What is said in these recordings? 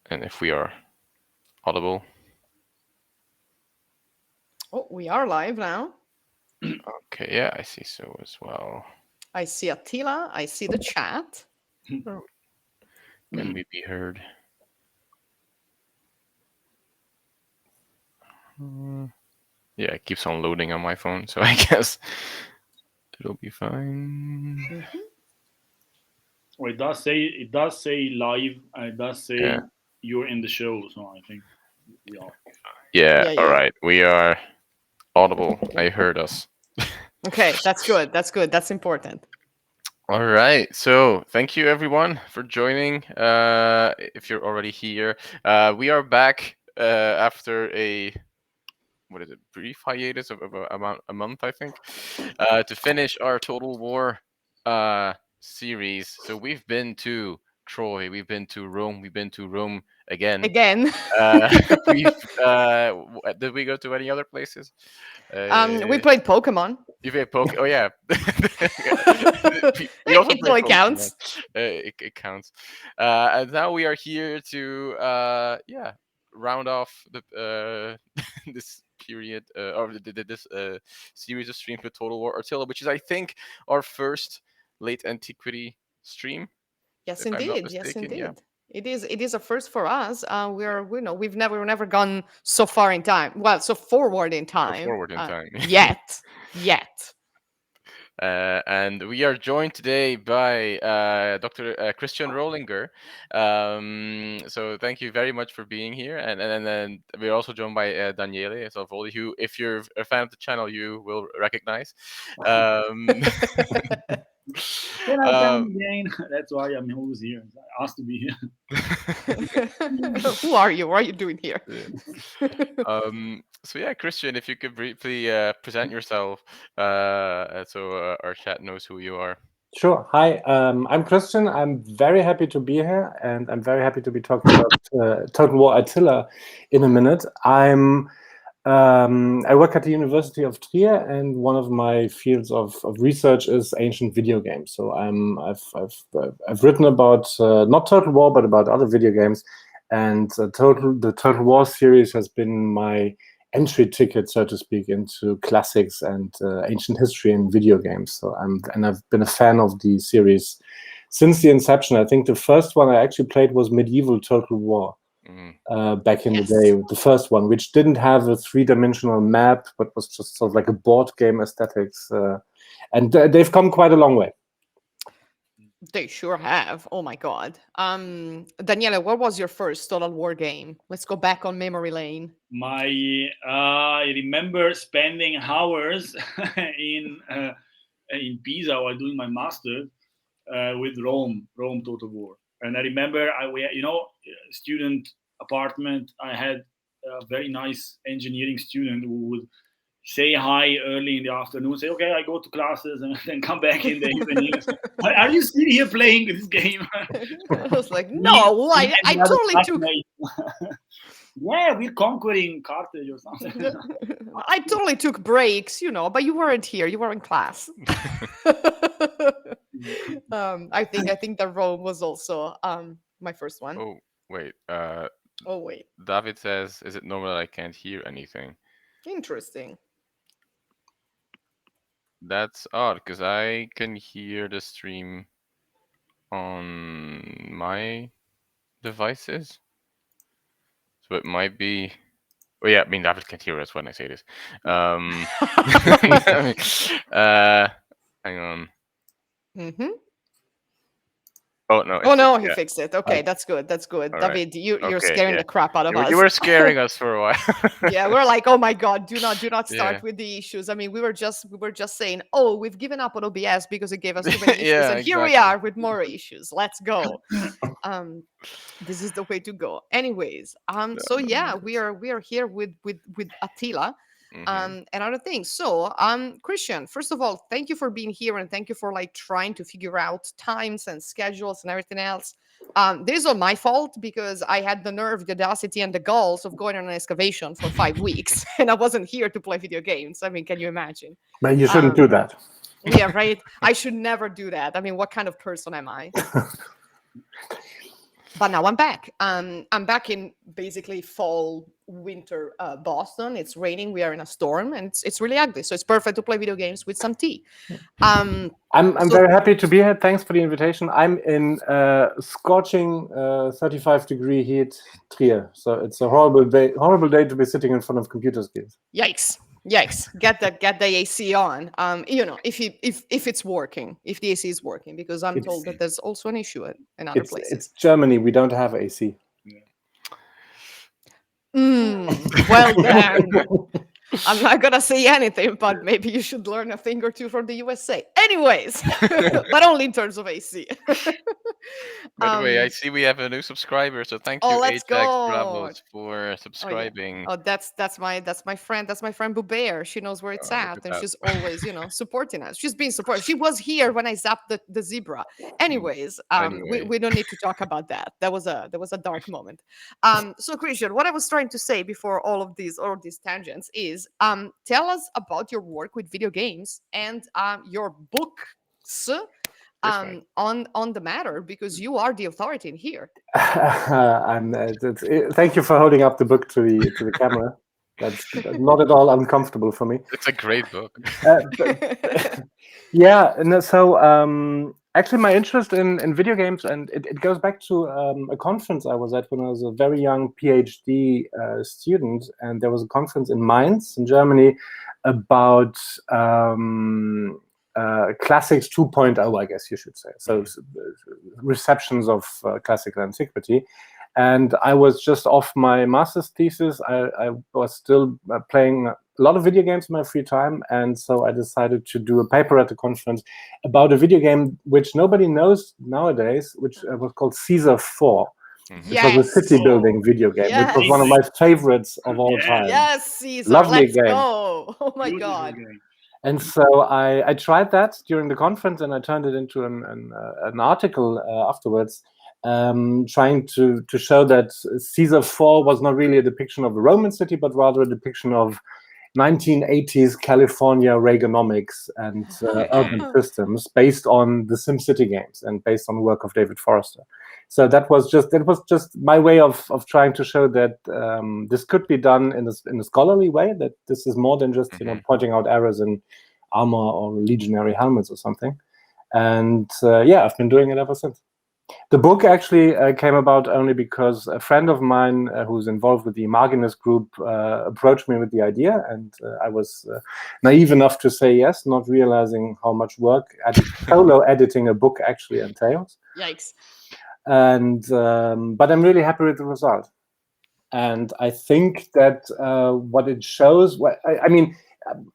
and if we are audible. Oh, we are live now. Okay, yeah, I see so as well. I see Attila. I see the chat. Oh, can we be heard? Yeah, it keeps on loading on my phone, so I guess it'll be fine. Well, it does say live, and it does Yeah, say you're in the show. So I think we are. yeah. Yeah, All yeah. right, we are audible. I heard us. Okay, that's good. That's good. That's important. All right. So thank you everyone for joining. If you're already here, we are back after a what is it, brief hiatus of about a month, I think, to finish our Total War series. So we've been to Troy, we've been to Rome, we've been to Rome again. Again. Uh, we've did we go to any other places? We played Pokemon. You played Poke. Oh yeah, we also It played totally Pokemon. counts. It counts. And now we are here to yeah, round off the this period or this series of streams with Total War Attila, which is I think our first late antiquity stream, Yes, if I'm not indeed. Yes, mistaken. Yeah, indeed. It is. It is a first for us. We've never gone so far in time. Well, so forward in so time. forward in time. Yet. And we are joined today by Dr. Christian Rollinger. So thank you very much for being here. And then we're also joined by Daniele Salvoldi, who, if you're a fan of the channel, you will recognize. Um, Can I uh, come again? That's why I'm always here. I asked to be here. Who are you? What are you doing here? yeah. So yeah, Christian, if you could briefly present yourself, so our chat knows who you are. Sure. Hi, I'm Christian. I'm very happy to be here, and I'm very happy to be talking about Total War Attila in a minute. I work at the University of Trier, and one of my fields of research is ancient video games. So I've written about not Total War, but about other video games, and the Total War series has been my entry ticket, so to speak, into classics and ancient history in video games. So I've been a fan of the series since the inception. I think the first one I actually played was Medieval Total War back in the day, the first one, which didn't have a three-dimensional map, but was just sort of like a board game aesthetics. And they've come quite a long way. They sure have. Oh my god. Daniele, what was your first Total War game? Let's go back on memory lane. I remember spending hours in Pisa while doing my master with Rome Total War. And I remember student apartment. I had a very nice engineering student who would say hi early in the afternoon, say, okay, I go to classes, and then come back in the evening. Are you still here playing this game? I was like, no, I totally took. Yeah, we're conquering Carthage or something. I totally took breaks, but you weren't here. You were in class. I think that Rome was also my first one. Oh wait. Oh wait. David says, "Is it normal that I can't hear anything?" Interesting. That's odd because I can hear the stream on my devices, so it might be. Oh yeah, I mean David can't hear us when I say this. Hang on. Mm-hmm. Oh no! Oh no, he yeah. fixed it. Okay, that's good. That's good. All right. David, you're Okay, scaring yeah. the crap out of us. You were scaring us for a while. Yeah, we're like, oh my god, do not start Yeah. with the issues. I mean, we were just saying, oh, we've given up on OBS because it gave us too many issues, Yeah, and here we exactly. are with more issues. Let's go. This is the way to go. Anyways, so yeah, we are here with Attila. And other things. So, Christian, first of all, thank you for being here, and thank you for like trying to figure out times and schedules and everything else. This is all my fault because I had the nerve, the audacity, and the goals of going on an excavation for 5 weeks, and I wasn't here to play video games. I mean, can you imagine? But you shouldn't do that. Yeah, right. I should never do that. I mean, what kind of person am I? But now I'm back. I'm back in basically fall, winter Boston. It's raining. We are in a storm, and it's really ugly. So it's perfect to play video games with some tea. I'm So very happy to be here. Thanks for the invitation. I'm in scorching 35-degree heat Trier, so it's a horrible day to be sitting in front of computer screens. yikes, yikes! Get the AC on. If it's working, if the AC is working, because I'm told that there's also an issue in other It's places. Germany. We don't have AC. Well then. I'm not gonna say anything, but maybe you should learn a thing or two from the USA. Anyways, but only in terms of AC. By the way, I see we have a new subscriber, so thank you, Let's Ajax go. Bravos, for Oh yeah. subscribing. Oh, that's my friend. That's my friend Bubear. She knows where it's Look at, at and that. she's always supporting us. She's being supportive. She was here when I zapped the zebra. Anyways, Anyway. we don't need to talk about that. That was a dark moment. So Christian, what I was trying to say before all of these tangents is tell us about your work with video games and your books on the matter, because you are the authority in here. Thank you for holding up the book to the camera. That's not at all uncomfortable for me. It's a great book. Yeah, no, so actually my interest in video games, and it goes back to a conference I was at when I was a very young PhD student, and there was a conference in Mainz in Germany about classics 2.0, I guess you should say. So receptions of classical antiquity. And I was just off my master's thesis. I was still playing a lot of video games in my free time. And so I decided to do a paper at the conference about a video game which nobody knows nowadays, which was called Caesar 4. Yes. It was a city building video game, Yes. which was one of my favorites of all time. Yes, Caesar. Lovely Let's game. go. Oh my Beautiful God. game. And so I tried that during the conference, and I turned it into an article afterwards, trying to show that Caesar 4 was not really a depiction of a Roman city, but rather a depiction of 1980s California Reaganomics and urban systems based on the SimCity games and based on the work of David Forrester. So that was just my way of trying to show that this could be done in a scholarly way, that this is more than just pointing out errors in armor or legionary helmets or something. And I've been doing it ever since. The book actually came about only because a friend of mine who's involved with the Imaginus group approached me with the idea, and I was naive enough to say yes, not realizing how much work solo editing a book actually entails. Yikes. And but I'm really happy with the result. And I think that what it shows, I mean,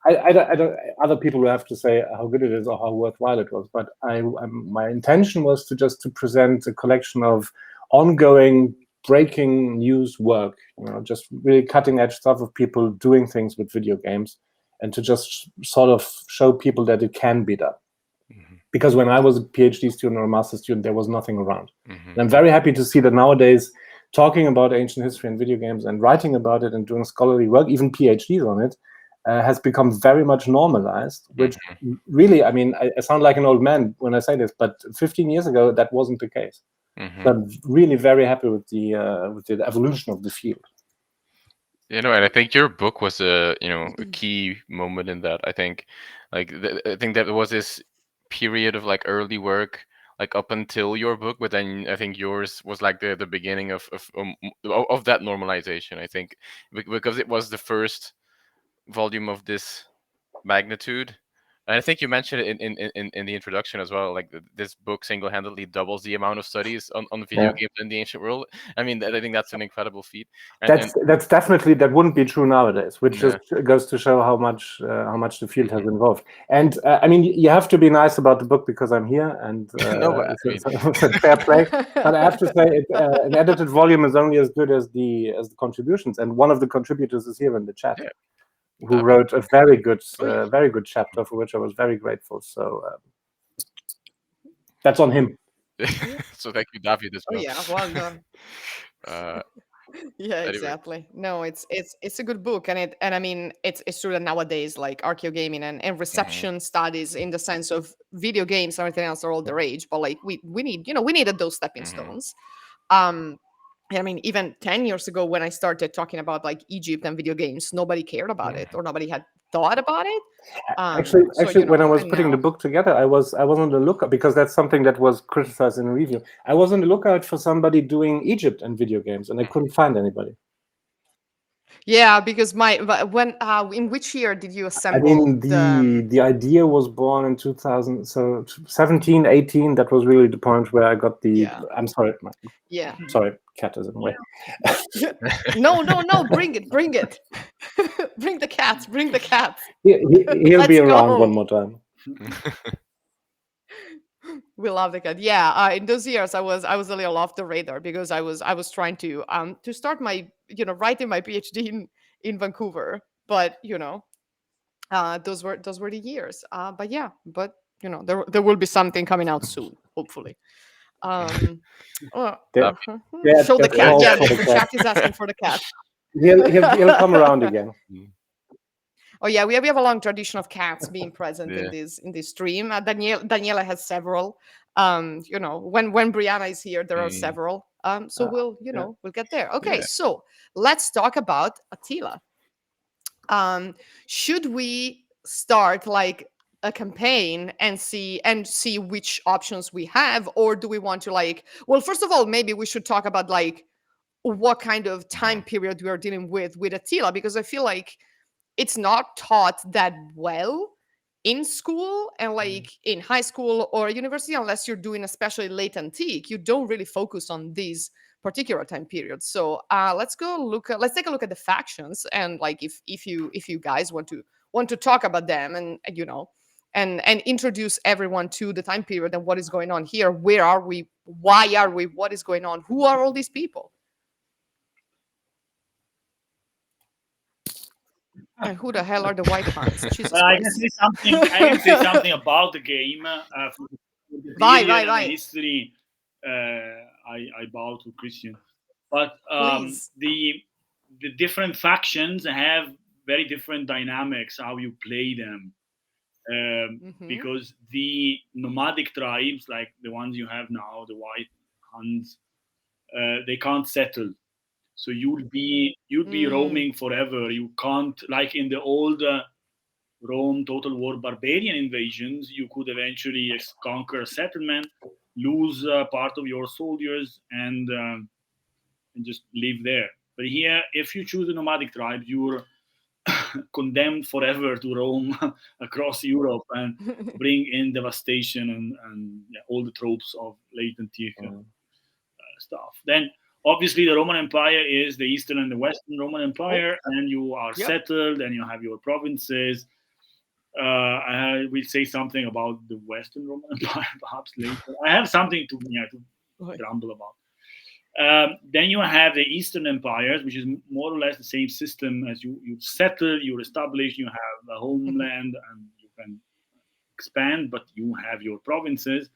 I don't. Other people will have to say how good it is or how worthwhile it was. But my intention was to present a collection of ongoing breaking news work. Just really cutting edge stuff of people doing things with video games, and to just sort of show people that it can be done. Because when I was a PhD student or a master's student, there was nothing around. And I'm very happy to see that nowadays, talking about ancient history and video games and writing about it and doing scholarly work, even PhDs on it, has become very much normalized, which really, I mean, I sound like an old man when I say this, but 15 years ago, that wasn't the case. So I'm really very happy with the evolution of the field. And I think your book was a key moment in that. I think, I think that there was this period of like early work, like up until your book, but then I think yours was like the beginning of that normalization. I think because it was the first volume of this magnitude. And I think you mentioned it in the introduction as well. Like this book single-handedly doubles the amount of studies on video games in the ancient world. I mean, I think that's an incredible feat. And that's definitely, that wouldn't be true nowadays, which just goes to show how much the field has evolved. And I mean, you have to be nice about the book because I'm here, and fair play. But I have to say, an edited volume is only as good as the contributions, and one of the contributors is here in the chat. Yeah. Who wrote a very good chapter for which I was very grateful. So that's on him. So thank you, David, as well. Oh yeah, well done. Yeah, anyway. exactly. No, it's a good book, and I mean it's true that nowadays like archaeogaming and reception studies in the sense of video games and everything else are all the rage. But like we need we needed those stepping stones. I mean, even 10 years ago, when I started talking about like Egypt and video games, nobody cared about it, or nobody had thought about it. Actually, So, when I was and putting the now, book together, I was on the lookout, because that's something that was criticized in the review. I was on the lookout for somebody doing Egypt and video games, and I couldn't find anybody. yeah, because when in which year did you I assemble mean, the idea was born in 2000, so 17, 18. That was really the point where I got the. Yeah. I'm sorry, Yeah. sorry, cat is in the way. No, bring it. Bring the cats. Bring the cats. He'll be around one more time. We love the cat. Yeah, in those years, I was a little off the radar because I was trying to start my writing my PhD in Vancouver, but those were the years. But yeah, there will be something coming out soon, hopefully. Show the cat. calls Yeah, for the the cat. chat is asking for the cat. He'll come around again. Oh yeah, we have a long tradition of cats being present in this stream. Daniela has several. When Brianna is here, there are several. So we'll get there. Okay, so let's talk about Attila. Should we start like a campaign and see which options we have, or do we want to well, first of all, maybe we should talk about like what kind of time period we are dealing with Attila, because I feel like it's not taught that well in school and like in high school or university, unless you're doing especially late antique. You don't really focus on these particular time periods. So let's take a look at the factions, and like if you guys want to talk about them, and and introduce everyone to the time period and what is going on here. Where are we? Why are we? What is going on? Who are all these people? And who the hell are the White Huns? Jesus I Christ. can say something. I can say something about the game. For the period and the history. I bow to Christian, but the different factions have very different dynamics. How you play them, because the nomadic tribes, like the ones you have now, the White Huns, they can't settle. So you'd be roaming forever. You can't, like in the old Rome Total War barbarian invasions, you could eventually conquer a settlement, lose part of your soldiers, and just live there. But here, if you choose a nomadic tribe, you're condemned forever to roam across Europe and bring in devastation and all the tropes of late antique stuff. Then obviously the Roman Empire is the Eastern and the Western Roman Empire, and you are settled and you have your provinces. I will say something about the Western Roman Empire perhaps later. I have something to grumble about. Then you have the Eastern empires, which is more or less the same system as you settle, you establish, you have a homeland, and you can expand, but you have your provinces.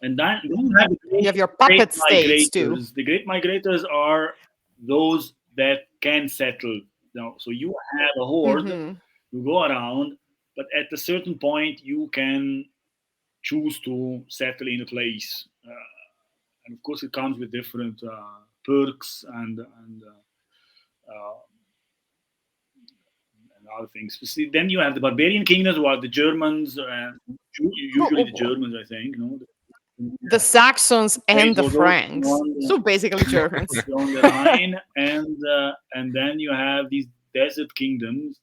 And then you have your puppet states too. The great migrators are those that can settle. So you have a horde, you go around, but at a certain point you can choose to settle in a place. And of course, it comes with different perks and other things. Then you have the barbarian kingdoms, who are the Germans, usually the Germans, I think. The Saxons and the Franks, so basically Germans. On the line, and then you have these desert kingdoms.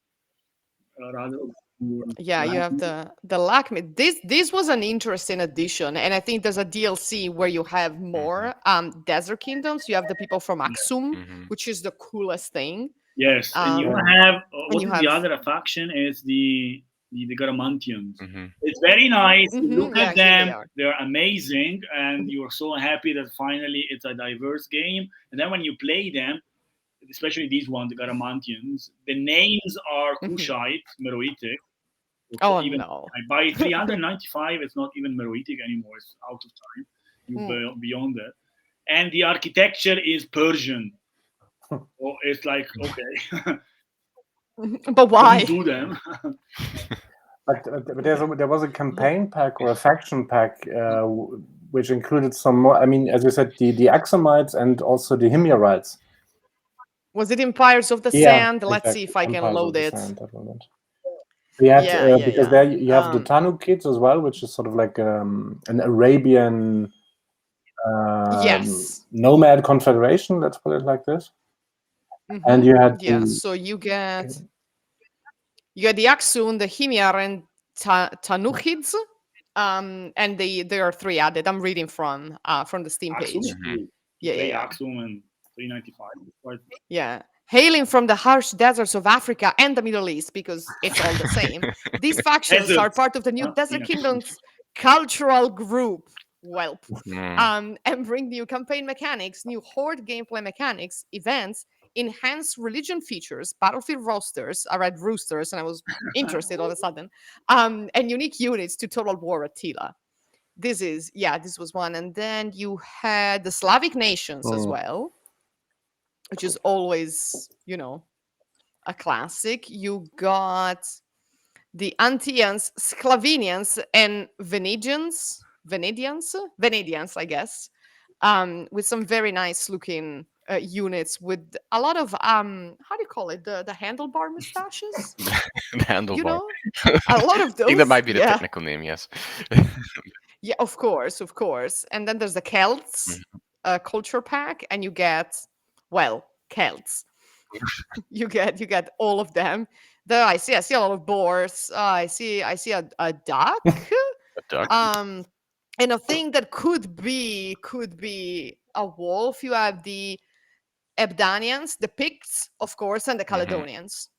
You have the Lakme. This was an interesting addition, and I think there's a DLC where you have more desert kingdoms. You have the people from Aksum, which is the coolest thing. Yes, and you have the other faction is the Garamantians. It's very nice. You look at them; they're amazing, and you're so happy that finally it's a diverse game. And then when you play them, especially these ones, the Garamantians, the names are Kushite, Meroitic. No! By 395, it's not even Meroitic anymore. It's out of time. You're beyond that, and the architecture is Persian. Oh, it's like, okay. But why? Don't do them. But there was a campaign pack or a faction pack which included some more. I mean, as you said, the Axumites and also the Himyarites. Was it Empires of the Yeah, Sand? Let's see exactly. if I can Empires of load the it. Sand, that one. We had because there you have the Tanukids as well, which is sort of like an Arabian yes, nomad confederation. Let's put it like this. And you had so you get the Axum, the Himyar, and Tanukids. And there are 3 added. I'm reading from the Steam page. Axum and 395. Yeah. Hailing from the harsh deserts of Africa and the Middle East, because it's all the same. These factions are part of the new Desert Kingdom's cultural group. Whelp. And bring new campaign mechanics, new horde gameplay mechanics, events, enhanced religion features, battlefield rosters. I read roosters and I was interested all of a sudden. And unique units to Total War Attila. This was one. And then you had the Slavic nations as well, which is always, a classic. You got the Antians, Sclavinians, and Venedians, I guess, with some very nice looking units with a lot of how do you call it, the handlebar mustaches? The handlebar. A lot of those. I think that might be the technical name. Yes. Yeah, of course. And then there's the Celts culture pack, and you get Celts. you get all of them. There I see a lot of boars. I see a duck. A duck. And a thing that could be a wolf. You have the Ebdanians, the Picts, of course, and the Caledonians,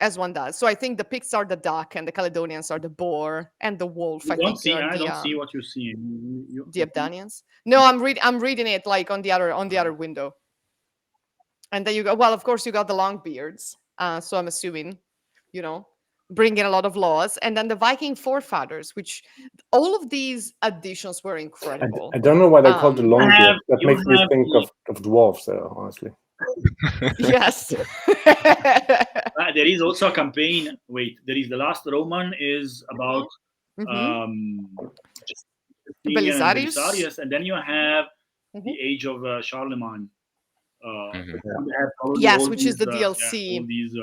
as one does. So I think the Picts are the duck, and the Caledonians are the boar, and the wolf. I don't see what you're seeing. The Ebdanians. No, I'm reading it like on the other window. And then you go. Well, of course, you got the Longbeards. So I'm assuming, bring in a lot of laws, and then the Viking forefathers, which all of these additions were incredible. I don't know why they called the Longbeard. That makes me think of dwarves, honestly. Yes. There is also a campaign. Wait, there is the last Roman is about Belisarius, and then you have the age of Charlemagne. Yes, which is the DLC. All these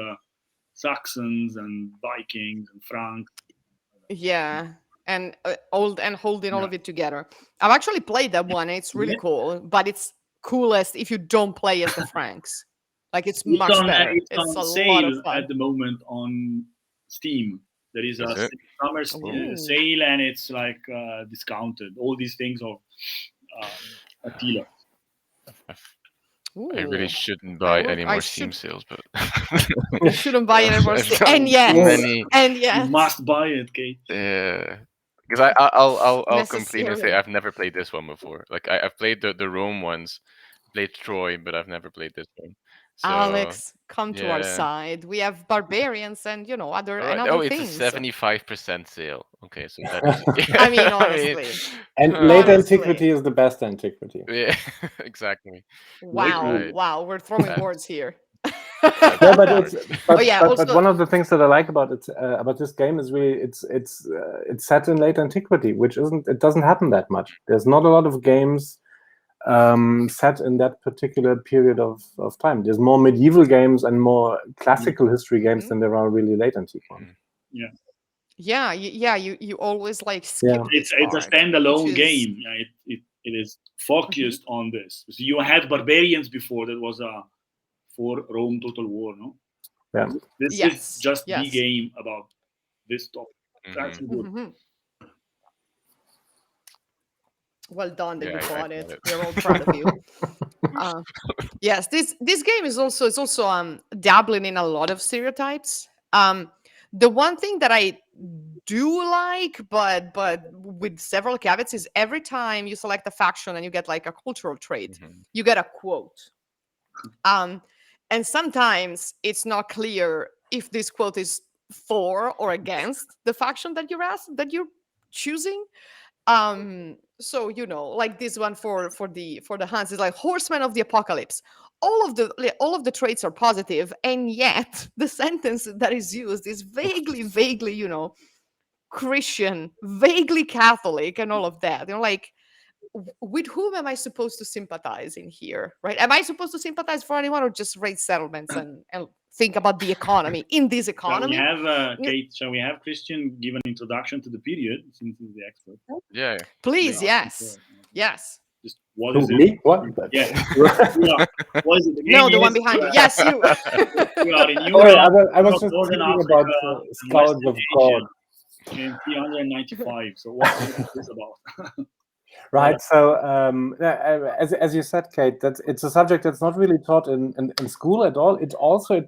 Saxons and Vikings and Franks. Yeah, and holding all of it together. I've actually played that one. It's really cool, but it's coolest if you don't play as the Franks. Like it's much better. It's a on sale lot of fun. at the moment on Steam. There is a summer sale, and it's like discounted. All these things of Attila. I really shouldn't buy any more Steam sales, but you shouldn't buy any more Steam. And yes, you must buy it, Kate. Yeah, because I'll completely say I've never played this one before. Like I've played the Rome ones, played Troy, but I've never played this one. So, Alex, come to our side. We have barbarians and other things. It's a 75% sale. Okay, so that is. I mean, honestly. And late antiquity is the best antiquity. Yeah, exactly. Wow, right. Wow, we're throwing words here. No, but one of the things that I like about it about this game is really it's set in late antiquity, which doesn't happen that much. There's not a lot of games set in that particular period of time. There's more medieval games and more classical history games than there are really late antique ones. Yeah. You always like skip. It's a standalone game. It is focused on this. So you had barbarians before. That was for Rome Total War, no? Yeah. This is just the game about this topic. That's good. Well done that you bought it. We're all proud of you. Yes, this game is also dabbling in a lot of stereotypes. The one thing that I do like, but with several caveats, is every time you select a faction and you get like a cultural trait, you get a quote. And sometimes it's not clear if this quote is for or against the faction that you're choosing. So like this one for the Huns is like horsemen of the apocalypse. All of the traits are positive, and yet the sentence that is used is vaguely Christian, vaguely Catholic, and all of that. Like with whom am I supposed to sympathize in here, right? Am I supposed to sympathize for anyone, or just raise settlements and think about the economy in this Shall we economy? have Kate? Shall we have Christian give an introduction to the period since he's the expert? Yeah, Please, please. yes, yes. Just what Who, is it? me? What? Yeah. Yeah. What is it? The game No, the one is behind you. Yes, you. you are in Oh, Europe, I was just Northern thinking about Africa, and Scourge Western of Asia God. in 395. So what is this about? Right. So, as you said, Kate, that it's a subject that's not really taught in school at all. It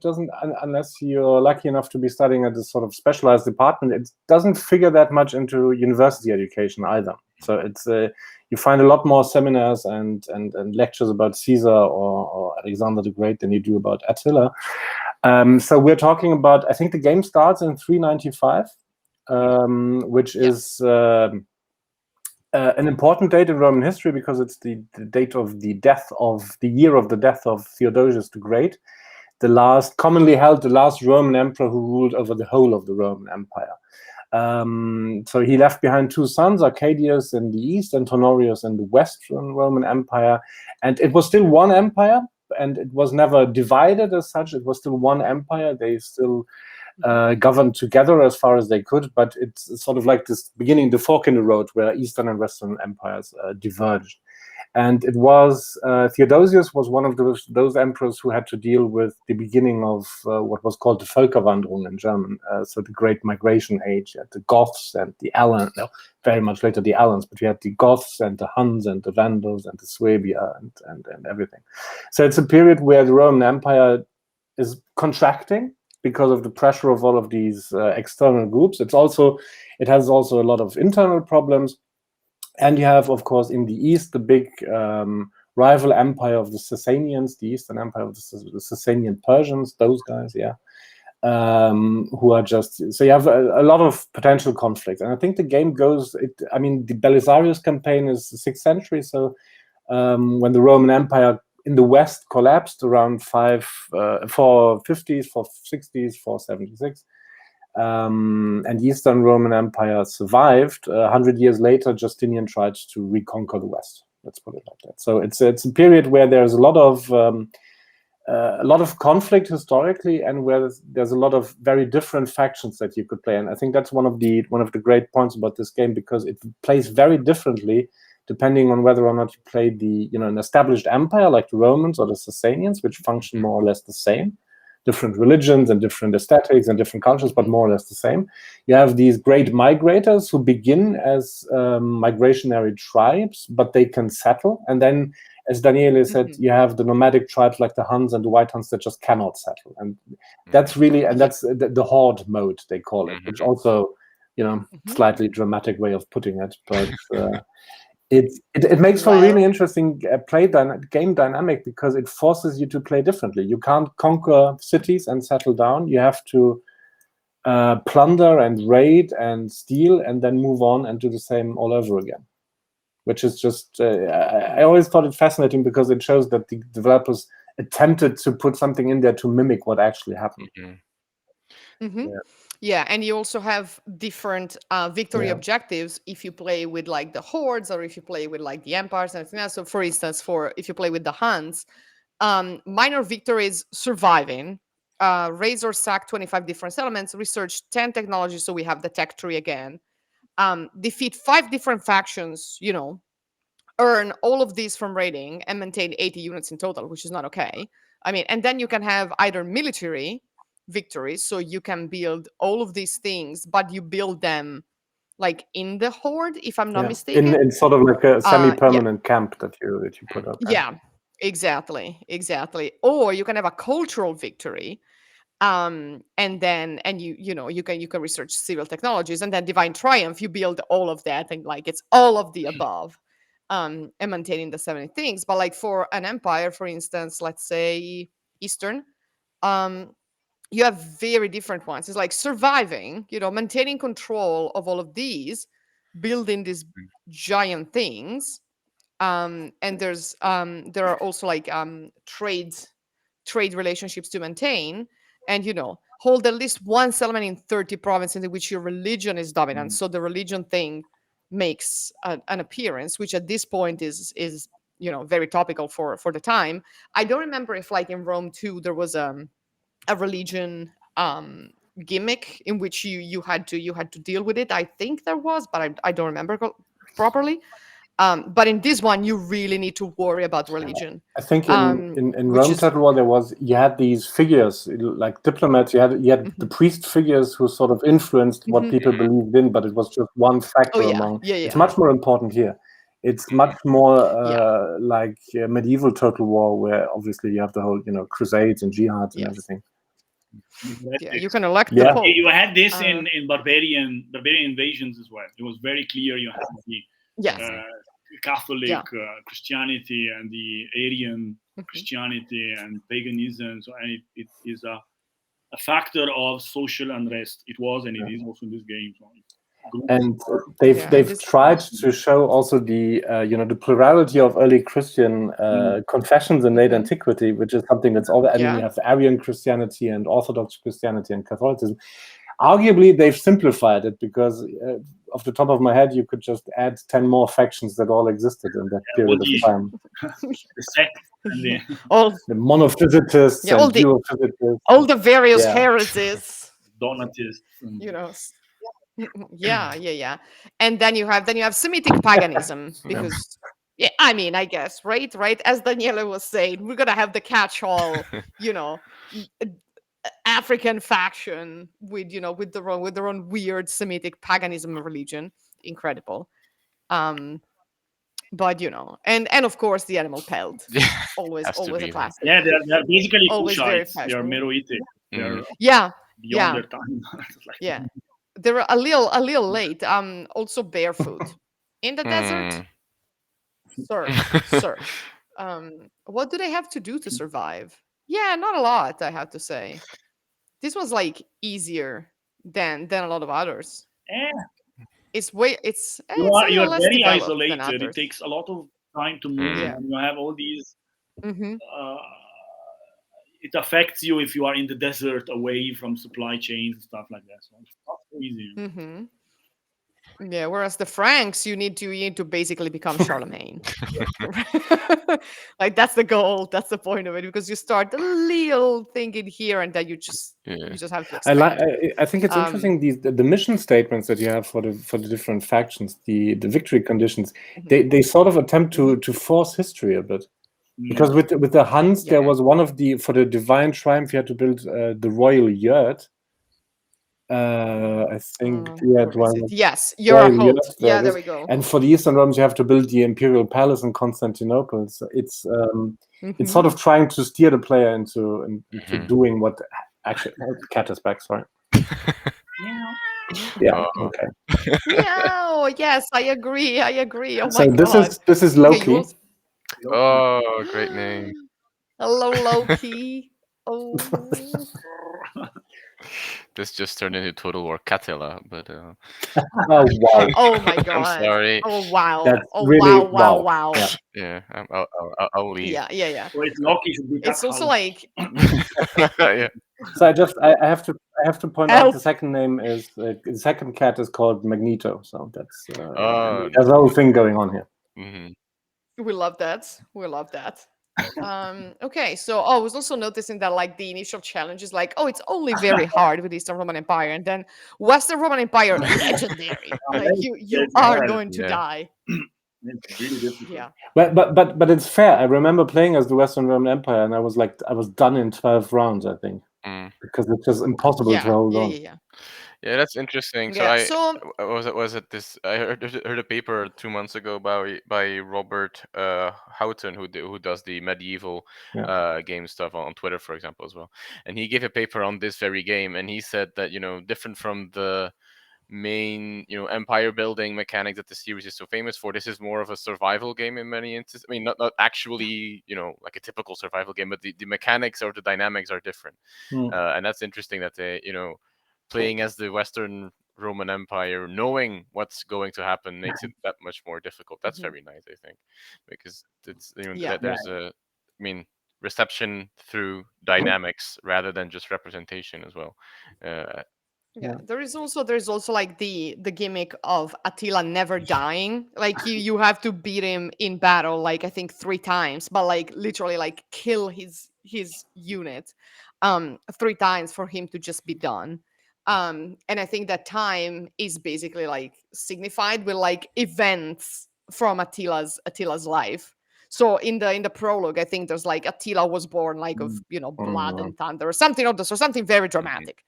doesn't, unless you're lucky enough to be studying at this sort of specialized department, it doesn't figure that much into university education either. So it's you find a lot more seminars and lectures about Caesar or Alexander the Great than you do about Attila. So we're talking about, I think the game starts in 395, which is an important date in Roman history because it's the date of the year of the death of Theodosius the Great, the last Roman emperor who ruled over the whole of the Roman Empire. So he left behind two sons, Arcadius in the east and Honorius in the western Roman Empire. And it was still one empire, and it was never divided as such. It was still one empire. They still governed together as far as they could, but it's sort of like this beginning, the fork in the road where Eastern and Western empires diverged. And it was Theodosius was one of those emperors who had to deal with the beginning of what was called the Völkerwanderung in German, so the Great Migration Age. You had the Goths and the Alans, no, very much later the Alans, but you had the Goths and the Huns and the Vandals and the Suabia and everything. So it's a period where the Roman Empire is contracting because of the pressure of all of these external groups. It has also a lot of internal problems. And you have, of course, in the east, the big rival empire of the Sasanians, the Eastern Empire of the Sasanian Persians, those guys, who are just, so you have a lot of potential conflict. And I think the game goes, the Belisarius campaign is the 6th century, so when the Roman Empire in the West collapsed around 450s, 460s, 476, and the Eastern Roman Empire survived. 100 years later, Justinian tried to reconquer the West. Let's put it like that. So it's a period where there's a lot of conflict historically, and where there's a lot of very different factions that you could play. And I think that's one of the great points about this game, because it plays very differently depending on whether or not you play an established empire like the Romans or the Sasanians, which function more or less the same. Different religions and different aesthetics and different cultures, but more or less the same. You have these great migrators who begin as migrationary tribes, but they can settle. And then, as Daniele said, you have the nomadic tribes like the Huns and the White Huns that just cannot settle. And that's really, and that's the horde mode, they call it, which also, slightly dramatic way of putting it. But it makes for a really interesting game dynamic, because it forces you to play differently. You can't conquer cities and settle down. You have to plunder and raid and steal and then move on and do the same all over again, which is just I always thought it fascinating, because it shows that the developers attempted to put something in there to mimic what actually happened. Yeah, and you also have different victory objectives if you play with like the hordes, or if you play with like the empires and everything else. So, for instance, if you play with the Huns, minor victories: surviving, raise or sack 25 different settlements, research 10 technologies. So we have the tech tree again. Defeat 5 different factions. Earn all of these from raiding and maintain 80 units in total, which is not okay. And then you can have either military victories, so you can build all of these things, but you build them like in the horde, if I'm not mistaken. In sort of like a semi-permanent camp that you put up. Yeah, exactly. Or you can have a cultural victory, and you can research civil technologies, and then divine triumph. You build all of that, and like it's all of the above, and maintaining the 70 things. But like for an empire, for instance, let's say Eastern, you have very different ones. It's like surviving, maintaining control of all of these, building these giant things. And there are also like trade relationships to maintain, and hold at least one settlement in 30 provinces in which your religion is dominant. So the religion thing makes an appearance, which at this point is very topical for the time. I don't remember if like in Rome too there was a religion gimmick in which you had to deal with it. I think there was, but I don't remember properly. But in this one, you really need to worry about religion. I think in Which Rome is Total War you had these figures like diplomats. You had the priest figures who sort of influenced what Mhm. people believed in, but it was just one Oh factor yeah, among. yeah, It's yeah, much more important here. It's much more yeah. like medieval Total War, where obviously you have the whole crusades and jihads and Yes, everything. yeah. You Heretics. can elect the Yeah, pope. You had this Uh, in barbarian invasions as well. It was very clear. You had the yes, Mhm. Catholic yeah. Christianity and the Arian Mhm. Christianity and paganism. So, and it is a factor of social unrest. It was, and it is also in this game. So groups and are they've Yeah, they've this. tried to show also the the plurality of early Christian Mm. confessions in late Mhm. antiquity, which is something that's all. I mean, you Yeah. have Arian Christianity and Orthodox Christianity and Catholicism. Arguably, they've simplified it because, off the top of my head, you could just add 10 more factions that all existed in that all period of time. the sects and the Yeah. All The monophysicists yeah, all and the duophysicists. various Yeah. heresies. Donatists and You know. Yeah, yeah, yeah. And then you have Semitic paganism Yeah. because yeah, I mean, I guess, right? As Daniele was saying, we're gonna have the catch-all, you know, n- uh, African faction with their own weird Semitic paganism religion. Incredible. Um, but and of course the animal pelt. Yeah. Always, Has to always a be there. classic. yeah, they're basically Always very Kushites. They are fashionable. Meroitic. They're Mm. Yeah, beyond yeah, their time. It's like, yeah. They were a little late. Also barefoot in the desert. Mm. Sir. What do they have to do to survive? Yeah, not a lot, I have to say. This was like easier than a lot of others. eh, It's a you little are less very developed than isolated. It others. takes a lot of time to move, Mm. Yeah. and you have all these. Mm-hmm. Uh, it affects you if you are in the desert, away from supply chains and stuff like that. So it's not so easy. Mm-hmm. Yeah. Whereas the Franks, you need to basically become Charlemagne. Like that's the goal. That's the point of it because you start a little thing in here and then you just Yeah. you just have to I like. expand. I think it's Um. interesting the mission statements that you have for the different factions, the victory conditions. Mhm. They sort of attempt Mhm. to force history a bit. Mm. Because with the Huns, Yeah. there was one of the for the divine triumph, you had to build the royal yurt. I think Where is it? Yes, you're a royal yurt. host. There Yeah, it there is. we go. And for the Eastern Romans, you have to build the imperial palace in Constantinople. So it's sort Hmm. of trying to steer the player into Mhm. doing what actually. The cat is back. Sorry. Yeah. Yeah. Oh. Okay. Meow. Yes, I agree. I agree. Oh my So this god. is Okay, you Loki. also. Oh, great name. Hello, Loki. Oh. This just turned into Total War Attila, but Oh wow, Oh my I'm god. sorry. Oh wow. that's Oh really wow. Wow. wow. Wow. Yeah. Yeah, I'll leave. Yeah. Yeah. Yeah. So it's lucky should be that It's also hard. like Yeah. So I have to point out help. the second name is the second cat is called Magneto. So that's Oh, there's a whole thing going on here. mhm. We love that. We love that. Okay, so I was also noticing that like the initial challenge is like, oh, it's only very hard with Eastern Roman Empire, and then Western Roman Empire legendary. Like you It's are hard. going to Yeah. die. It's really difficult. Yeah. But it's fair. I remember playing as the Western Roman Empire, and I was done in 12 rounds, I think, Mm. because it's just impossible to Yeah. hold Yeah. on. Yeah. Yeah. Yeah, that's interesting. So Yeah. So was it this I heard a paper 2 months ago by Robert Houghton who does the medieval Yeah. game stuff on Twitter, for example, as well. And he gave a paper on this very game, and he said that different from the main empire building mechanics that the series is so famous for, this is more of a survival game in many instances. I mean, not actually like a typical survival game, but the mechanics or the dynamics are different. Mm. And that's interesting that they playing as the Western Roman Empire, knowing what's going to happen makes it that much more difficult. That's mhm, very nice, I think, because it's yeah. there's a, I mean, reception through dynamics rather than just representation as well. Uh, Yeah, there's also like the gimmick of Attila never dying. Like you have to beat him in battle, like I think 3 times, but like literally like kill his unit 3 times for him to just be done. And I think that time is basically like signified with like events from Attila's life. So in the prologue, I think there's like Attila was born like of blood and thunder or something of this, or something very dramatic.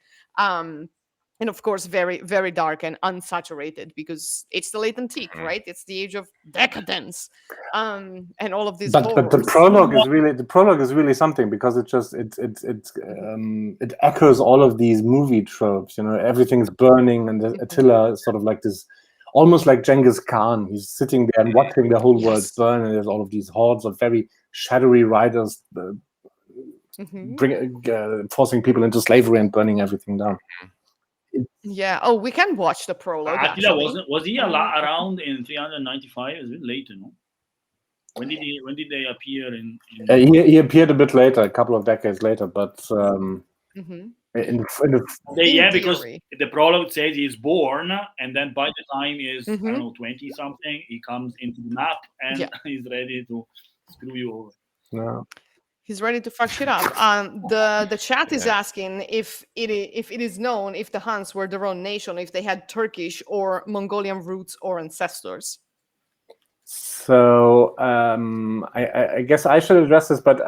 And of course very very dark and unsaturated because it's the late antique, right? It's the age of decadence, and all of these but horrors. the prologue is really something, because it echoes all of these movie tropes. Everything's burning, and Attila is sort of like this, almost like Genghis Khan. He's sitting there and watching the whole world burn, and there's all of these hordes of very shadowy riders forcing people into slavery and burning everything down. Yeah. Oh, we can watch the prologue. Attila was he around in 395? It's a bit later, no? When did they appear in he appeared a bit later, a couple of decades later, but because the prologue says he's born, and then by the time he's I don't know 20 something, he comes into the map and he's ready to screw you over. No. He's ready to fuck shit up. The chat is asking if it is known if the Huns were their own nation, if they had Turkish or Mongolian roots or ancestors. So I guess I should address this, but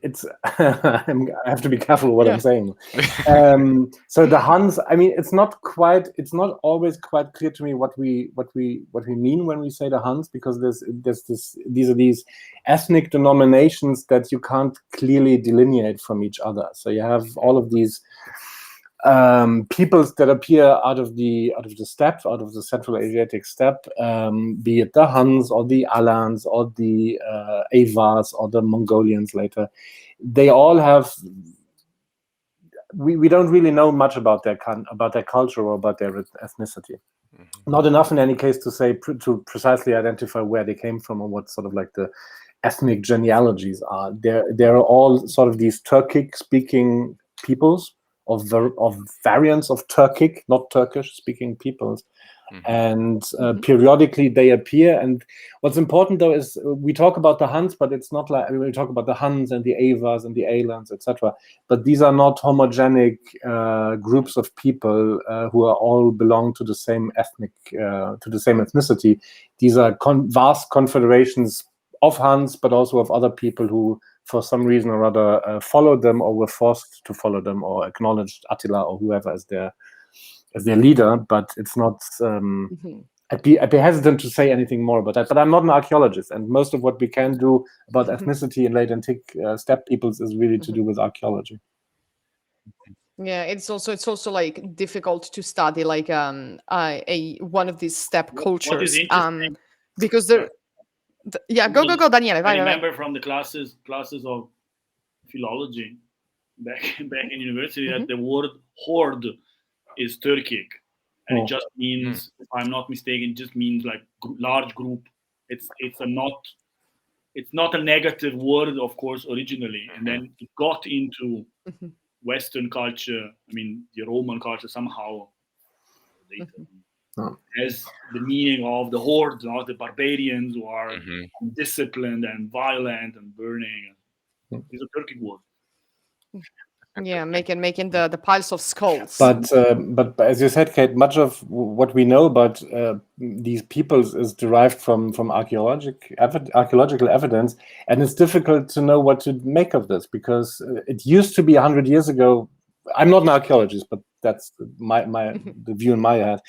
it's I have to be careful what I'm saying. So the Huns, I mean, it's not always quite clear to me what we mean when we say the Huns, because these are these ethnic denominations that you can't clearly delineate from each other. So you have all of these peoples that appear out of the steppe, out of the Central Asiatic steppe, be it the Huns or the Alans or the Avars or the Mongolians later. They all have. We don't really know much about their culture or about their ethnicity. Not enough in any case to say to precisely identify where they came from or what sort of like the ethnic genealogies are. They're all sort of these Turkic-speaking peoples, of variants of Turkic, not Turkish-speaking peoples, and periodically they appear. And what's important though is we talk about the Huns, but it's not like we talk about the Huns and the Avars and the Alans, etc. But these are not homogenic groups of people who are all belong to the same ethnicity. These are vast confederations of Huns, but also of other people who, for some reason or other, followed them or were forced to follow them or acknowledged Attila or whoever as their leader. But it's not. I'd be hesitant to say anything more about that. But I'm not an archaeologist, and most of what we can do about ethnicity in late antique steppe peoples is really to do with archaeology. Yeah, it's also like difficult to study like one of these steppe cultures because they're. Go, Daniele. I remember from the classes of philology back in university that the word horde is Turkic, and it just means, if I'm not mistaken, it just means like large group. It's not a negative word, of course, originally, and then it got into Western culture. I mean, the Roman culture somehow later. As the meaning of the horde, not the barbarians who are disciplined and violent and burning. It's a Turkic word. Yeah, making the piles of skulls. But as you said, Kate, much of what we know about these peoples is derived from archaeological evidence, and it's difficult to know what to make of this, because it used to be 100 years ago. I'm not an archaeologist, but that's the view in my head.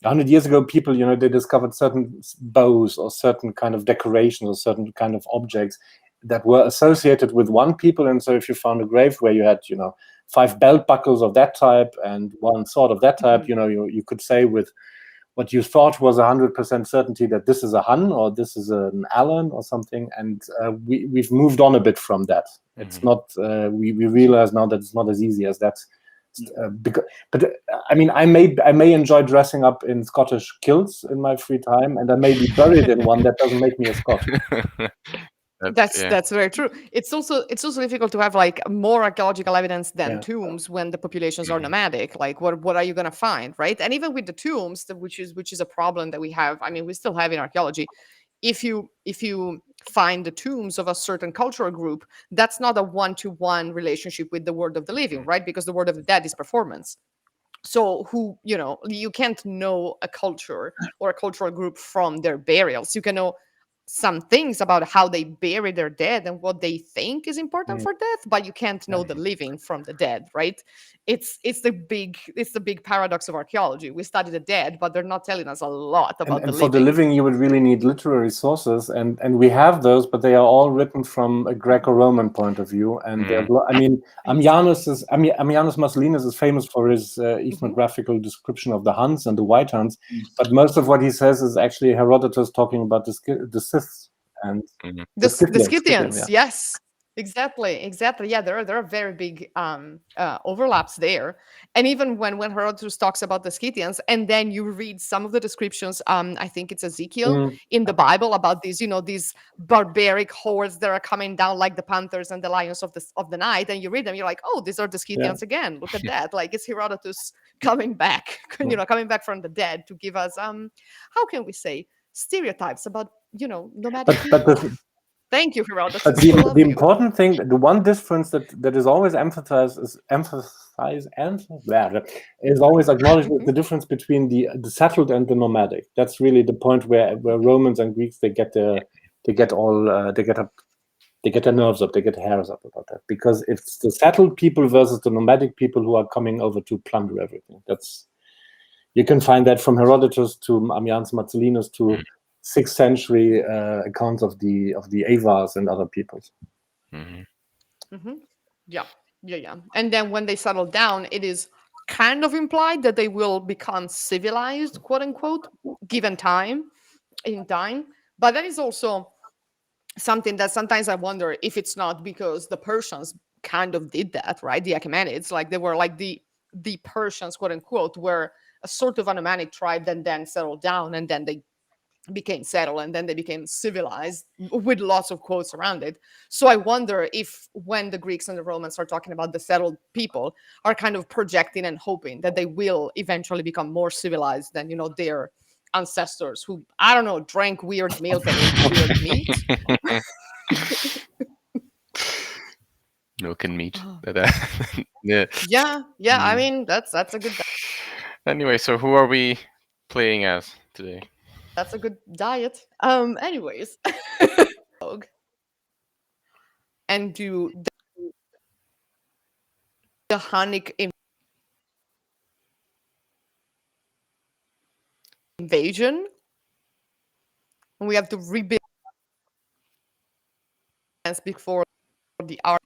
100 years ago, people, they discovered certain bows or certain kind of decorations or certain kind of objects that were associated with one people. And so if you found a grave where you had, 5 belt buckles of that type and 1 sword of that type, you could say with what you thought was 100% certainty that this is a Hun or this is an Alan or something. And we've moved on a bit from that. It's not, we realize now that it's not as easy as that. But I mean, I may enjoy dressing up in Scottish kilts in my free time, and I may be buried in one. That doesn't make me a Scot. Yeah. That's very true. It's also difficult to have like more archaeological evidence than Yeah. tombs when the populations are Mhm. nomadic. Like what are you gonna find, right? And even with the tombs, which is a problem that we have. I mean, we still have in archaeology. If you find the tombs of a certain cultural group, that's not a one-to-one relationship with the world of the living, right? Because the world of the dead is performance. So you can't know a culture or a cultural group from their burials. You can know some things about how they bury their dead and what they think is important Mm. for death, but you can't know the living from the dead, right? It's the big paradox of archaeology. We study the dead, but they're not telling us a lot about the And for the living. living, you would really need literary sources, and we have those, but they are all written from a Greco-Roman point of view. And Mm. I mean, Exactly. Ammianus Marcellinus is famous for his Mhm. ethnographical description of the Huns and the White Huns, but most of what he says is actually Herodotus talking about the Scyths and Mhm. the The Scythians. Scythians, Yeah. yes, exactly. Yeah, there are very big overlaps there. And even when Herodotus talks about the Scythians, and then you read some of the descriptions, I think it's Ezekiel Mm, in the Bible about these barbaric hordes that are coming down like the panthers and the lions of the night, and you read them, you're like, oh, these are the yeah. Scythians again. Look at that! Like it's Herodotus coming back, Mm. coming back from the dead to give us how can we say stereotypes about nomadic But people. the, Thank you, But Herodotus. the We the love you. important thing, the one difference that is always is always acknowledged is Mhm. the difference between the settled and the nomadic. That's really the point where Romans and Greeks they get all they get their nerves up, they get their hairs up about that, because it's the settled people versus the nomadic people who are coming over to plunder everything. That's You can find that from Herodotus to Ammianus Marcellinus to 6th century accounts of the Avars and other peoples. Mhm. Mhm. Yeah, yeah. And then when they settle down, it is kind of implied that they will become civilized, quote unquote, given time, in time. But that is also something that sometimes I wonder if it's not because the Persians kind of did that, right? The Achaemenids, like they were like the Persians, quote unquote, were a sort of a nomadic tribe that then settled down, and then they became settled, and then they became civilized, with lots of quotes around it. So I wonder if when the Greeks and the Romans are talking about the settled people, are kind of projecting and hoping that they will eventually become more civilized than their ancestors, who, I don't know, drank weird milk and ate weird meat. Milk and meat. Oh, Yeah. yeah. I Mm. mean, that's a good Anyway, so who are we playing as today? that's a good diet. Anyways, and do the Hunnic invasion, and we have to rebuild before the art.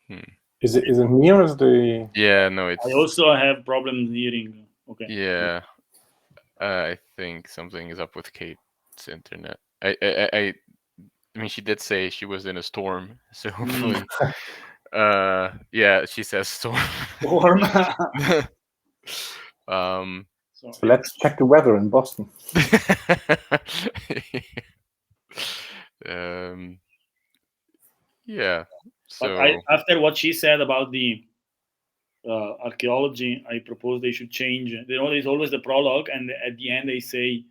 Hmm. Is it me or is the Yeah, no, I it's also have problems hearing. Okay. yeah. I think something is up with Kate's internet. I mean, she did say she was in a storm, so Mm. hopefully, yeah, she says storm. Warm. um, So so let's check the weather in Boston. um, yeah. but I, So, after what she said about the archaeology, I propose they should change. There's always the prologue, and at the end they say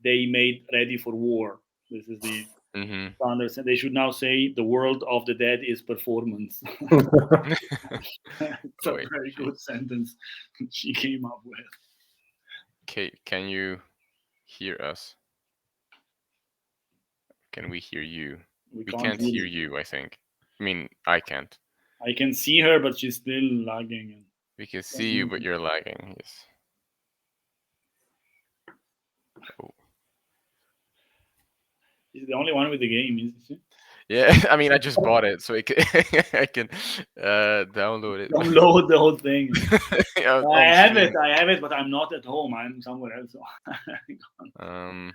they made ready for war. This is the mhm. standard. They should now say the world of the dead is performance. It's a Wait, very good sentence she came up with. Kate, can you hear us? Can we hear you? We We can't can't hear really. you, I think. I mean, I can't. I can see her, but she's still lagging. And We can see you, but you're lagging. Yes. Oh. she's the only one with the game, isn't she? Yeah, I mean, I just bought it, so I can download it. Download the whole thing. On Steam. I have it, but I'm not at home. I'm somewhere else. So Um,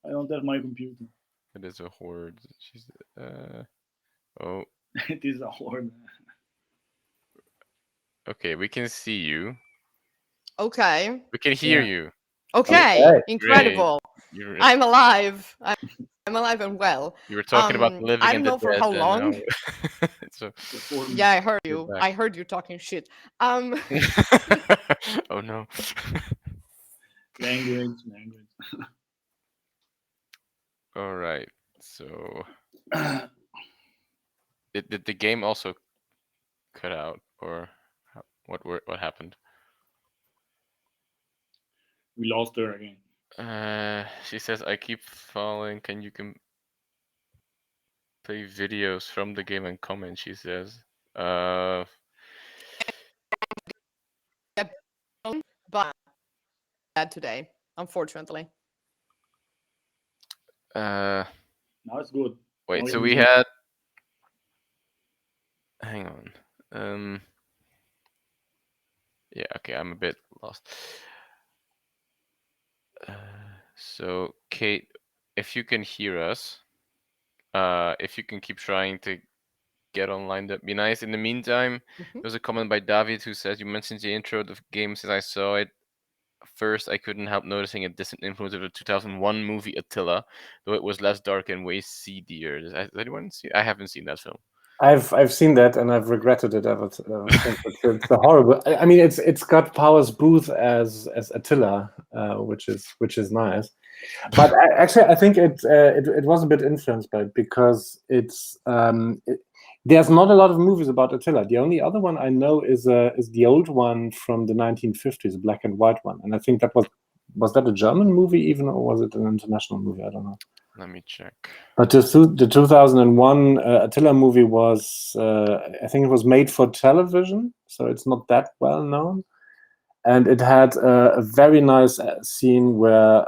I don't have my computer. it is a horde. She's oh, It is a horde. okay. We can see you. Okay. We can hear Yeah. you. Okay. Okay. Incredible. You're, I'm alive. I'm alive and well. you were talking about the living I and don't the know for dead, how and now long. so For me. Yeah, I heard you're you. back. I heard you talking shit. Um, Oh no. Language. All right. So did the game also cut out, or what happened? We lost her again. She says I keep falling. Can you play videos from the game and comment? She says. but bad today, unfortunately. Uh. Now it's good. Wait. Now So we we can had. Hang on. Yeah. Okay. I'm a bit lost. So Kate, if you can hear us, if you can keep trying to get online, that'd be nice. In the meantime, Mhm. there's a comment by David who says, "You mentioned the intro of the game since I saw it. First, I couldn't help noticing a distant influence of the 2001 movie Attila, though it was less dark and way seedier." Has anyone seen? I haven't seen that film. I've seen that and I've regretted it ever since. It's a horrible. I mean, it's got Powers Booth as Attila, which is nice. But actually, I think it was a bit influenced by it because there's not a lot of movies about Attila. The only other one I know is the old one from the 1950s, black and white one, and I think that was that a German movie even, or was it an international movie? I don't know. Let me check. But the 2001 Attila movie was, I think it was made for television, so it's not that well known. And it had a very nice scene where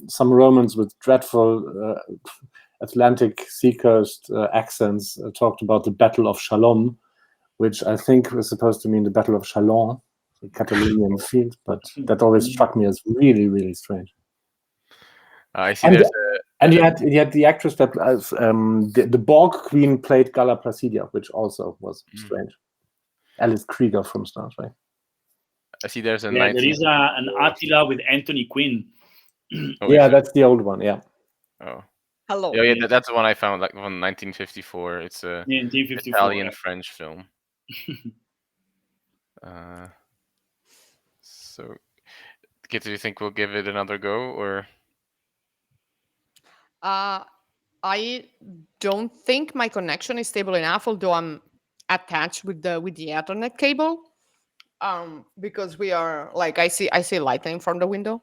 some Romans with dreadful Atlantic seacoast accents talked about the Battle of Shalom, which I think was supposed to mean the Battle of Chalon, the Catalonian field, but that always struck me as really, really strange. I see. And There's and you had the actress that the Borg Queen played Gala Placidia, which also was strange. Alice Krieger from Star Trek. I see. There's a Yeah, there 19. is an Attila with Anthony Quinn. Oh, Yeah, is it? that's the old one. Yeah. Oh. Hello. Yeah, Yeah. that's the one I found, like from 1954. It's a 1954. Italian-French film. So, Kit, do you think we'll give it another go, or? I don't think my connection is stable enough, although I'm attached with the Ethernet cable. Because we are like I see lightning from the window.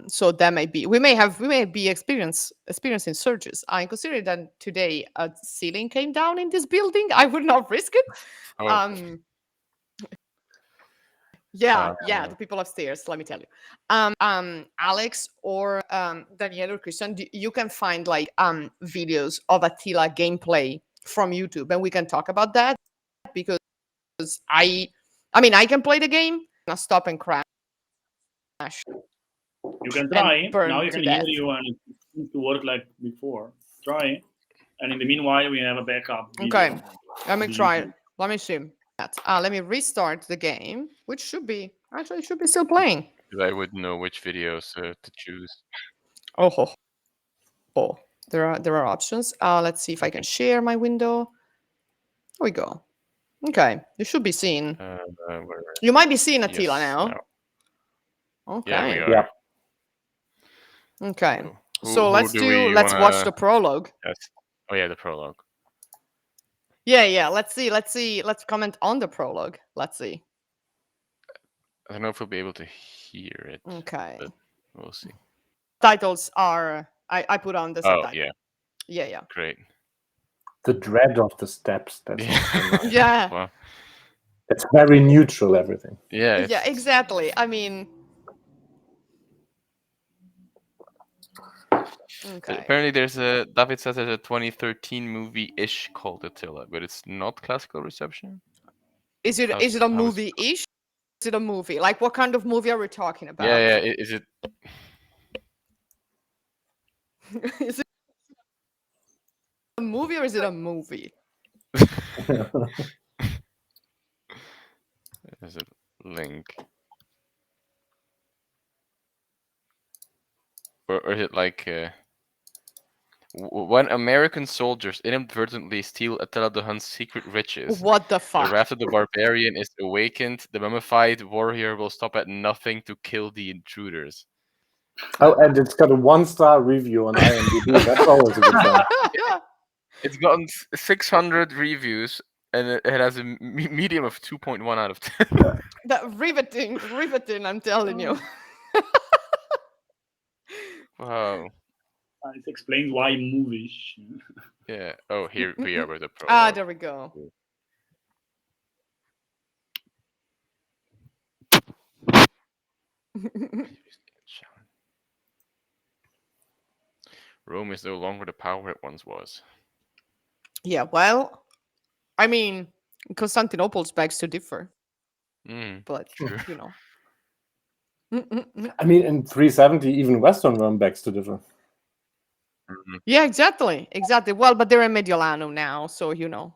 So that might be we may be experiencing surges. I consider that today a ceiling came down in this building. I would not risk it. Oh, Um, yeah, the people upstairs. Let me tell you. Alex or Daniele or Christian, you can find like videos of Attila gameplay from YouTube, and we can talk about that because I mean I can play the game, I'll stop and crash You can and try. Now burn you to can hear death. you and it seems to work like before. Try. And in the meanwhile, we have a backup video. Okay, let me to try. YouTube. Let me see. Let me restart the game, which should be still playing. because I wouldn't know which videos to choose. Oh, ho, ho. There are options. Let's see if I can share my window. Here we go. Okay, you should be seeing. Where, You might be seeing Attila yes, now. now. Yeah, we Okay. are. Yeah. Okay. So, So who do we let's watch wanna? the prologue. Yes. Oh yeah, the prologue. Yeah. Let's see. Let's comment on the prologue. Let's see. I don't know if we'll be able to hear it, Okay. but we'll see. Titles are I put on the Oh subtitle. yeah, Yeah. great. The dread of the steps. That's also nice. Yeah. Well, It's very neutral, everything. yeah. Yeah, exactly. I mean, okay. Apparently, there's a David says there's a 2013 movie-ish called Attila, but it's not classical reception. Is it How's- a how is- movie-ish? Is it a movie? Like what kind of movie are we talking about? Yeah. Is it? Is it a movie or is it a movie? Is it link? or is it like when American soldiers inadvertently steal Attila the Hun's secret riches, What the the fuck? wrath of the barbarian is awakened. The mummified warrior will stop at nothing to kill the intruders. Oh, and it's got a 1-star review on IMDb. That's always a good sign. It's gotten 600 reviews, and it has a medium of 2.1 out of 10. That riveting, riveting, I'm telling you. Wow. It explains why movies. Yeah. Oh, here we are with the Ah, prologue. there we go. Rome is no longer the power it once was. Yeah, well, I mean, Constantinople's begs to differ, but True. you know. I mean, in 370, even Western Rome begs to differ. Yeah, exactly, exactly. Well, but they're in Mediolano now, so you know.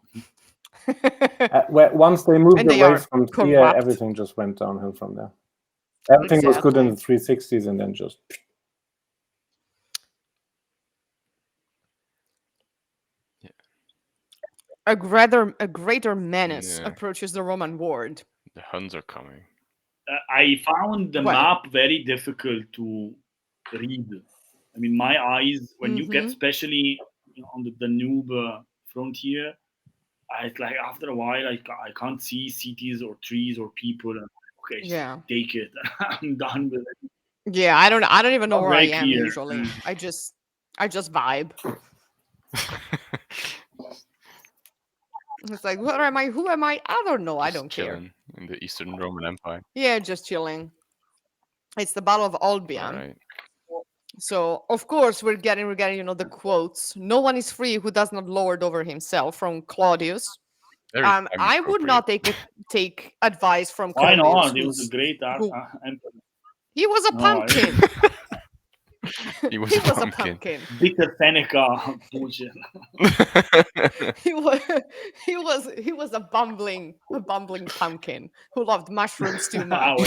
Once they moved And they away are from Trier, corrupt. everything just went downhill from there. Everything was good in the 360s, and then just. A greater menace approaches the Roman world. The Huns are coming. I found the map very difficult to read. I mean, my eyes, when you get especially on the Danube frontier, it's like after a while, I can't see cities or trees or people. And, okay, take it. I'm done with it. Yeah, I don't even know Not where I very am clear. usually. I just vibe. It's like, where am I? Who am I? I don't know. I don't care. In the Eastern Roman Empire. Yeah, just chilling. It's the Battle of Olbia. Right. So of course we're getting the quotes. No one is free who does not lord over himself, from Claudius. I would not take advice from Why Claudius. not? He was a great emperor. He was a pumpkin. He was a pumpkin. Bitter Seneca bullshit. he was a bumbling pumpkin who loved mushrooms too much.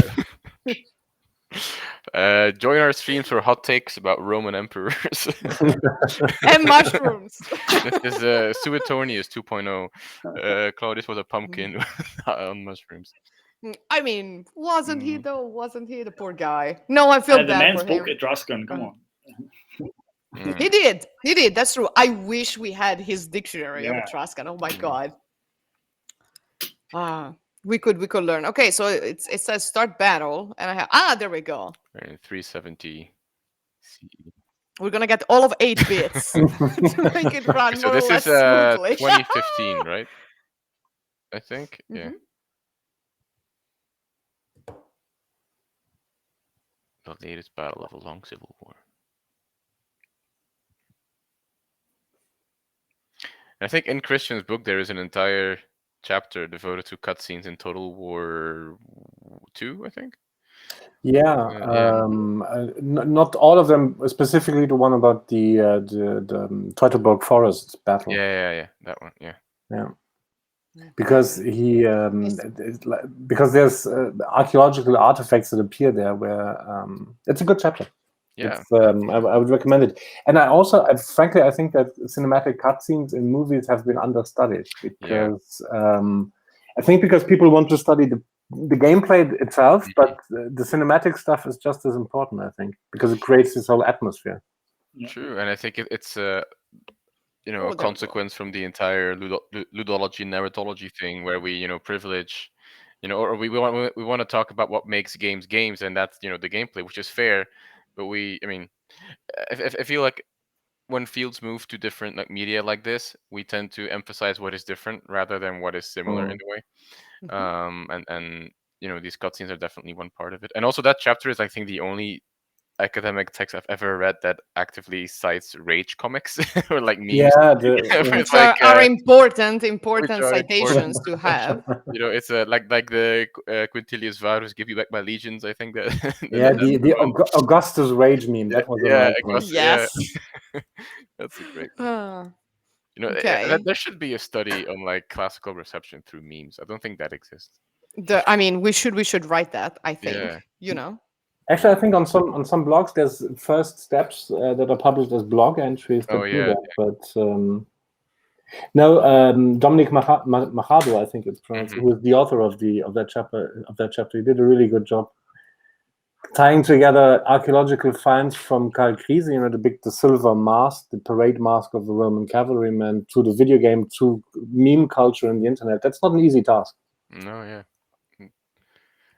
Join our streams for hot takes about Roman emperors and mushrooms. This is Suetonius 2.0. Claudius was a pumpkin on mushrooms. I mean, wasn't he though? Wasn't he the poor guy? No, I feel bad the man for spoke him. Etruscan. Come on. He did. That's true. I wish we had his dictionary of Etruscan. Oh my god. We could learn. Okay, so it says start battle, and I have there we go. In 370 CE. We're gonna get all of 8 bits to make it run more or less smoothly. 2015, right? I think. Yeah. The latest battle of a long civil war. I think in Christian's book there is an entire chapter devoted to cutscenes in Total War 2, I think. Yeah, not all of them. Specifically, the one about the Teutoburg Forest battle. Yeah, that one. Yeah. Because because there's archaeological artifacts that appear there, where it's a good chapter. Yeah, I would recommend it. And frankly, I think that cinematic cutscenes in movies have been understudied because I think because people want to study the gameplay itself, but the cinematic stuff is just as important, I think, because it creates this whole atmosphere. True, and I think it's a consequence from the entire ludology, narratology thing, where we privilege, or we want to talk about what makes games, and that's the gameplay, which is fair, but I feel like when fields move to different media like this, we tend to emphasize what is different rather than what is similar in a way. And these cutscenes are definitely one part of it. And also that chapter is, I think, the only academic text I've ever read that actively cites rage comics or like memes. Yeah, which are important citations to have. It's like the Quintilius Varus, give you back my legions. I think that. The Augustus rage meme. That was a nice one. Yes. That's a great. Okay. There should be a study on like classical reception through memes. I don't think that exists. I mean, we should write that. I think Actually, I think on some blogs there's first steps that are published as blog entries that Oh do yeah. that, but no, Dominic Machado, I think it's pronounced, who is the author of that chapter. He did a really good job tying together archaeological finds from Karl Kriese, the silver mask, the parade mask of the Roman cavalryman, to the video game, to meme culture in the internet. That's not an easy task. No, yeah.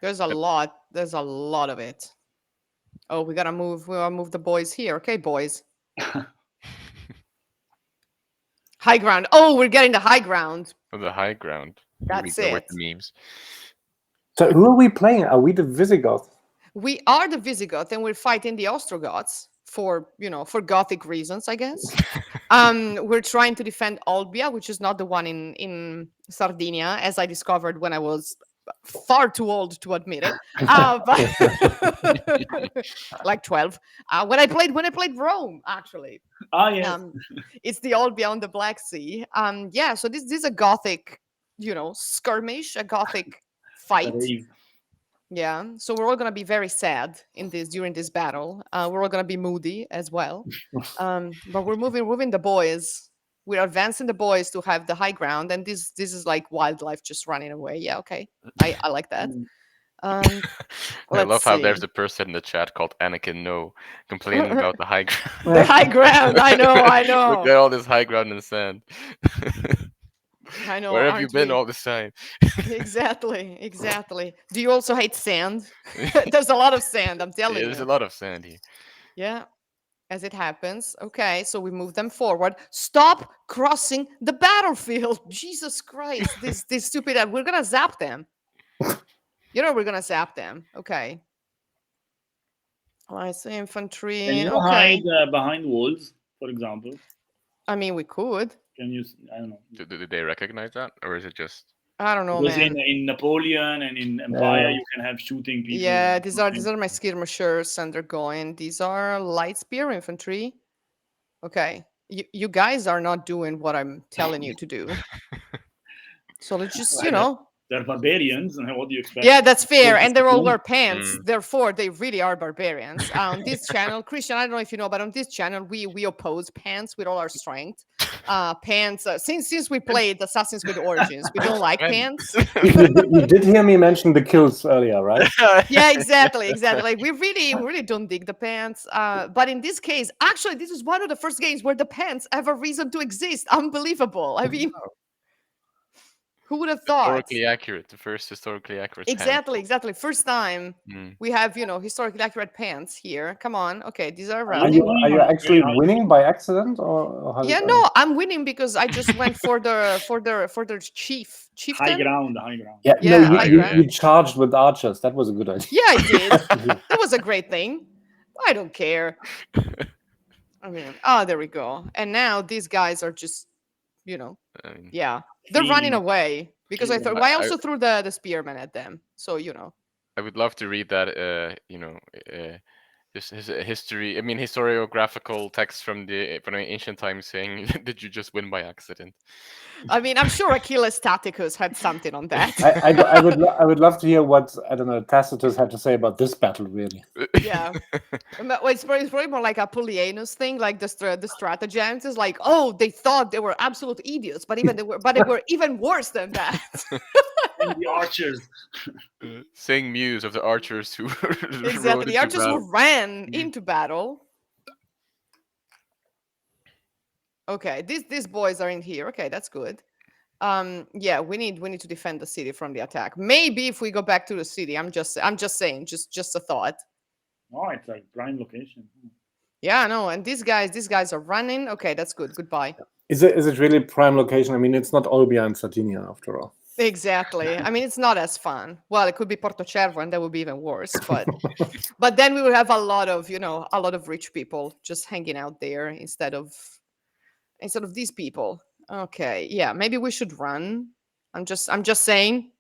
There's a lot. There's a lot of it. Oh, we gotta move. We gotta move the boys here. Okay, boys. High ground. Oh, we're getting the high ground. For the high ground. Here we That's go with it. the memes. So who are we playing? Are we the Visigoths? We are the Visigoth, and we're fighting the Ostrogoths for for Gothic reasons, I guess. We're trying to defend Olbia, which is not the one in Sardinia, as I discovered when I was far too old to admit it. But like 12. When I played Rome, actually. Ah, yes. It's the Olbia on the Black Sea. Yeah, so this is a Gothic, skirmish, a Gothic fight. Rave. Yeah, so we're all gonna be very sad during this battle. We're all gonna be moody as well. But we're moving the boys. We're advancing the boys to have the high ground, and this is like wildlife just running away. Yeah, okay, I like that. Mm. Um, I let's love how see. there's a person in the chat called Anakin No complaining about the high ground. The high ground. I know. Look at all this high ground and sand. I know. Where have you Aren't been we? all this time? Exactly. Do you also hate sand? There's a lot of sand. I'm telling There's a you. lot of sand here. Yeah. As it happens. Okay, so we move them forward. Stop crossing the battlefield. Jesus Christ. This stupid we're gonna zap them. We're gonna zap them. Okay. Light infantry. Can you Okay. hide behind walls, for example? I mean we could. Can you? I don't know. Did they recognize that, or is it just? I don't know, Because man. in Napoleon and in Empire, you can have shooting people. Yeah, these are my skirmishers and they're going. These are light spear infantry. Okay. You guys are not doing what I'm telling you to do. So let's just, They're barbarians, and what do you expect? Yeah, that's fair. Good And they all discipline. wear pants. Therefore, they really are barbarians. On this channel, Christian, I don't know if you know, but on this channel, we oppose pants with all our strength. Pants. Since we played Assassin's Creed Origins, we don't like pants. You did hear me mention the kills earlier, right? Yeah, exactly. Like, we really don't dig the pants. But in this case, actually, this is one of the first games where the pants have a reason to exist. Unbelievable. I mean, who would have thought? Historically accurate. The first historically accurate. Exactly. First time Mm. we have, historically accurate pants here. Come on. Okay, these are Are running. you- Are you actually winning by accident, or how Yeah, no, I'm winning because I just went for the chieftain. high ground? Yeah, Yeah, no, high you ground. charged with archers. That was a good idea. Yeah, I did. That was a great thing. I don't care. I mean, there we go. And now these guys are just, I mean, yeah, they're running Fleeing. away because I thought. I- Well, I I- also threw the spearman at them. So I would love to read that. Just his history. I mean, historiographical text from the ancient times saying, "Did you just win by accident?" I mean, I'm sure Achilles Tacticus had something on that. I would love to hear what, I don't know, Tacitus had to say about this battle. Really, Yeah. Well, it's probably more like a Apuleius thing, like the stratagems is like, oh, they thought they were absolute idiots, but they were even worse than that. And the archers. Saying muse of the archers who Exactly, the archers who ran Mhm. into battle. Okay, these boys are in here. Okay, that's good. Yeah, we need to defend the city from the attack. Maybe if we go back to the city, I'm just saying, just a thought. Oh, it's like prime location. Yeah, no, and these guys are running. Okay, that's good. Goodbye. is it really prime location? I mean, it's not Olbia and Sardinia after all. Exactly. I mean, it's not as fun. Well, it could be Porto Cervo, and that would be even worse. But then we would have a lot of rich people just hanging out there instead of these people. Okay, yeah, maybe we should run. I'm just saying.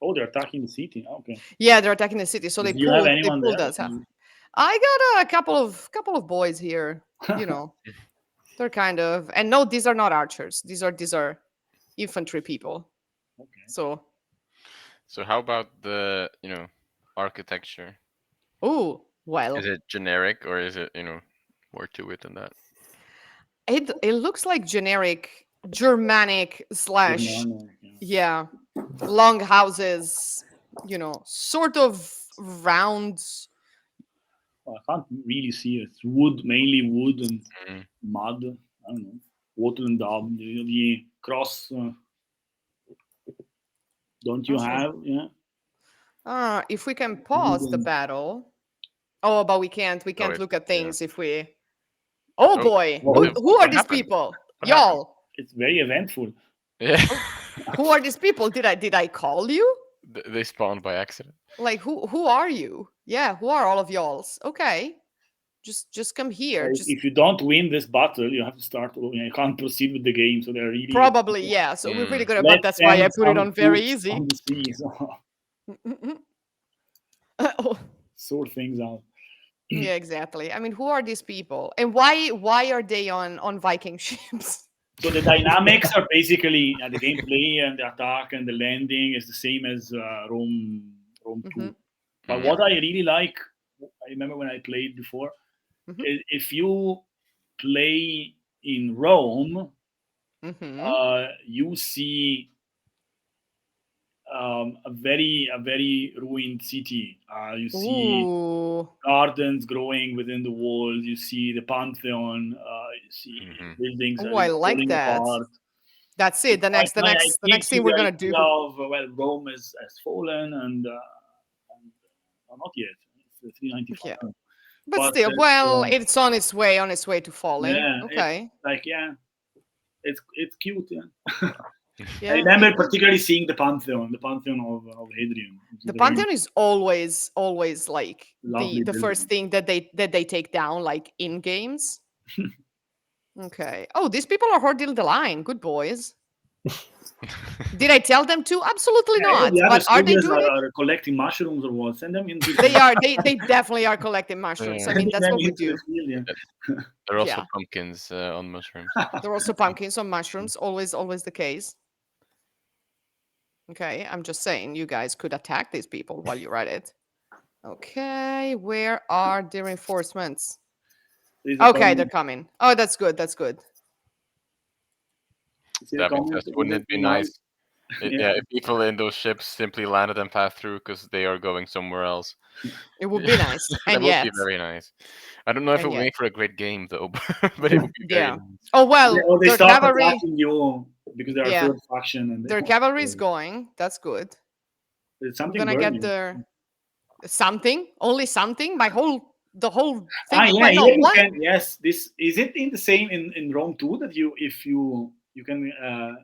Oh, they're attacking the city. Okay. Yeah, they're attacking the city, so Do you have anyone pulled there? us out. I got a couple of boys here. They're kind of, and no, these are not archers. These are infantry people. Okay. So So how about the architecture? Oh, Is well, it generic or is it more to it than that? it looks like generic Germanic slash, Germano, yeah. yeah, long houses, sort of round. Well, I can't really see it. It's wood, mainly wood and Mm. mud. I don't know. Water and dab. The cross. Don't you Also, have? Yeah. if we can Wood pause the and, battle. Oh, but we can't. We Oh, can't if look at yeah. things if we. Oh Oh, boy, oh, who are what these happened? people? What happened? Y'all. it's very eventful. Yeah, Oh, who are these people? Did I call you? they spawned by accident. Like who are you? Yeah, who are all of y'alls? Okay, just come here. Just If you don't win this battle, you have to start. You can't proceed with the game. So they're really probably, yeah. So we're really Mm. good about. left That's why I and put it some on very troops easy. on the sea. So Oh, sort things out. yeah, exactly. I mean, who are these people, and why are they on Viking ships? So the dynamics are basically the gameplay and the attack and the landing is the same as Rome Hmm. 2. But Mm. what I really like, I remember when I played before, Hmm. is if you play in Rome, Hmm. you see a very ruined city. You see Ooh. gardens growing within the walls. You see the Pantheon. You see Hmm. buildings Oh, I like falling that. apart. That's it. The next, the It next, the next gives you thing we're the gonna idea do. of Rome has fallen and not yet. It's 395. Yeah, but But still, well, yeah, it's on its way to falling. yeah, it's Okay. like it's cute. Yeah. I Yeah. remember particularly seeing the Pantheon of Hadrian, which The is a very Pantheon is always like the lovely the first building. thing that they take down, like in games. Okay. Oh, these people are holding the line. Good boys. Did I tell them to? Absolutely Yeah, not. the other But are they soldiers doing it? are collecting mushrooms or what? Send them into They the are. They definitely are collecting mushrooms. I Yeah. mean, sending that's them what we into the do. field. Yeah. There are also Yeah. pumpkins on mushrooms. There are also pumpkins on mushrooms. Always the case. Okay. I'm just saying, you guys could attack these people while you're at it. Okay. Where are the reinforcements? There's a Okay, they're comment. coming. Oh, that's good. That's good. See the David comment. says, "Wouldn't Wouldn't it it be be nice? nice? Yeah. Yeah, if people in those ships simply landed and passed through because they are going somewhere else. It would be nice. That And would be yet, very nice. I don't know if it and would yet. make for a great game though, but it would be very Yeah. nice. Oh, Yeah, well, or they their start cavalry. attacking you because they are Yeah. third faction and they Their want cavalry is to. going. That's good. There's I'm something gonna get burning. their something. Only something. The whole Ah, thing. yeah, Wait, no, here you one. can. Yes, this is it in the same in Rome too that you if you can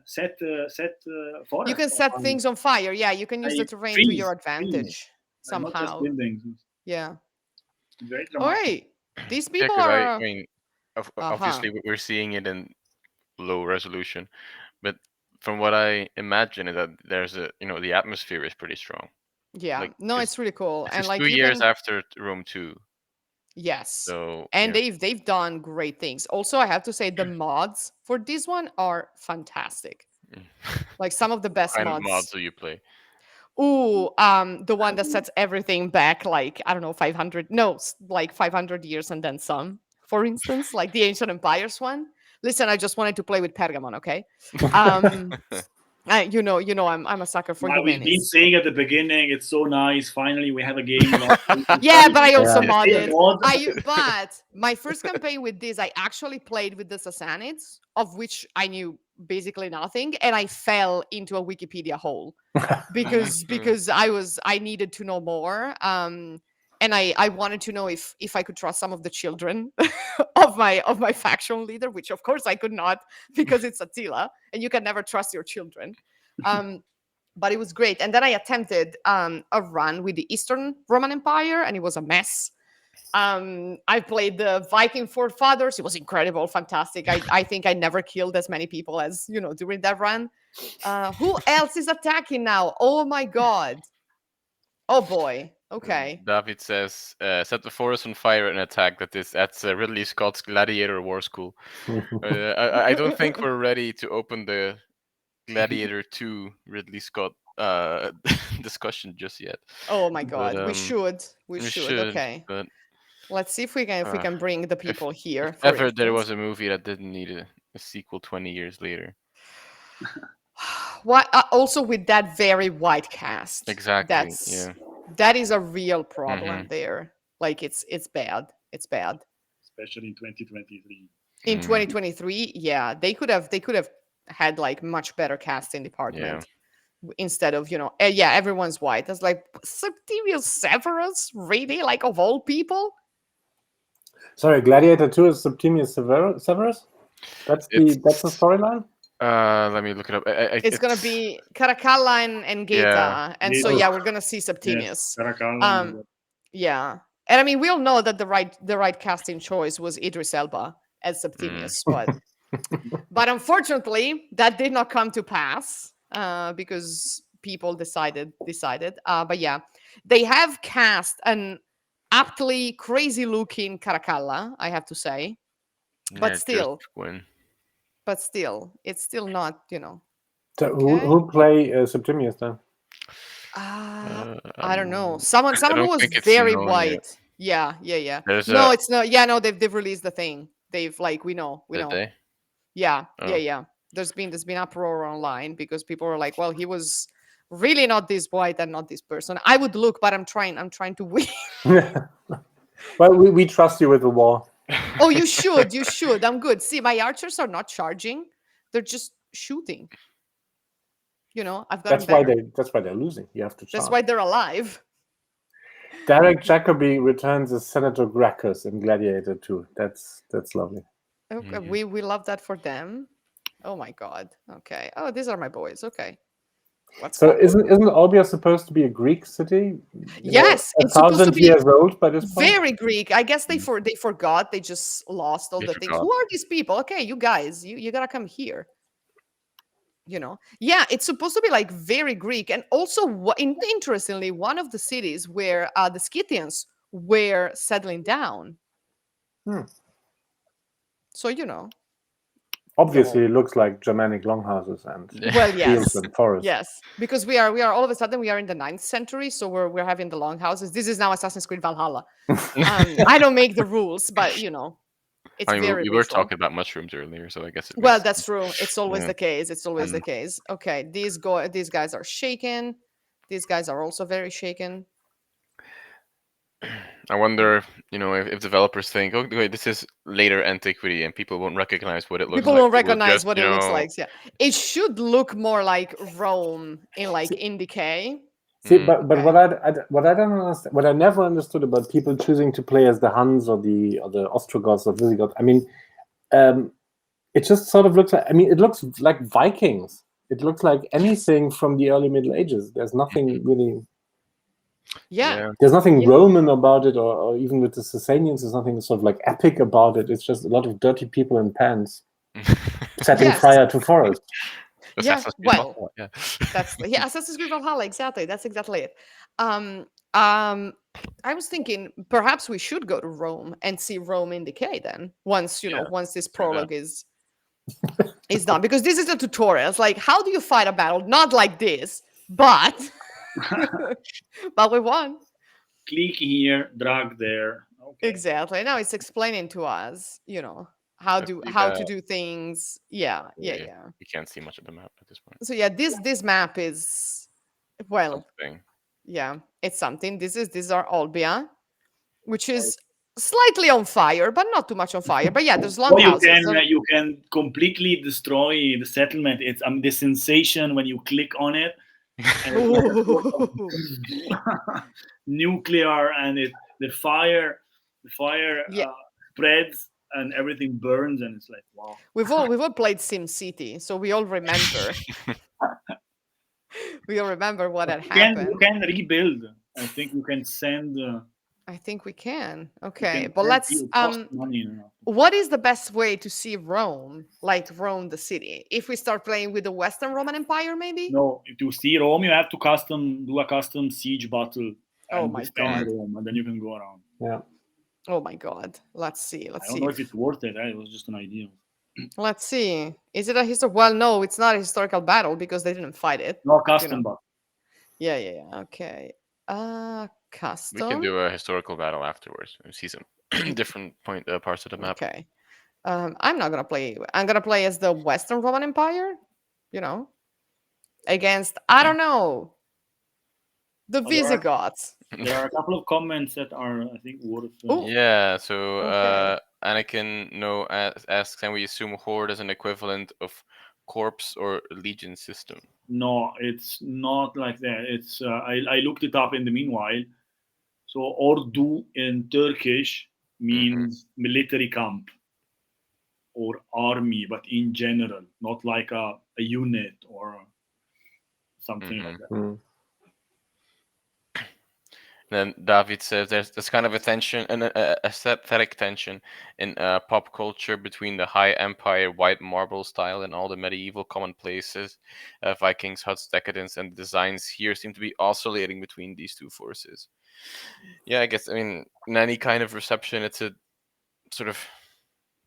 set You forest can on set fire. things on fire. Yeah, you can use the terrain to your Trees, advantage like not just somehow. buildings. Yeah. Very All dramatic. right. These Yeah, people because I are. mean, Uh huh. obviously we're seeing it in low resolution, but from what I imagine is that there's the atmosphere is pretty strong. Yeah. Like, No, because it's really cool. this And is two like you years can. after Rome 2, Yes. so And they've done great things. Also, I have to say the mods for this one are fantastic. Like some of the what best kind of mods mods. do you play? Ooh, the one that sets everything back like I don't know 500 no, like 500 years and then some. For instance, like the ancient empires one. Listen, I just wanted to play with Pergamon, okay? Um I'm a sucker for Now we've been humanists. saying at the beginning, it's so nice. Finally, we have a game about ancient Yeah, but I cities. also Yeah. Is this modded. mod? But my first campaign with this, I actually played with the Sassanids, of which I knew basically nothing, and I fell into a Wikipedia hole because I needed to know more. And I wanted to know if I could trust some of the children of my faction leader, which of course I could not because it's Attila, and you can never trust your children. Um, but it was great. And then I attempted a run with the Eastern Roman Empire, and it was a mess. I played the Viking forefathers. It was incredible, fantastic. I think I never killed as many people as during that run. Who else is attacking now? Oh my god! Oh boy. Okay. David says, "Set the forest on fire and attack." That's Ridley Scott's Gladiator War School. I don't think we're ready to open the Gladiator 2 Ridley Scott discussion just yet. Oh my But God, we should, we we should. should. Okay, But let's see if we uh, can bring the if people here. if For ever there instance, was a movie that didn't need a sequel 20 years later. what also with that very white cast, Exactly. Yeah. that is a real Mm-hmm. problem there. Like it's bad. It's bad. especially in 2023. In Mm-hmm. 2023, yeah, they could have had like much better casting Yeah. department instead of yeah, everyone's white. That's like Septimius Severus, really, like of all people. Sorry, Gladiator 2 is Septimius Severus? That's the It's storyline? let me look it up. It's gonna It's be Caracalla and yeah. Geta, and so Gator, yeah, we're gonna see yes, Septimius. Caracalla. Um, yeah, and I mean we all know that the right casting choice was Idris Elba as Mm. Septimius, but unfortunately that did not come to pass because people decided. But yeah, they have cast an aptly crazy looking Caracalla, I have to say, but Yeah, just still, win. it's still not So okay. who play Septimius then? Uh, I don't know. Um, I Someone who don't was think it's very known yet. white. Yeah, yeah, yeah. There's No, a it's not. Yeah, no, they've released the thing. They've like we did know. they? Yeah, yeah, Oh, yeah. There's been uproar online because people are like, well, he was really not this white and not this person. I would look, but I'm trying to win. Well, we trust you with the war. Oh, you should. I'm good. See, my archers are not charging; they're just shooting. I've gotten better. That's why they're losing. You have to That's charge. why they're alive. Derek Jacobi returns as Senator Gracchus in Gladiator 2. That's lovely. Okay, Mhm. we love that for them. Oh my god. Okay. Oh, these are my boys. Okay. Let's So go. isn't Orbia supposed to be a Greek city? Yes, A it's supposed to thousand be years old by this point. very Greek. I guess they Mm. they forgot. They just lost all They the things. forgot. Who are these people? Okay, you guys, you gotta come here. Yeah, it's supposed to be like very Greek, and also interestingly, one of the cities where the Scythians were settling down. Hmm. So Obviously, it looks like Germanic longhouses and well, fields yes, and forests. yes, because we are all of a sudden we are in the 9th century, so we're having the longhouses. This is now Assassin's Creed Valhalla. I don't make the rules, but it's I mean, very we were visual. talking about mushrooms earlier, so I guess it Well, makes that's true. It's always yeah. the case. It's always the And case. Okay, these guys are shaken. These guys are also very shaken. I wonder, if developers think, oh, wait, this is later antiquity, and people won't recognize what it looks People like. don't They will recognize just, what it looks like. Yeah, it should look more like Rome in decay. See, mm, but Okay. what I don't understand, what I never understood about people choosing to play as the Huns or the Ostrogoths or Visigoths. I mean, it just sort of looks like. I mean, it looks like Vikings. It looks like anything from the early Middle Ages. There's nothing really. Yeah. yeah. There's nothing Yeah. Roman about it, or even with the Sasanians, there's nothing sort of like epic about it. It's just a lot of dirty people in pants setting Yes. fire to forests. Yeah. Assassin's Creed Well, Valhalla, yeah. that's Assassin's Creed Valhalla. Exactly. That's exactly it. I was thinking perhaps we should go to Rome and see Rome in decay then. Once Yeah, once this do that. prologue is done, because this is a tutorial. It's like how do you fight a battle? Not like this, but but we won. Click here, drag there. Okay. Exactly. Now it's explaining to us, how Let's see how to that. do things. Yeah, yeah, Yeah, yeah. you can't see much of the map at this point. So yeah, this map is well, Something. yeah, it's something. These are Olbia, which is slightly on fire, but not too much on fire. But yeah, there's long Well, houses. you can completely destroy the settlement. It's the sensation when you click on it, and Ooh. nuclear, and the fire Yeah, spreads and everything burns, and it's like wow. we've all played Sim City, so we all remember. We all remember what had You happened. can rebuild. I think you can send. I think we can. You Okay, can but send let's people cost money. what is the best way to see Rome, like Rome the city? If we start playing with the Western Roman Empire, maybe? No, to see Rome, you have to do a custom siege battle Oh and my defend god. Rome, and then you can go around. Yeah. Oh my god. Let's see. I Let's don't see. know if it's worth it. It was just an idea. Let's see. Is it a history? Well, no, it's not a historical battle because they didn't fight it. No custom battle. Yeah. Okay. We can Custom. do a historical battle afterwards and see some different parts of the map. Okay. I'm not gonna play. I'm gonna play as the Western Roman Empire. You know, against I don't know the Oh, there are Visigoths. there are a couple of comments that are, I think, worth. Oh, Yeah, so okay. Anakin no asks, can we assume Horde is an equivalent of Corps or Legion system? No, it's not like that. It's I looked it up in the meanwhile. So ordu in Turkish Hmm. means military camp or army, but in general, not like a unit or something Hmm. like that. Hmm. Then David says there's kind of a tension, an aesthetic tension in pop culture between the High Empire white marble style and all the medieval commonplaces, Vikings, huts, decadence, and designs here seem to be oscillating between these two forces. Yeah, I guess, I mean, in any kind of reception, it's a sort of,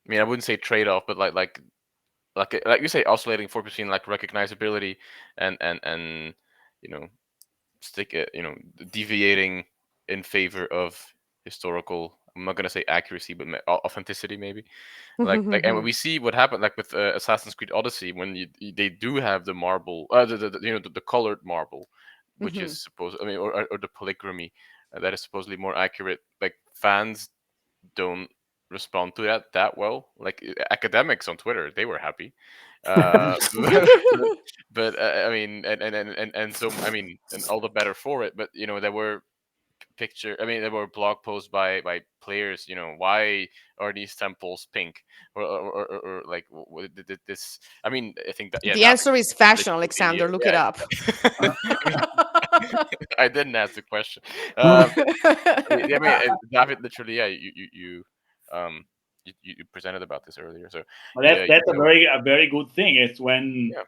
I mean, I wouldn't say trade-off, but like you say, oscillating for between like recognizability and you know deviating in favor of historical. I'm not gonna say accuracy, but authenticity maybe. And we see what happened like with Assassin's Creed Odyssey when they do have the marble, the colored marble, which is supposed, I mean, or the polychromy that is supposedly more accurate. Like fans don't respond to that well. Like academics on Twitter, they were happy, but, I mean, and so I mean, and all the better for it. But there were I mean, there were blog posts by players. Why are these temples pink, or like did this? I mean, I think that, yeah, The David answer is fashion, literally, Alexander. Look it up. I didn't ask the question. Hmm. I mean, David literally, yeah, um, you presented about this earlier, so But yeah, that's a very good thing. It's when yeah,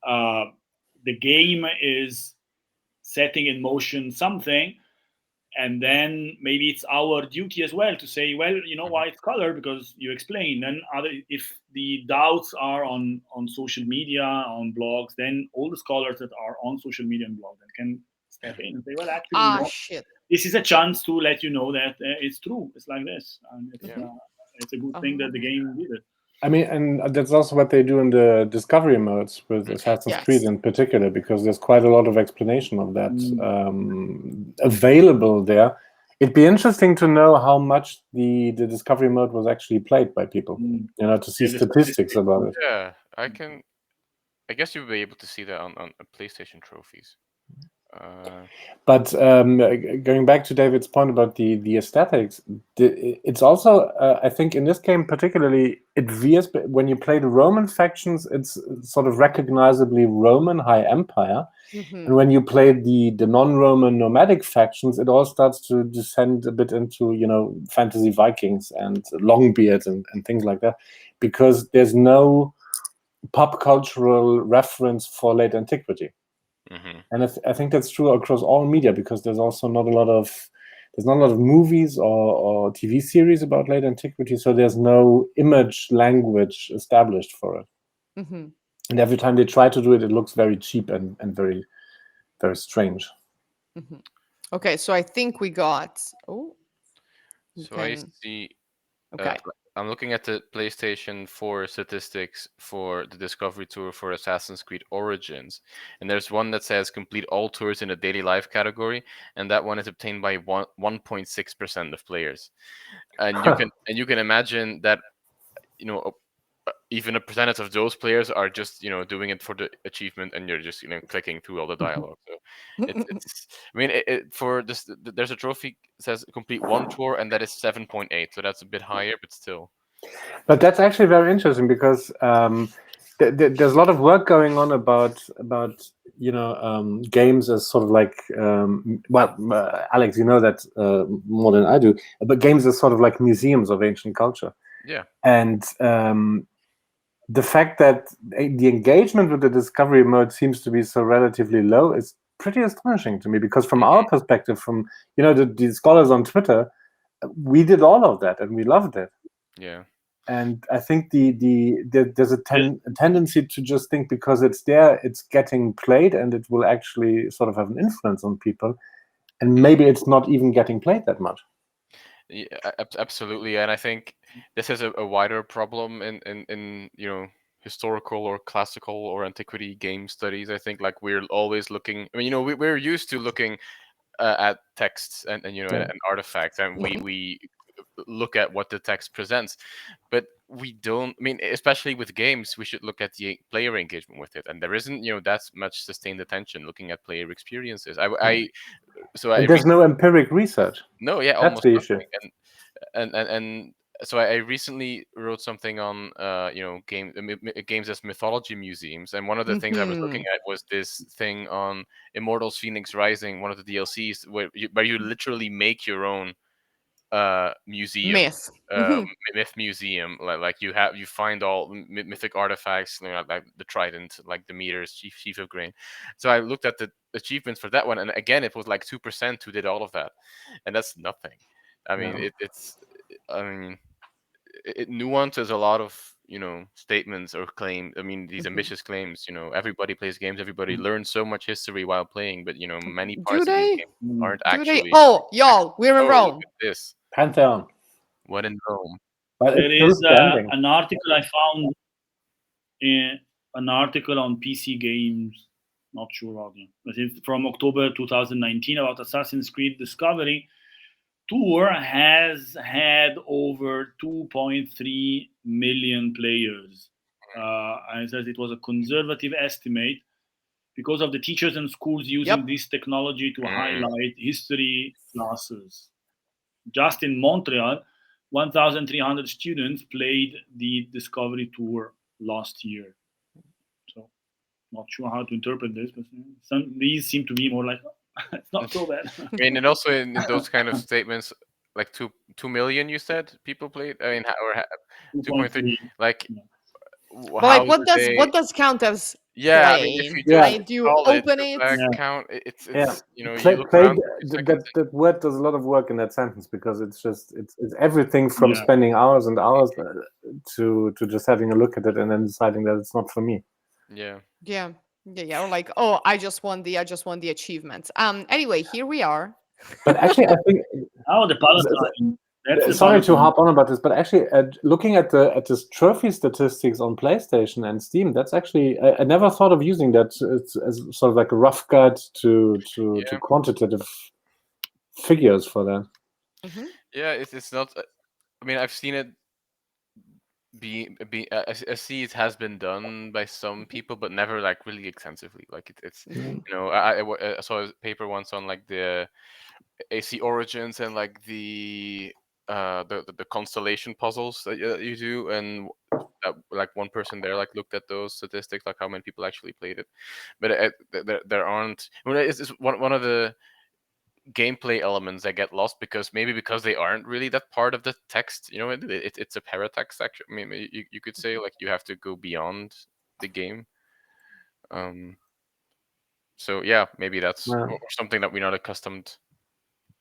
uh, the game is setting in motion something, and then maybe it's our duty as well to say, well, you know mhm, why it's color, because you explain. Then if the doubts are on social media, on blogs, then all the scholars that are on social media and blogs then can step in and say, well, actually, Shit. this is a chance to let you know that it's true, it's like this, and yeah. it's a good thing that the Um, game did it. I mean, and that's also what they do in the discovery modes with Assassin's Creed yes. in particular, because there's quite a lot of explanation of that Mm. available there. It'd be interesting to know how much the discovery mode was actually played by people, Mm. to see Yeah, the statistics statistics. about it. Yeah, I guess you'll be able to see that on PlayStation trophies. But going back to David's point about the aesthetics, it's also, I think, in this game particularly, it veers. When you play the Roman factions, it's sort of recognizably Roman High Empire. And when you play the non-Roman nomadic factions, it all starts to descend a bit into, fantasy Vikings and Longbeards and things like that, because there's no pop cultural reference for late antiquity. Mm-hmm. And I think that's true across all media, because there's also not a lot of movies or TV series about late antiquity, so there's no image language established for it. And every time they try to do it, it looks very cheap and very, very strange. Okay, so I think we got. Oh, So I then see. okay. I'm looking at the PlayStation 4 statistics for the Discovery Tour for Assassin's Creed Origins, and there's one that says complete all tours in the daily life category, and that one is obtained by 1.6% of players. And you can imagine that even a percentage of those players are just doing it for the achievement, and you're just clicking through all the dialogue. So it's I mean, for this, there's a trophy that says complete one tour, and that is 7.8, so that's a bit higher, but still. But that's actually very interesting, because there's a lot of work going on about games as sort of like Alex, you know that more than I do, but games as sort of like museums of ancient culture. Yeah. And the fact that the engagement with the discovery mode seems to be so relatively low is pretty astonishing to me, because from our perspective, from the scholars on Twitter, we did all of that and we loved it. Yeah. and I think there's a tendency to just think because it's there, it's getting played, and it will actually sort of have an influence on people, and maybe it's not even getting played that much. Yeah, absolutely, and I think this is a wider problem in historical or classical or antiquity game studies. I think like we're always looking. I mean, we're used to looking at texts and and artifacts, and we look at what the text presents, but we don't. I mean, especially with games, we should look at the player engagement with it, and there isn't that much sustained attention looking at player experiences. And there's no empiric research. No, yeah, That's almost the issue. nothing. And so I recently wrote something on games as mythology museums, and one of the things I was looking at was this thing on Immortals: Phoenix Rising, one of the DLCs where you literally make your own museum, Myth. myth museum. Like you find all mythic artifacts, like the trident, like the meters, chief of grain. So I looked at the achievements for that one, and again it was like 2% who did all of that, and that's nothing. I mean, it nuances a lot of statements or claims. I mean, these ambitious claims. Everybody plays games, everybody learns so much history while playing, but many Do parts of these they? games aren't Do they? actually. Oh, y'all, we're in Oh, look Rome. at this. Pantheon. What in Rome? But There it's is still standing. an article I found in an article on PC Games, not sure about it, but it's from October 2019 about Assassin's Creed Discovery. Tour has had over 2.3 million players. And it says it was a conservative estimate because of the teachers and schools using this technology to highlight history classes. Just in Montreal, 1,300 students played the Discovery Tour last year. So, not sure how to interpret this, but these seem to be more like, it's not so bad. I mean, and also in those kind of statements, like 2 million, you said people played. I mean, or 2.3. Like, But like, what does count as Yeah, I play? mean, if you Like, do you call open does it? that count? It's you look Play, around for 2 seconds. that word does a lot of work in that sentence because it's just it's everything from spending hours and hours to just having a look at it and then deciding that it's not for me. Yeah. Or like, oh, I just won the achievements. Anyway, here we are. But actually, I think the Palatine. Sorry to harp on about this, but actually, looking at the trophy statistics on PlayStation and Steam, that's actually I never thought of using that as sort of like a rough guide to quantitative figures for that. Mm-hmm. Yeah, it's not. I mean, I've seen it. I see it has been done by some people, but never like really extensively. Like it's I saw a paper once on like the AC Origins and like the constellation puzzles that you do, and like one person there like looked at those statistics, like how many people actually played it, but there aren't. I mean, it's one of the gameplay elements that get lost because they aren't really that part of the text. It's a paratext actually. I mean, you could say like you have to go beyond the game. So yeah, maybe that's or something that we're not accustomed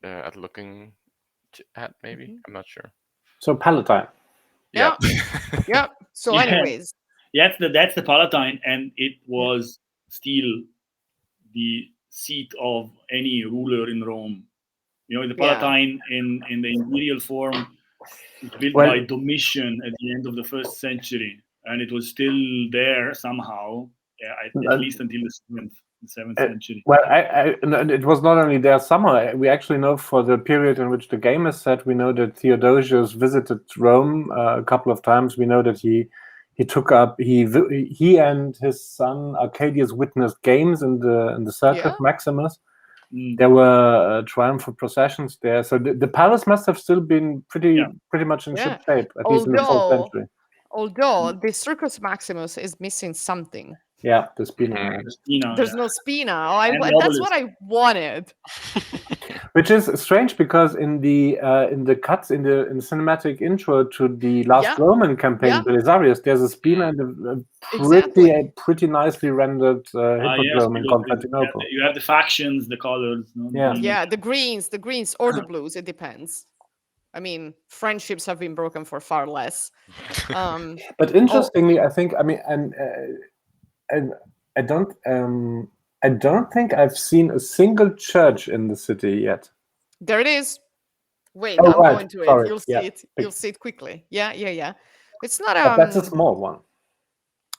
at looking at. Maybe I'm not sure. So Palatine. Yeah. So anyways, that's the Palatine, and it was still the seat of any ruler in Rome. The Palatine in the imperial form was built by Domitian at the end of the 1st century, and it was still there somehow, at least until the 7th century. Well, it was not only there somehow. We actually know for the period in which the game is set, we know that Theodosius visited Rome a couple of times. We know that he took up he and his son Arcadius witnessed games in the Circus Maximus. There were triumphal processions there, so the palace must have still been pretty much in ship shape, at least in the 4th century. Although the Circus Maximus is missing something. Yeah, the Spina. There's no Spina. That's what I wanted. Which is strange because in the cuts in the cinematic intro to the last Roman campaign, Belisarius, there's a Spina and a pretty nicely rendered hippodrome in Constantinople. You have the factions, the colors. The greens, or the blues. It depends. I mean, friendships have been broken for far less. But Oh, interestingly, I think, I mean, and I don't think I've seen a single church in the city yet. there it is. Wait, Oh, I'm right. going to it. Sorry. You'll Yeah. see it. You'll see it quickly. Yeah, yeah, yeah. It's not But that's a small one.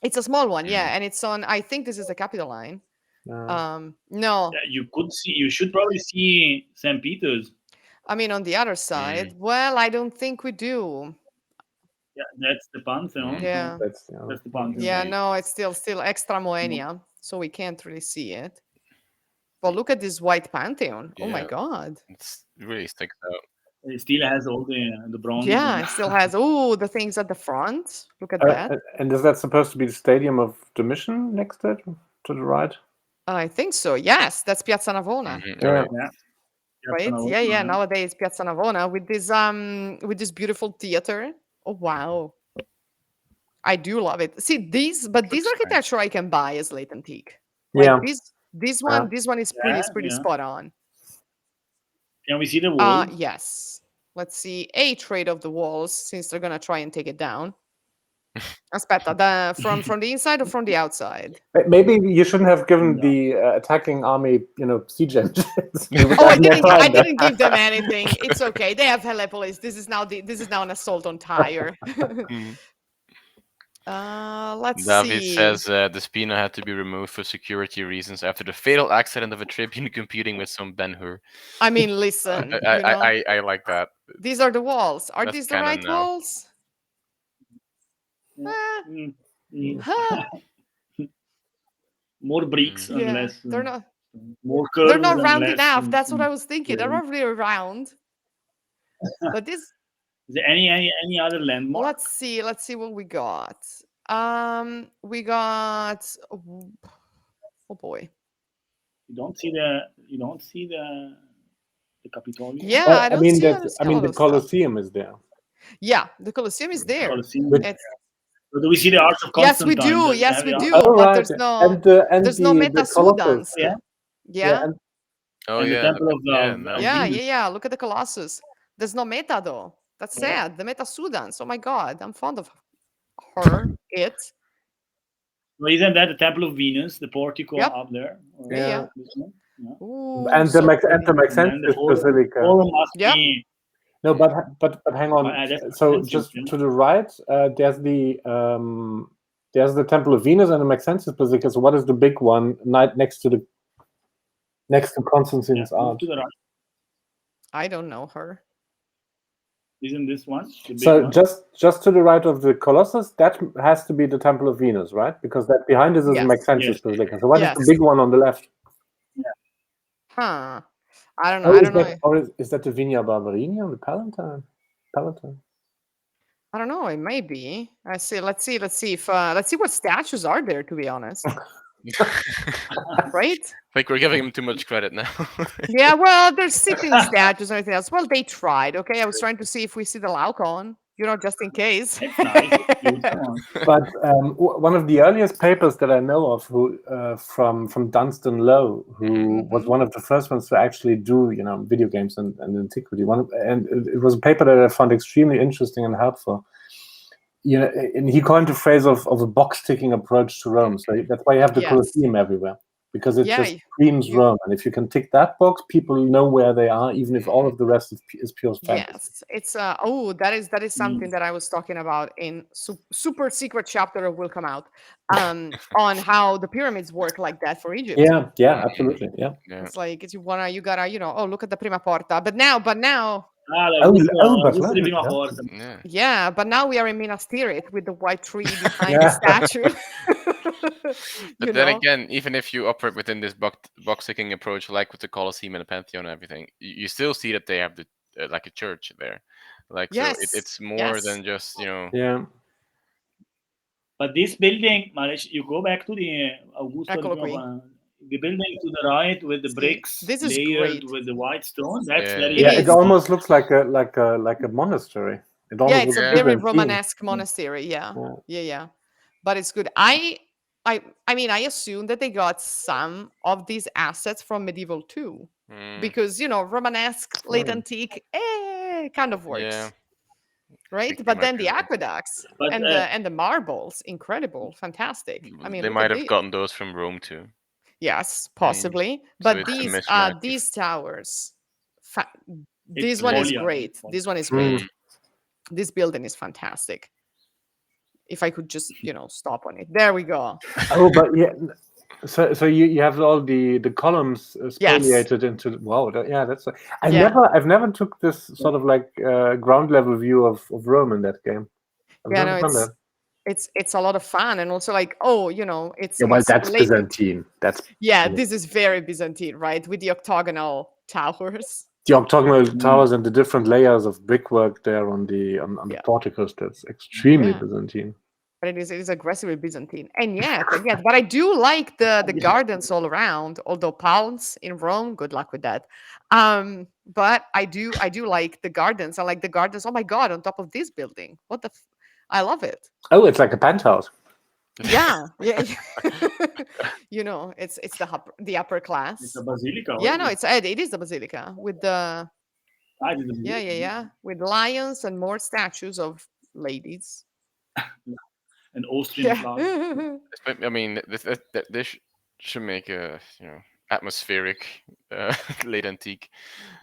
it's a small one, yeah, Mm. and it's on, I think this is the capital line. Uh, No, Yeah, you could see. You should probably see St. Peter's. I mean on the other side. Well, I don't think we do. Yeah, that's the Pantheon. Mm. Yeah. That's the Pantheon. Yeah, Okay. no, it's still extra Moenia, so we can't really see it. But look at this white Pantheon. Oh my Yeah, god. it really sticks out. It still has all the bronze. Yeah, it still has the things at the front. Look at uh, that. and is that supposed to be the Stadium of Domitian next to it, to the right? I think so. Yes, that's Piazza Navona. Mhm, Yeah. right. Yeah. Right? Yeah, yeah. Nowadays Piazza Navona with this beautiful theater. Oh wow. I do love it. See these, but this Looks nice. architecture I can buy as late antique. Like Yeah. this one is pretty Yeah. spot on. Can we see the wall? Yes. Let's see a trade of the walls since they're gonna try and take it down. Aspetta, from the inside or from the outside? Maybe you shouldn't have given No. the attacking army, siege engines. Oh, I didn't give them anything. It's okay. They have Helepolis. This is now an assault on Tyre. Mm. Let's David see. says the Spina had to be removed for security reasons after the fatal accident of a tribune competing with some Ben-Hur. I mean, listen. I like that. These are the walls. Are That's these the canon right now. walls? Mm, mm. Huh. More bricks and Yeah, less. they're not. More curves. They're not and round less, enough. That's what I was thinking. They're yeah. not really round. But this. Is there any other landmark? Let's see. Let's see what we got. We got. Oh boy. You don't see the Capitolium. Yeah, Well, I don't mean see that. any I mean, the skeletal stuff. Colosseum is there. Yeah, the Colosseum is there. Colosseum. It's, So do we see the Arch of yes, we Constantine? do. Does it Yes, have we the do. Arch? Oh, But right. there's no the Meta Colossus. Sudans. Yeah. Yeah. and Oh And the yeah, Temple look of yeah, of nice. Yeah, Venus. yeah. Look at the Colossus. There's no Meta though. That's Yeah. sad. The Meta Sudans. Oh my god, I'm fond of her. It. So isn't that the Temple of Venus, the portico Yep. up there? Or Yeah. this one? Yeah. Ooh, and the so and pretty. the And then the Maxentis forum Basilica. must Yep. be. No, but hang on. That's So Maxentius, just yeah. to the right, there's the Temple of Venus and the Maxentis Basilica. So what is the big one next to Constantine's Move Arch? to the right. I don't know her. Isn't this one the big So one? just to the right of the Colossus, that has to be the Temple of Venus, right? Because that behind us is the Yes. Maxentis Yes. Basilica. So what is Yes. the big one on the left? Huh. I don't know. Oh, I is don't know. that, or is that the Vigna Barberini on the Palatine? I don't know. It may be. I see. Let's see. Let's see if let's see what statues are there. To be honest, right? I think we're giving him too much credit now. Yeah. Well, there's sitting statues and everything else. Well, they tried. Okay, I was trying to see if we see the Laucon. Just in case. That's nice. That's cute. Come on. But one of the earliest papers that I know of, who from Dunstan Lowe, who was one of the first ones to actually do video games and antiquity. And it was a paper that I found extremely interesting and helpful. And he coined the phrase of a box ticking approach to Rome. So that's why you have the Yes. Colosseum everywhere, because it Yeah, just screams you- Rome. And if you can tick that box, people know where they are, even if all of the rest is pure fantasy. Yes, it's that is something that I was talking about in super secret chapter that will come out on how the pyramids work like that for Egypt. Yeah, absolutely. Yeah. It's like you gotta look at the prima porta. But now but Gusto di look, prima yeah. porta. Yeah. yeah, but now we are in Minas Tirith with the white tree behind the statue. But then again, even if you operate within this box ticking approach, like with the Colosseum and the Pantheon and everything, you still see that they have the like a church there. Like Yes, so, it's more yes. than just Yeah. But this building, Malish, you go back to the Augusto Eccolo qui. the building to the right with the See, bricks this is layered great. with the white stone. That's Yeah. very It Yeah, is. it almost looks like a monastery. It almost Yeah, it's looks a Yeah. very Byzantine. Romanesque monastery. Yeah, yeah. But it's good. I mean, I assume that they got some of these assets from medieval too, Mm. because Romanesque, late antique, it kind of Yeah, works, I right? think you But might then be the right. aqueducts But and the marbles, incredible, fantastic. I mean, They look at might have this. gotten those from Rome too. Yes, I mean, possibly. so But it's a mismatch of. these towers, it's this one is brilliant. great. This one is Mm. great. This building is fantastic. If I could just, stop on it. There we go. Oh, but yeah. So you have all the columns Yes. spoliated into wow yeah that's Yeah. I've never took this sort of like ground level view of Rome in that game. I've Yeah, never no, done that. it's a lot of fun, and also like, oh, Yeah, well, it's that's late. Byzantine. That's Yeah, this is very Byzantine, right? With the octagonal towers. the octagonal Mm. towers and the different layers of brickwork there on the Yeah. porticos. That's extremely Yeah. Byzantine. But it is aggressively Byzantine. And yet, but I do like the gardens all around, although pounds in Rome, good luck with that. But I do like the gardens. I like the gardens. Oh my god, on top of this building. I love it. Oh, it's like a penthouse. Yeah. Yeah. It's the upper It's class. a basilica. Yeah, What no, is it is the basilica with the it? The yeah, yeah, basilica. yeah, with lions and more statues of ladies. An Austrian Yeah. flag. I mean, this should make a atmospheric late antique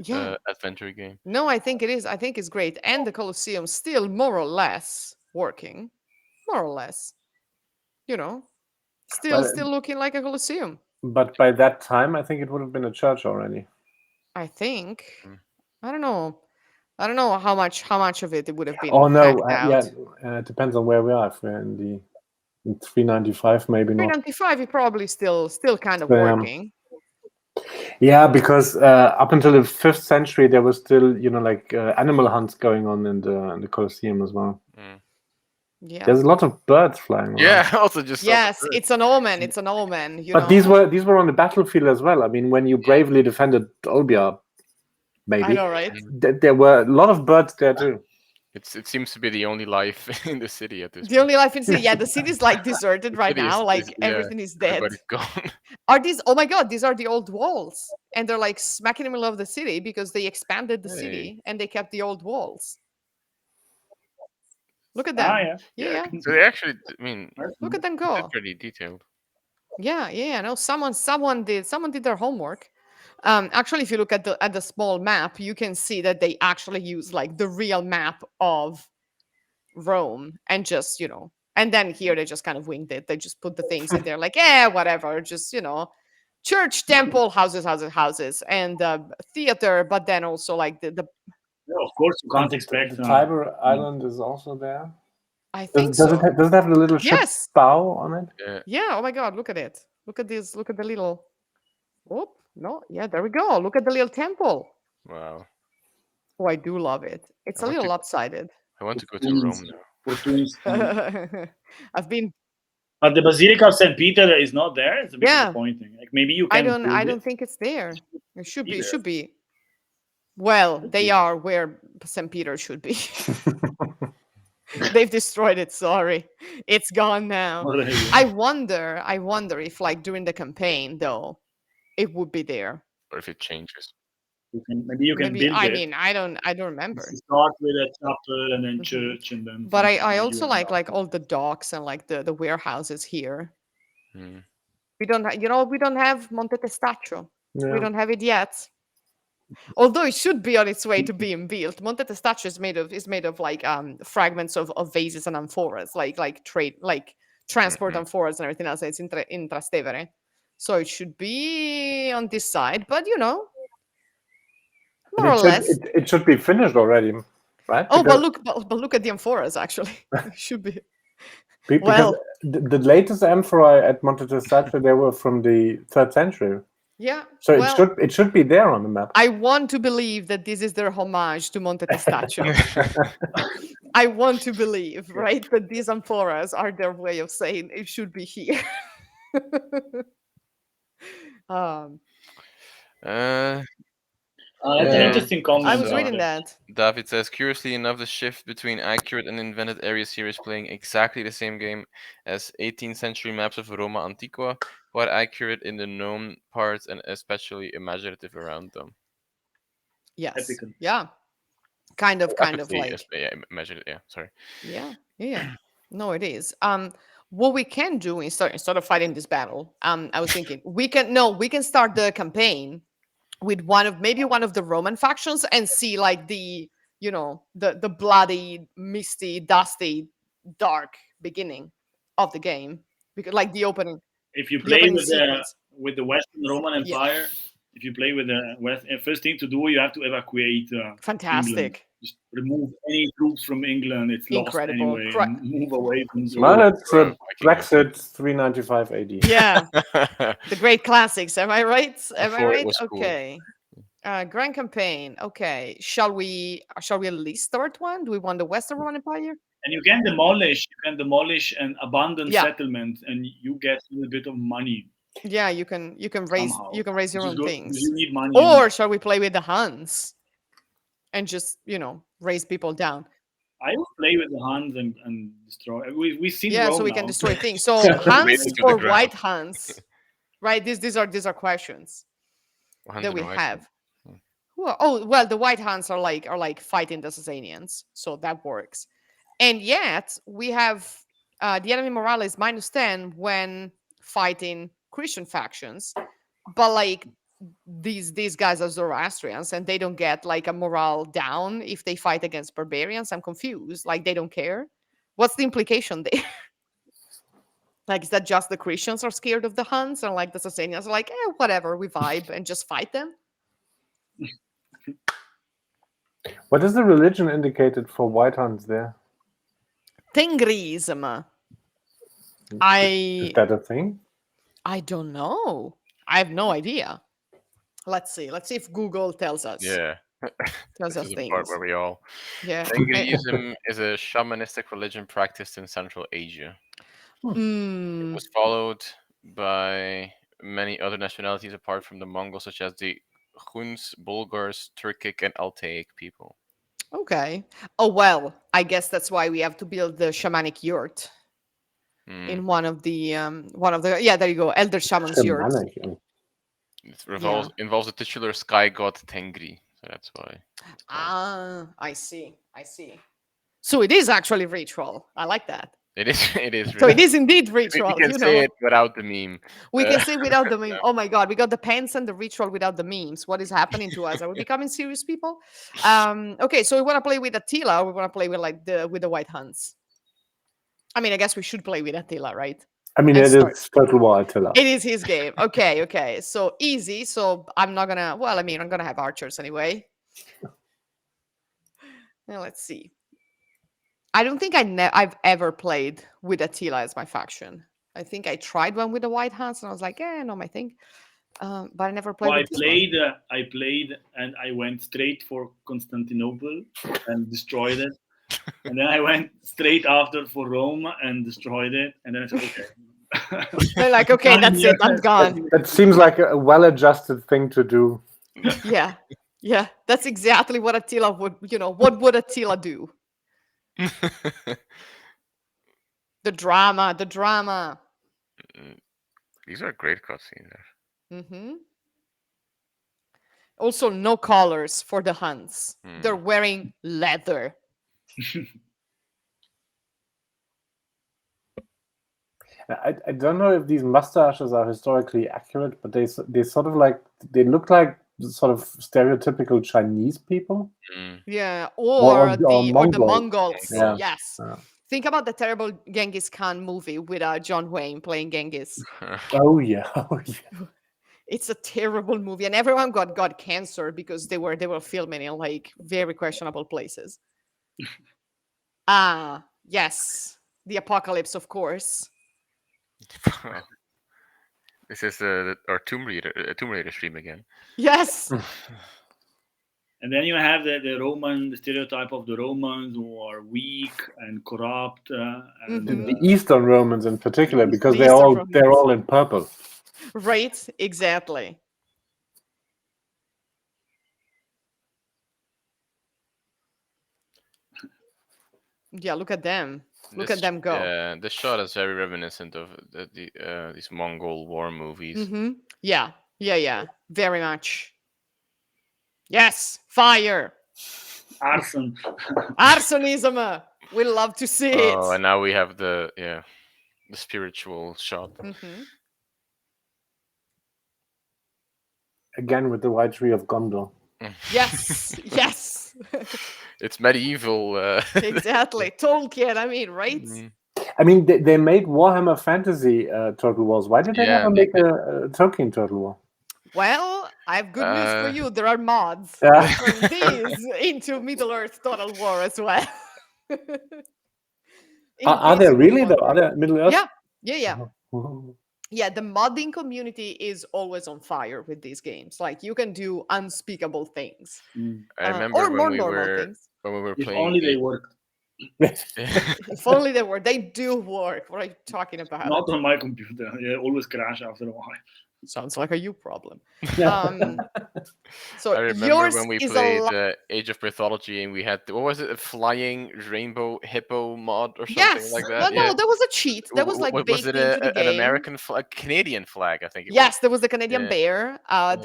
Yeah. adventure game. No, I think it is. I think it's great. And the Colosseum still more or less working. More or less. You know, still But still looking like a Colosseum. but by that time, I think it would have been a church already. I think. Mm. I don't know. I don't know how much of it would have been Oh no, hacked yeah, out. it depends on where we are. If we're in 395, maybe not. 395 is probably still kind of Um, working. yeah, because up until the 5th century, there was still like animal hunts going on in the Colosseum as well. Mm. Yeah. There's a lot of birds flying around. Yeah, I also just saw the Yes, bird. it's an omen. It's an omen. But these were on the battlefield as well. I mean, when you bravely defended Olbia, I maybe know, right? there were a lot of birds there too. It seems to be the only life in the city at this The point. only life in city. Yeah, the city is like deserted right City now. Like yeah, everything is dead. everybody's gone. Are these? Oh my god, these are the old walls, and they're like smack in the middle of the city because they expanded the Hey. city and they kept the old walls. Look at Ah, them. yeah. Yeah, yeah. So they actually, I mean, Look at them they're go. pretty detailed. Yeah, yeah. No, someone did their homework. Actually, if you look at the small map, you can see that they actually use like the real map of Rome and just, and then here they just kind of winged it. They just put the things in there like, yeah, whatever, just, church, temple, houses, houses, houses, and theater, but then also like the Yeah, of course, you can't And expect. the Tiber Island is also there. I Does, think does it so. does it have the little ship's Yes. bow on it? Yeah. Yeah. Oh my God. Look at it. Look at this. Look at the little. Oh, no. Yeah. There we go. Look at the little temple. Wow. Oh, I do love it. It's I a want little to. lopsided. I want to go to Rome now. I've been. But the Basilica of St. Peter is not there. It's a bit Yeah. disappointing. Like maybe you I can. don't. I prove don't it. think it's there. It should be. Either. Should be. Well, they are where St. Peter should be. They've destroyed it. Sorry, it's gone now. Already. I wonder if like during the campaign though, it would be there. Or if it changes. Maybe you can Maybe build I it. mean I don't remember. Start with a chapel and then Mhm. church and then. But I function also you end like up. all the docks and like the warehouses here. Hmm. We don't we don't have Monte Testaccio. We Yeah. don't have it yet. Although it should be on its way to being built. Monte Testaccio is made of like fragments of vases and amphoras, like trade like transport Mhm. amphoras and everything else. It's in Trastevere. So it should be on this side, but And more or less. it should be finished already, right? Oh, Because, but look at the amphoras actually. It should be. because Well, the latest emperor at Monte Testaccio, they were from the 3rd century. yeah. So Well, it should be there on the map. I want to believe that this is their homage to Monte Testaccio. I want to believe, right, that these amphoras are their way of saying it should be here. um, Uh, That's an Yeah. interesting I comment. was So- reading that. David says, curiously enough, the shift between accurate and invented areas here is playing exactly the same game as 18th century maps of Roma Antiqua, quite accurate in the known parts and especially imaginative around them. Yes. Epical. Yeah. I could see, like, yeah, imagine it. Yeah, sorry. yeah, yeah. No, it is. What we can do instead of fighting this battle, I was thinking we can start the campaign with one of the Roman factions and see like the bloody, misty, dusty, dark beginning of the game, because like If you the play opening sequence. with the Western Roman Yeah, Empire, if you play with the West, first thing to do, you have to evacuate England. fantastic, Just remove any troops from England. It's lost incredible. anyway, and move away from the Well, war. it's For a Viking Brexit 395 AD. Yeah, war. the great classics. Am I right? Am I Before it right? was cool. Okay. Grand campaign. Okay. Shall we at least start one? Do we want the Western Roman Empire? And you can demolish an abandoned Yeah. settlement, and you get a little bit of money Yeah, you can raise somehow. your Which is own good things. because you need money. Or shall we play with the Huns and just, raise people down? I will play with the Huns and destroy. We've seen Yeah, so Rome we can now. destroy things. So Raise Huns it to the or ground. white Huns, right? These are questions that we 100 white. have. Well, the white Huns are like fighting the Sasanians, so that works. And yet we have the enemy morale is -10 when fighting Christian factions, but like these guys are Zoroastrians and they don't get like a morale down if they fight against barbarians. I'm confused. Like they don't care. What's the implication there? Like, is that just the Christians are scared of the Huns, and like the Sasanians are like, whatever, we vibe and just fight them? What is the religion indicated for white Huns there? Tengrism. Is that a thing? I don't know. I have no idea. Let's see. Let's see if Google tells us. Yeah. Tells This us is the part things. where we all. Yeah. Tengrism is a shamanistic religion practiced in Central Asia. It Mm, was followed by many other nationalities apart from the Mongols, such as the Huns, Bulgars, Turkic, and Altaic people. okay. Oh well, I guess that's why we have to build the shamanic yurt Hmm. in one of the yeah, there you go, elder shaman's yurt. Shamanic. It involves the titular sky god Tengri, so that's why. I see. I see. So it is actually ritual. I like that. It is. It is. So it Really. is indeed We ritual. can say it without the meme. We Uh, can say without the meme. Oh my god, we got the pens and the ritual without the memes. What is happening to us? Are we becoming serious people? Okay, so we want to play with Attila, or we want to play with the White Huns. I mean, I guess we should play with Attila, right? I mean, And it start. is Total War Attila. It is his game. Okay, okay. So easy. So I'm not gonna. Well, I mean, I'm gonna have archers anyway. Now let's see. I don't think I've ever played with Attila as my faction. I think I tried one with the White Huns, and I was like, not my thing. But I never played Well, with this one. I played, and I went straight for Constantinople and destroyed it. And then I went straight after for Rome and destroyed it. And then I said, okay. They're like, okay, that's it. I'm gone. That seems like a well-adjusted thing to do. Yeah, yeah. That's exactly what Attila would. What would Attila do? The drama, the drama. These are great cutscenes. Mm-hmm. Also, no collars for the Huns. They're wearing leather. I don't know if these mustaches are historically accurate, but they sort of like they look like sort of stereotypical Chinese people. Yeah, or the Mongols. Yeah. Yes. Yeah. Think about the terrible Genghis Khan movie with John Wayne playing Genghis. Oh yeah, oh yeah. It's a terrible movie, and everyone got cancer because they were filming in like very questionable places. Yes, the apocalypse, of course. This is our Tomb Raider stream again. Yes. And then you have the stereotype of the Romans who are weak and corrupt. And, The Eastern Romans in particular, because The they're all in purple. Right, exactly. Yeah, look at them. Look at them go. Yeah, this shot is very reminiscent of these Mongol war movies. Yeah, very much. Yes, fire. Arson. Arsonism. We love to see it. Oh, and now we have the spiritual shot. Hmm. Again with the white tree of Gondor. Yes, yes. It's medieval. Exactly. Tolkien, I mean, right? Mm. I mean, they made Warhammer Fantasy Total Wars. Why did they Yeah, never they make a Tolkien Total War? Well, I have good news for Uh, you. There are mods. Yeah. Let's turn these into Middle Earth Total War as well. In Are case there you really want. though? Are there Middle Earth? Yeah, yeah, yeah. Oh. Yeah, the modding community is always on fire with these games. Like you can do unspeakable things, Mm. I remember or more normal things. when we were If playing only they the. worked. If only they were. They do work. What are you talking about? Not on my computer. They always crash after a while. Sounds like a you problem. Yeah. So I remember yours when we is a played lot. Age of Mythology and we had what was it, a flying rainbow hippo mod or something Yes. like No, that? no, Yeah. that was a cheat. That was like Was baked it into the an game. American flag, Canadian flag? I think it Yes, there was the Canadian Yeah. bear. Yes.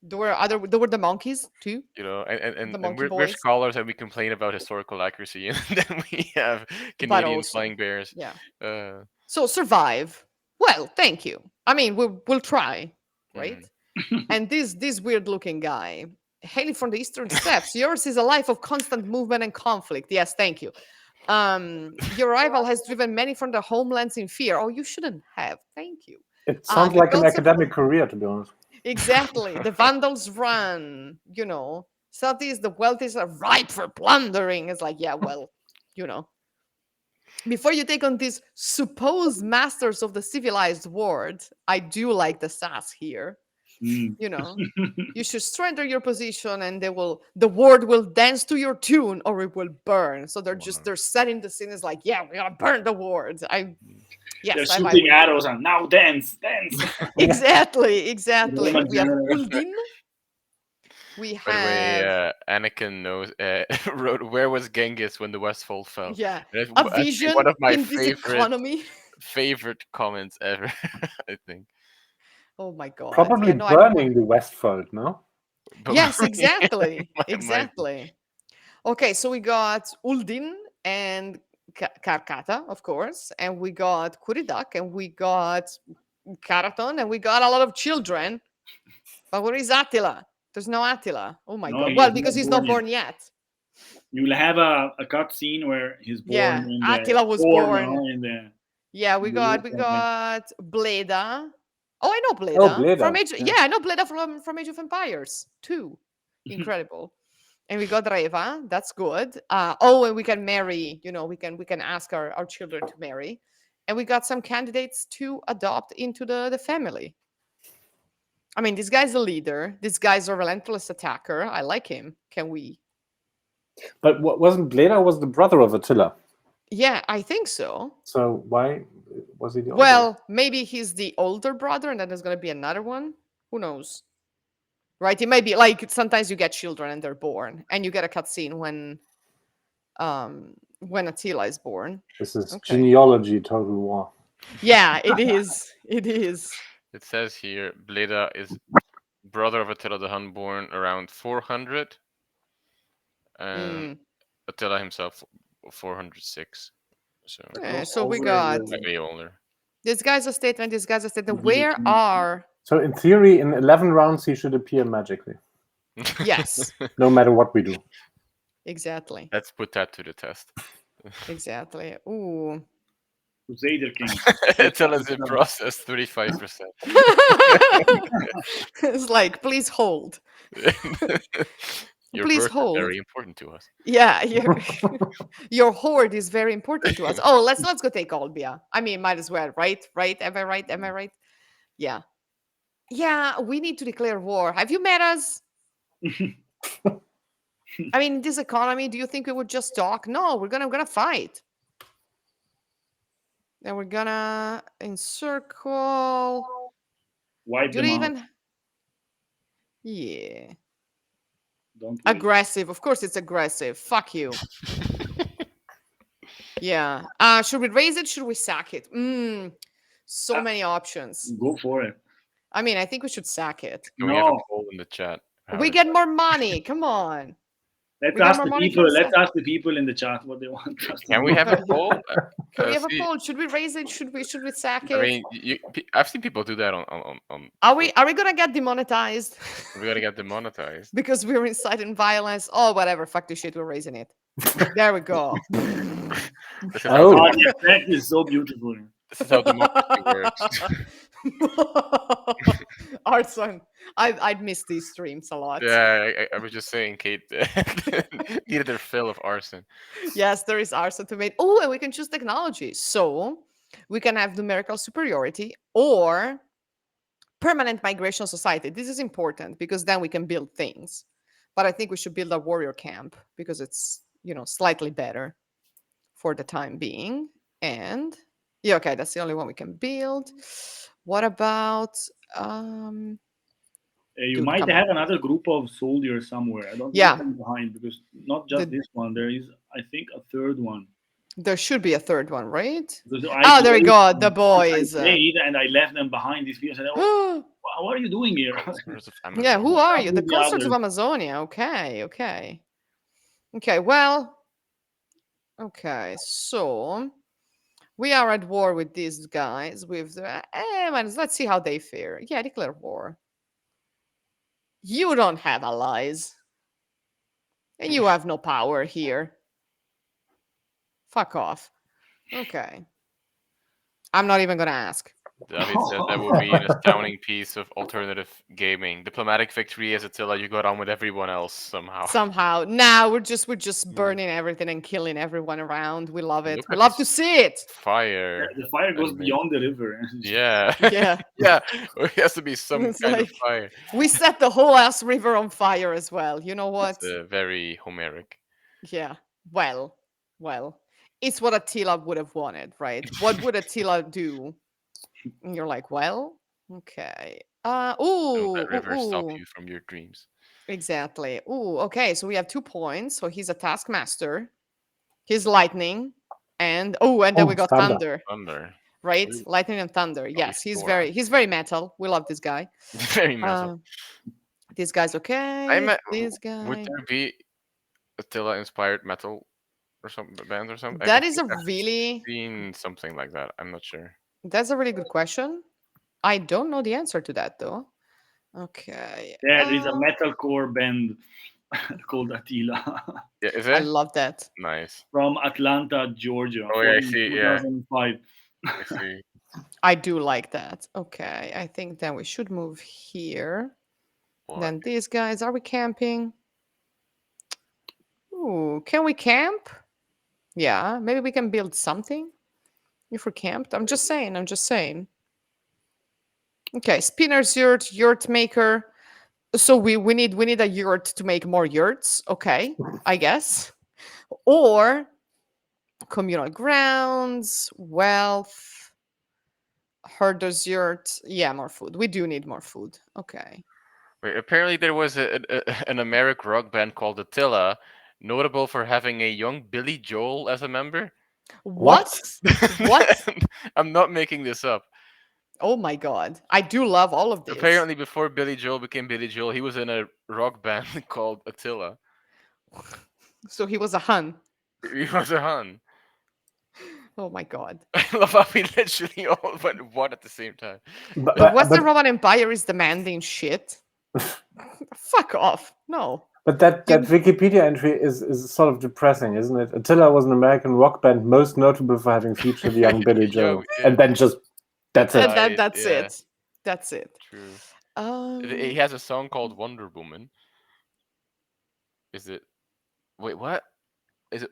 There were the monkeys too. You know, and The monkey we're boys. scholars and we complain about historical accuracy, and then we have But Canadian also, flying bears. yeah. Uh, So survive. Well, thank you. I mean, we'll try, right? mhm. And this weird looking guy, hailing from the eastern steppes, yours is a life of constant movement and conflict. Yes, thank you. Your rival has driven many from their homelands in fear. Oh, you shouldn't have. Thank you. It sounds The like an gods of academic career, to be honest. exactly the Vandals run. Southeast, the wealthies are ripe for plundering. It's like, yeah, well, you know. Before you take on these supposed masters of the civilized world, I do like the sass here. Mm. You should strengthen your position and the word will dance to your tune or it will burn. So they're setting the scene as like, yeah, we're gonna burn the word. They're Yes, I shooting would arrows and now dance. exactly. Roman We have general. Uldin. We By the way, have Anakin knows wrote, "Where was Genghis when the Westfold fell?" yeah, And it's a actually vision one of my in this economy. favorite comments ever. I think. Oh my god. Probably Yeah, no, I don't want burning the Westfold, no? But yes, exactly. my- Exactly. Okay, so we got Uldin and Karkata, of course, and we got Kuridak, and we got Karaton, and we got a lot of children. But where is Attila? There's no Attila. Oh my No, god. he's Well, not because he's born not yet. born yet. You'll have a cut scene where he's born Yeah, in Attila the was corn, born. in the Yeah, we in the got roof we and then- got Bleda. Oh, I know Oh, Bleda from Bleda. Age. Yeah. Yeah, I know Bleda from Age of Empires too. Incredible. And we got Reva. That's good. And we can marry. We can ask our children to marry, and we got some candidates to adopt into the family. I mean, this guy's a leader. This guy's a relentless attacker. I like him. Can we? But wasn't Bleda was the brother of Attila? Yeah, I think so. So why was he the older? Well, maybe he's the older brother, and then there's gonna be another one. Who knows? Right? It might be like sometimes you get children and they're born, and you get a cutscene when Attila is born. This is Okay. genealogy Total War. Yeah, it is. It is. It says here, Bleda is brother of Attila the Hun, born around 400, and Mm. Attila himself 406. So Yeah, so we Over got slightly older. this guy's a statement. This guy's a statement. Mhm. Where are So in theory, in 11 rounds, he should appear magically, yes, no matter what we do. exactly, Let's put that to the test. exactly. Ooh. Crusader King. Attila's in process 35%. It's like, please hold. Your Please birth hold. is very important to us. Yeah, your hoard is very important to us. Oh, let's go take Olbia. I mean, might as well, right? Right? Am I right? Am I right? Yeah. Yeah, we need to declare war. Have you met us? I mean, in this economy, do you think we would just talk? No, we're gonna fight. And we're gonna encircle. Wipe Do them they out. even? Yeah. Don't wait. Aggressive. Of course, it's aggressive. Fuck you. Yeah. Should we raise it? Should we sack it? So many options. Go for it. I mean, I think we should sack it. Can we have a No. poll in the chat? How We to- get more money. Come on. Let's We got ask more the money people. from Let's Seth. ask the people in the chat what they want us to Can do. we have a poll? Can we have a See, poll? Should we raise it? Should we sack I it? mean, I've seen people do that on. Are we gonna get demonetized? We gotta get demonetized. Because we're inciting violence. Oh, whatever. Fuck this shit. We're raising it. There we go. This is how Oh. Oh, democracy, the effect is so beautiful. this is how democracy works. Arson, I'd miss these streams a lot. Yeah, I was just saying, Kate needed their fill of arson. Yes, there is arson to make. Oh, and we can choose technology. So we can have numerical superiority or permanent migration society. This is important because then we can build things. But I think we should build a warrior camp because it's, slightly better for the time being. And yeah, okay, that's the only one we can build. What about You Dude, might come have on. another group of soldiers somewhere. I don't Yeah. leave them behind because not just The- this one. There is, I think, a third one. There should be a third one, right? Because Oh, there we go. The I boys. played and I left them behind. These people said, "Oh, what are you doing here?" Concerts of Yeah, who Amazonia. are you? The with the concerts of others. Amazonia. Okay, well, okay, so we are at war with these guys. Let's see how they fare. Yeah, declare war. You don't have allies. And you have no power here. Fuck off. Okay. I'm not even gonna ask. David said that would be an astounding piece of alternative gaming. Diplomatic victory as Attila, you got on with everyone else somehow. Somehow. Now we're just burning everything and killing everyone around. We love it. Look We at love to this see it. Fire. The fire goes And beyond the river. Yeah. Yeah. Yeah. It has to be some It's kind of like- fire. We set the whole ass river on fire as well. You know what? It's very Homeric. Yeah. Well. It's what Attila would have wanted, right? What would Attila do? And you're like, well, okay. Don't Ooh, let river stop ooh. you from your dreams. Exactly. Ooh, okay. So we have 2 points. So he's a taskmaster. He's lightning. And then we got thunder, Thunder. right? Ooh. Lightning and thunder. Yes, he's Thor. very metal. We love this guy. Very metal. This guy's okay. This guy. Would there be Attila inspired metal or some band or something? That I is think a I've really seen something like that. I'm not sure. That's a really good question. I don't know the answer to that though. Okay. There is a metalcore band called Attila Yeah, is I it? love that. Nice. from Atlanta, Georgia. Oh, yeah, I from see, yeah. 2005. I see. I do like that. Okay. I think then we should move here. What? Then these guys, are we camping? Ooh, can we camp? Yeah, maybe we can build something if we're camped. I'm just saying. Okay, spinner's yurt maker. So we need a yurt to make more yurts. Okay, I guess. Or communal grounds, wealth, herder's yurt. Yeah, more food. We do need more food. Okay. Wait, apparently there was an American rock band called Attila, notable for having a young Billy Joel as a member. What? What? I'm not making this up. Oh my god. I do love all of this. Apparently, before Billy Joel became Billy Joel, he was in a rock band called Attila. So he was a Hun. He was a Hun. Oh my god. I love how we literally all went one at the same time. The Western Roman Empire is demanding shit. Fuck off. No. But that Wikipedia entry is sort of depressing, isn't it? Attila was an American rock band most notable for having featured young Billy Joel. Yeah. And then just, that's it. Right, That's yeah. it. That's it. True. He has a song called Wonder Woman. Is it? Wait, what? Is it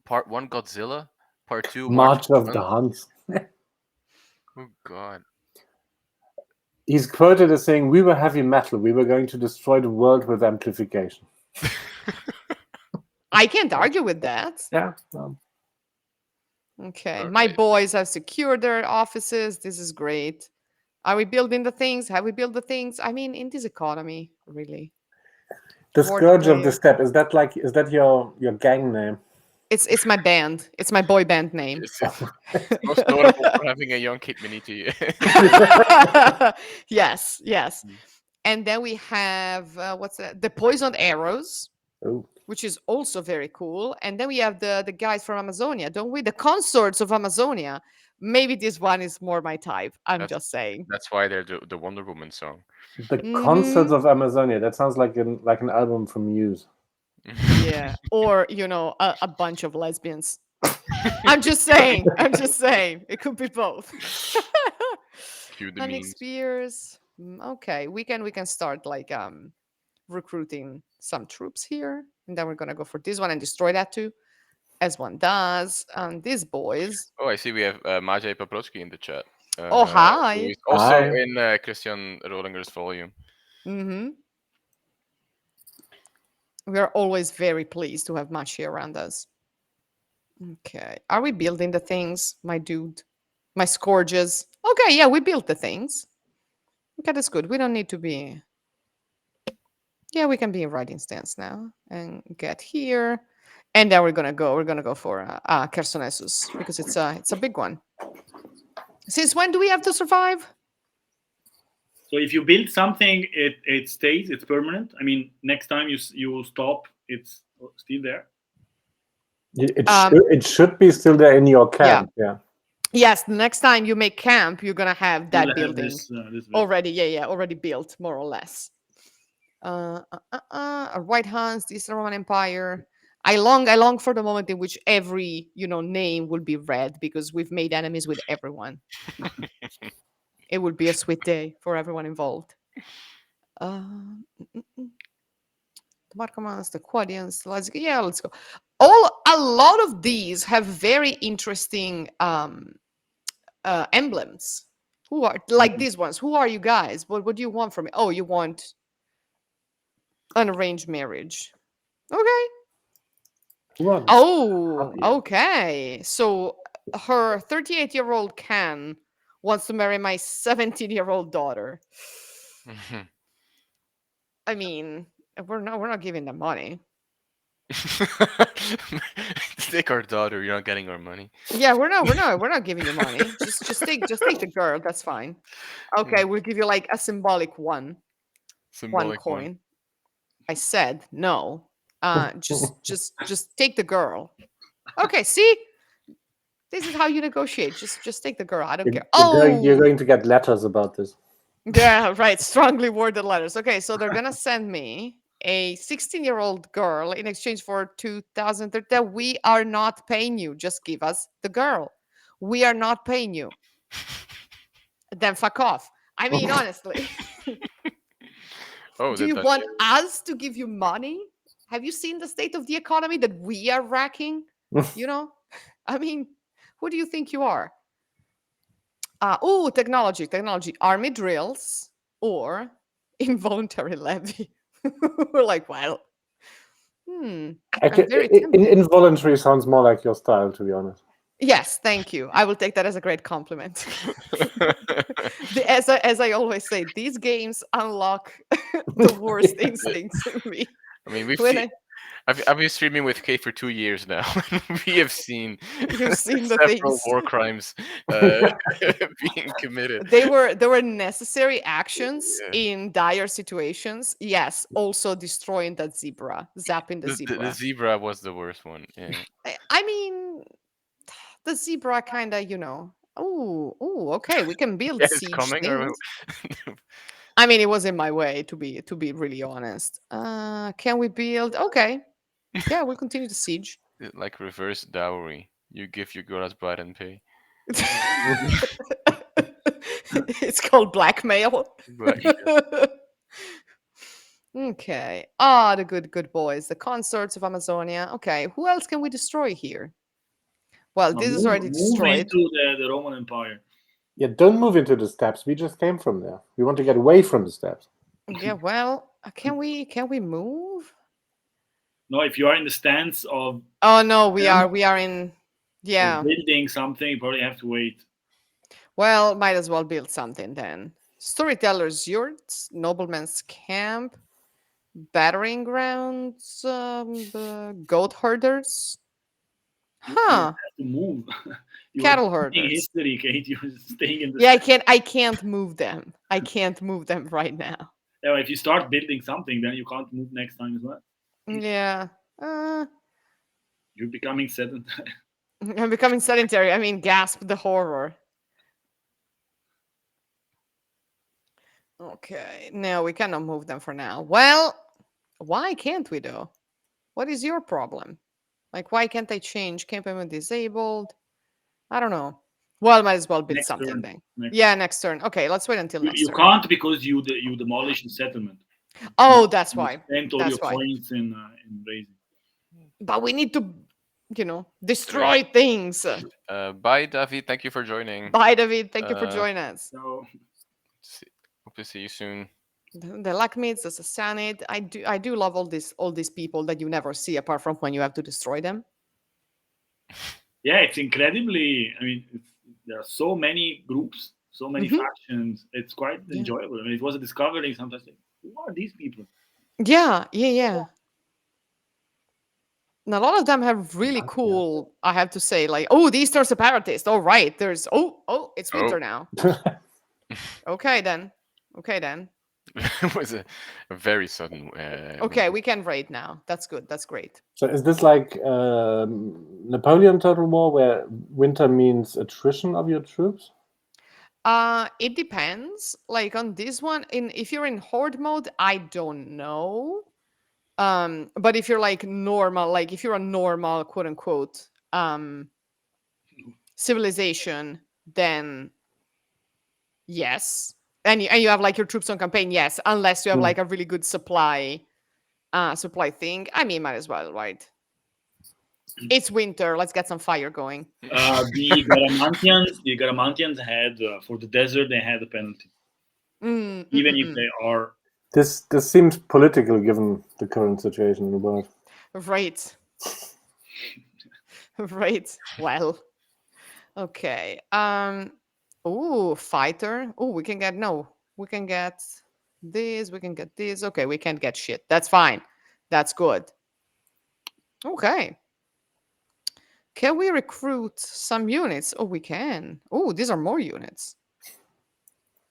part 1 Godzilla? Part 2 March of the Huns? Huns. Oh god. He's quoted as saying, "We were heavy metal. We were going to destroy the world with amplification." I can't argue with that. Yeah. Okay. My Okay. boys have secured their offices. This is great. Are we building the things? Have we built the things? I mean, in this economy, really. The Board Scourge of the player. Steppe, is that your gang name? It's my band. It's my boy band name. It's most notable for having a young Kate Miniti. Yes. Mm. And then we have what's that? The poisoned arrows. Oh. which is also very cool. And then we have the guys from Amazonia, don't we? The consorts of Amazonia. Maybe this one is more my type. I'm That's just saying. that's why they're the Wonder Woman song. The Concerts Hmm. of Amazonia. That sounds like an album from Muse. Yeah, or a bunch of lesbians. I'm just saying. I'm just saying. It could be both. Cue the Honey memes. Spears. Okay, we can start like recruiting some troops here, and then we're gonna go for this one and destroy that too, as one does. These boys. Oh, I see we have Maciej Paprocki in the chat. Oh, Who hi. is also Hi. in Christian Rollinger's volume. Mm-hmm. We are always very pleased to have Machi around us. Okay, are we building the things, my dude? My scourges. Okay, yeah, we built the things. Okay, that's good. We don't need to be. Yeah, we can be in writing stance now and get here, and then we're gonna go. We're gonna go for Chersonesus because it's a big one. Since when do we have to survive? So if you build something, it stays. It's permanent. I mean, next time you stop, it's still there. It should be still there in your Yeah. camp. Yeah. Yes. The next time you make camp, you're gonna have that You'll have building this bit. already. Yeah, already built more or less. White Huns, the Eastern Roman Empire. I long for the moment in which every name will be red because we've made enemies with everyone. It would be a sweet day for everyone involved. Uh, the Marcomanns, the Quadians. Let's go. A lot of these have very interesting emblems. Who are like these ones? Who are you guys? What do you want from me? Oh, you want an arranged marriage. Okay. What? Oh, Happy. okay. So her 38-year-old Can wants to marry my 17-year-old daughter. I mean, we're not giving them money. Take our daughter. You're not getting our money. Yeah, we're not giving you money. Just take the girl. That's fine. Okay, we'll give you like a symbolic one Symbolic one. coin. I said no. Just take the girl. Okay, see, this is how you negotiate. Just take the girl. I don't care. You're Oh, going to get letters about this. yeah, right. Strongly worded letters. Okay, so they're gonna send me a 16-year-old girl in exchange for 2,030. We are not paying you. Just give us the girl. We are not paying you. Then fuck off. I mean, honestly, Oh, do the you Dutch. want us to give you money? Have you seen the state of the economy that we are racking? You know, I mean, who do you think you are? Technology, army drills or involuntary levy. We're like, well, I'm very tempted. Involuntary sounds more like your style, to be honest. Yes, thank you. I will take that as a great compliment. As I always say, these games unlock the worst instincts in me. I mean, we've When seen. I've been streaming with K for 2 years now. We have seen you've seen the several things, war crimes being committed. they were necessary actions Yeah. in dire situations. Yes, also destroying that zebra, zapping the The zebra. zebra was the worst one. Yeah. I mean, the zebra kind of, okay, we can build Yeah, it's siege coming. Or things. I mean, it was in my way to be really honest. Can we build? Okay, yeah, we'll continue the siege. like reverse dowry. You give your girl as bride and pay. It's called blackmail. But yeah. Okay. The good boys, the consorts of Amazonia. Okay, who else can we destroy here? Well, Now this is already move destroyed. into the Roman Empire. Yeah, don't move into the steppes. We just came from there. We want to get away from the steppes. Yeah, well, can we move? No, if you are in the stance of Oh no, we are in. Yeah. building something, you probably have to wait. Well, might as well build something then. Storytellers' yurts, nobleman's camp, battering grounds, goat herders. You Huh. have to move. You are Cattle studying herders. history, Kate. You're staying in the. Yeah, I can't move them. I can't move them right now. Yeah, if you start building something, then you can't move next time as well. Yeah. Uh, You're becoming sedentary. I'm becoming sedentary. I mean, gasp the horror. Okay, no, we cannot move them for now. Well, why can't we though? What is your problem? Like, why can't I change camp payment disabled? I don't know. Well, might as well build Next something turn. then. Next. Yeah, next turn. Okay, let's wait until next You turn. can't because you demolish the settlement. Oh, that's You why. spent all your That's why. points in raising. But we need to, destroy things. Bye, David. Thank you for joining. Bye, David. Thank you for Uh, joining us. So Hope to see you soon. The Lakmids, the Sassanid. I do love all these people that you never see apart from when you have to destroy them. yeah, it's incredibly. I mean, there are so many groups, so many Mhm. factions. It's quite Yeah. enjoyable. I mean, it was a discovery. Sometimes, like, who are these people? Yeah, yeah, yeah. And a lot of them have really cool, I have to say, like, oh, the Eastern Separatist. All right, there's it's Oh. winter now. Okay then. Okay then. It was a very sudden. Okay, we can raid now. That's good. That's great. So is this like Napoleon Total War, where winter means attrition of your troops? It depends. Like on this one, if you're in horde mode, I don't know. But if you're like normal, like if you're a normal quote unquote civilization, then yes. And you have like your troops on campaign, yes, unless you have like a really good supply thing. I mean, might as well, right? It's winter. Let's get some fire going. The Garamantians had for the desert they had a penalty, even if they are. This seems political given the current situation in the world. Right. Right. Well. Okay. Ooh, fighter. Oh, we can get no. We can get this. We can get this. Okay, we can't get shit. That's fine. That's good. Okay. Can we recruit some units? Oh, we can. Oh, these are more units.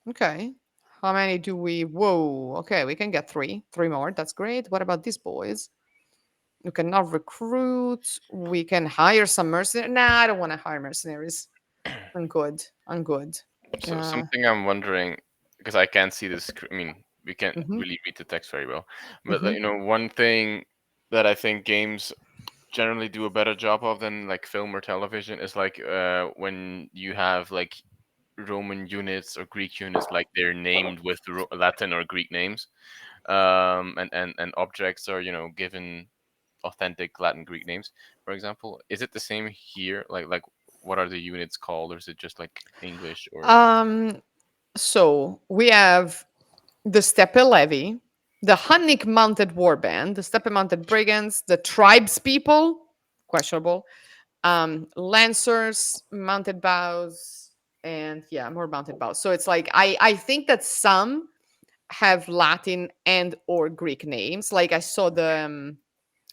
Okay. How many do we? Whoa. Okay, we can get three. Three more. That's great. What about these boys? You cannot recruit. We can hire some mercenaries. Nah, I don't want to hire mercenaries. I'm good. I'm good. So something I'm wondering, because I can't see this. I mean, we can't Mhm. really read the text very well. But Mhm. one thing that I think games generally do a better job of than like film or television is like when you have like Roman units or Greek units, like they're named with Latin or Greek names, and objects are given authentic Latin Greek names. For example, is it the same here? Like what are the units called, or is it just like English or? Um, so we have the Steppe Levy, the Hunnic Mounted Warband, the Steppe Mounted Brigands, the Tribes People, questionable, Lancers, Mounted Bows, and yeah, more Mounted Bows. So it's like I think that some have Latin and or Greek names. Like I saw the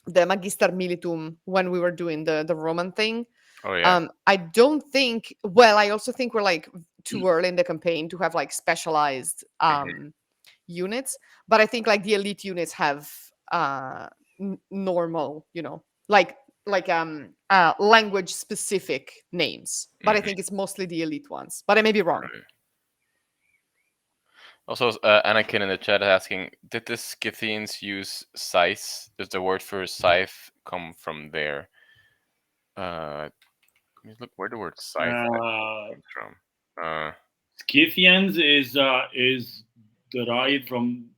Magister Militum when we were doing the Roman thing. Oh yeah. I don't think. Well, I also think we're like too early in the campaign to have like specialized units. But I think like the elite units have normal, like language specific names. But I think it's mostly the elite ones. But I may be wrong. Right. Also, Anakin in the chat asking, did the Scythians use scythe? Does the word for scythe come from there? Let me look where the word scythe comes from. Scythians is derived from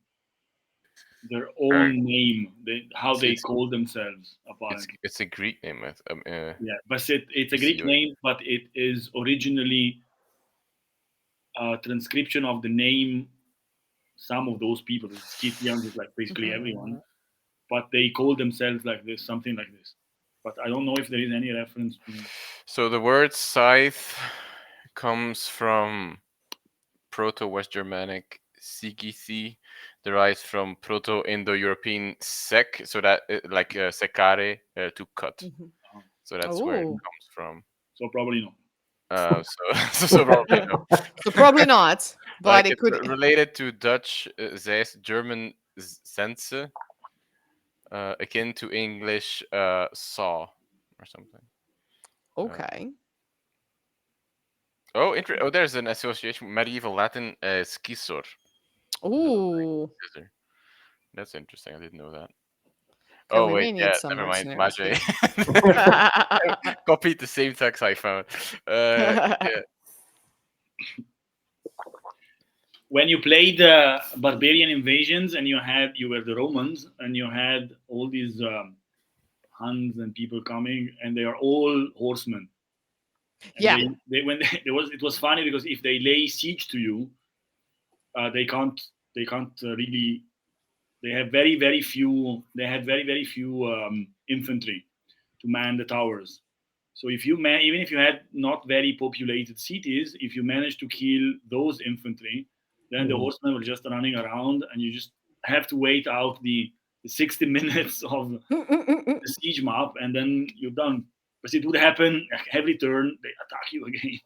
their Alright. own name, how they It's call themselves, apparently. it's a Greek name. Yeah, but it's a Greek see name, but it is originally a transcription of the name. Some of those people, Scythians is like basically everyone, but they call themselves like this, something like this. But I don't know if there is any reference to. So the word scythe comes from Proto-West Germanic sigithi, derives from Proto-Indo-European sec, so that like secare, to cut. So that's where it Oh, comes from. So probably no. So probably no. so probably not. But Like it it's could. related to Dutch Zeist, German Sense, akin to English saw or something. Okay. Oh, there's an association with medieval Latin scissor. Ooh. Scissor. That's interesting. I didn't know that. Okay, Oh we wait, may need yeah, some never mind. mercenaries Magi here. copied the same text I found. Yeah. When you played barbarian invasions and you were the Romans and you had all these Huns and people coming and they are all horsemen. And Yeah. they when it was funny because if they lay siege to you, they can't really. They have very few. They had very few infantry to man the towers. So if you even if you had not very populated cities, if you manage to kill those infantry, then the horsemen were just running around, and you just have to wait out the 60 minutes of the siege map, and then you're done. But it would happen every turn. They attack you again.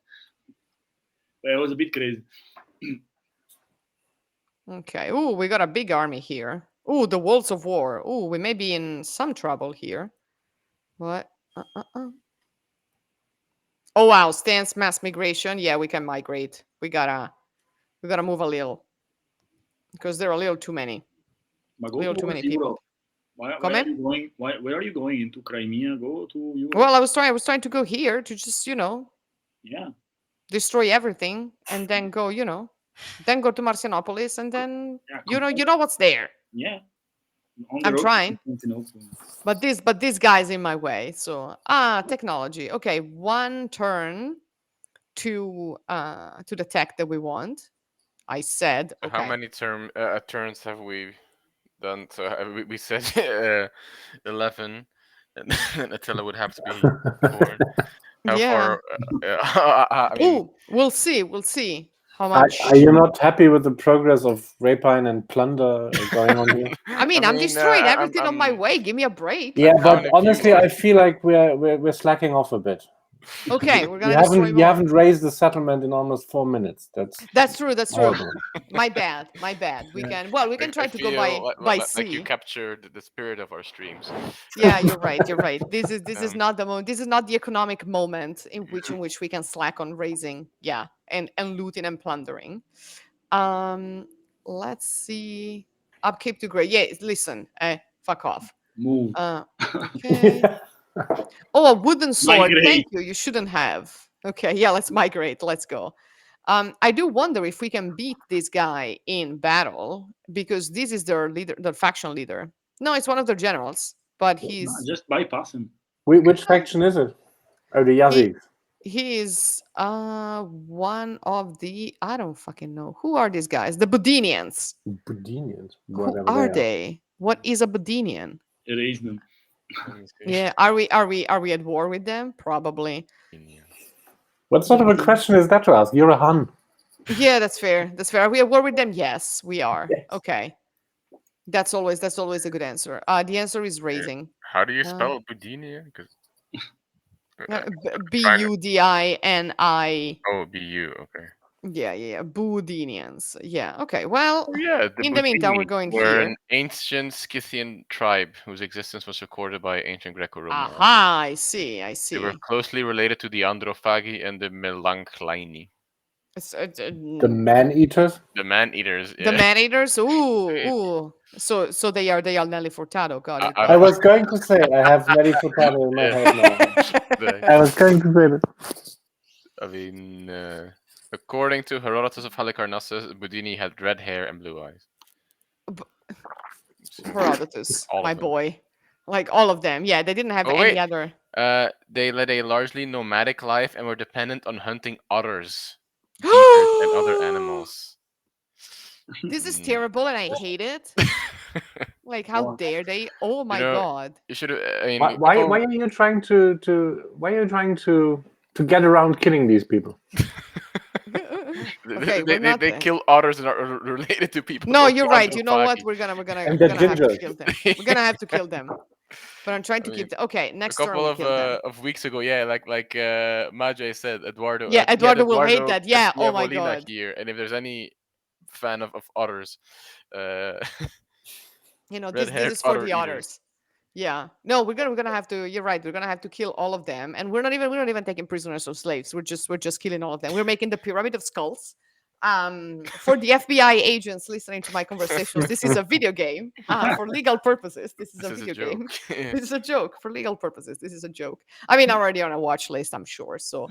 But it was a bit crazy. Okay. Ooh, we got a big army here. Ooh, the Wolves of War. Ooh, we may be in some trouble here. What? Oh wow, stance mass migration. Yeah, we can migrate. We gotta move a little because there are a little too many. But A go little too towards many people. Europe. Why are Comment? you going? Where are you going into Crimea? Go to Europe. Well, I was trying to go here to just Yeah, destroy everything and then go then go to Marcianopolis and then yeah, you know what's there. yeah. On the I'm road to trying. Constantinople. But this guy's in my way. So technology. Okay, one turn to the tech that we want. I said So how okay. many turns have we done? So we said 11, and then Attila would have to be born. How Yeah. far? I mean, Oh, we'll see. We'll see how Are much. you not happy with the progress of rapine and plunder going on here? I I mean, I'm mean, destroying I'm everything on my way. Give me a break. Yeah, I'm but down a few honestly, more. I feel like we're slacking off a bit. Okay, we're You gonna destroy haven't you more. haven't raised the settlement in almost 4 minutes. That's That's true. That's true. horrible. My bad. My bad. We Yeah. can. Well, we can I try to go feel by by like you sea. captured the spirit of our streams. Yeah, you're right. You're right. This is Um, not the moment. This is not the economic moment in which we can slack on raising. Yeah, and looting and plundering. Um, let's see. Upkeep to great. Yeah, listen. Fuck off. Move, Okay. Oh, a wooden sword. Thank migrate. you. You shouldn't have. Okay, yeah, let's migrate. Let's go. I do wonder if we can beat this guy in battle because this is their leader, their faction leader. No, it's one of their generals, but No, he's just bypass him. Which faction is it? Oh, the he Yazidis. he is one of the I don't fucking know. Who are these guys? The Budinians. Budinians, Who whatever they are are. they? What is a Budinian? Erase them. let me see. Yeah, are we at war with them? Probably. What sort of a question is that to ask? You're a Hun. Yeah, that's fair. That's fair. Are we at war with them? Yes, we are. Yes. Okay. That's always a good answer. The answer is raising. How do you Uh, spell Budinia? Because trying to. Budini. Oh, BU. Okay. Yeah, yeah, yeah. Budinians. Yeah. Okay. Well, Oh yeah, the in the meantime, we're Budini going were an here. ancient Scythian tribe whose existence was recorded by ancient Greco-Roman authors. Aha! I see. I They were see. closely related to the Androphagi and the Melanchlaini, The man-eaters? the man-eaters. The Yeah. man-eaters. Ooh, ooh. So they are Nelly Furtado. Got it. I I Got was going to say it. I have Nelly Furtado in my Yeah. head now. it. I was going to say that. I mean, according to Herodotus of Halicarnassus, Budini had red hair and blue eyes. Herodotus, All my of them. boy. Like all of them. Yeah, they didn't have Oh, any wait. other. They led a largely nomadic life and were dependent on hunting otters, beavers, and other animals. This is Mm. terrible and I hate it. Like, how Wow. dare they? Oh my know, god. You should. I mean, Why are you trying to get around killing these people? Okay, we're not they there. kill otters and are related to people. No, of you're right. You know what? Androphagi. We're gonna we're gonna And we're they're gonna have to gingers. kill them. We're gonna have to kill them. But I'm trying I to keep mean, okay, a next turn couple we kill them. of weeks ago, yeah, like Magi said, Eduardo. Yeah, We had Eduardo will hate Eduardo that. Yeah, oh my Molina god. here, and if there's any fan of otters, uh, This red-haired is for otter the eaters. otters. Yeah. No, we're gonna have to. You're right. We're gonna have to kill all of them, and we're not even taking prisoners or slaves. We're just killing all of them. We're making the pyramid of skulls. For the FBI agents listening to my conversations, this is a video game. For legal purposes, this is This a is a video joke. game. This is a joke. For legal purposes, this is a joke. I mean, I'm already on a watch list, I'm sure. So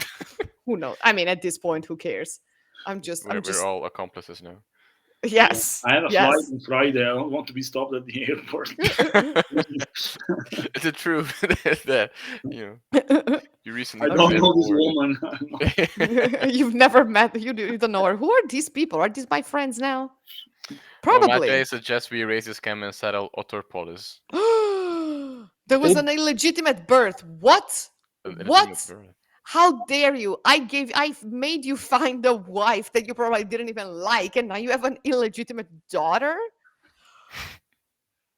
who knows? I mean, at this point, who cares? I'm just. I'm We're just. all accomplices now. Yes. I have a flight Yes. on Friday. I don't want to be stopped at the airport. Is it true that you recently I been don't at know this war? woman. You've never met. You don't know her. Who are these people? Are these my friends now? Well, Probably. Majay suggests we erase this scam and settle Otorpolis. There was They- an illegitimate birth. What? What? How dare you? I've made you find a wife that you probably didn't even like, and now you have an illegitimate daughter?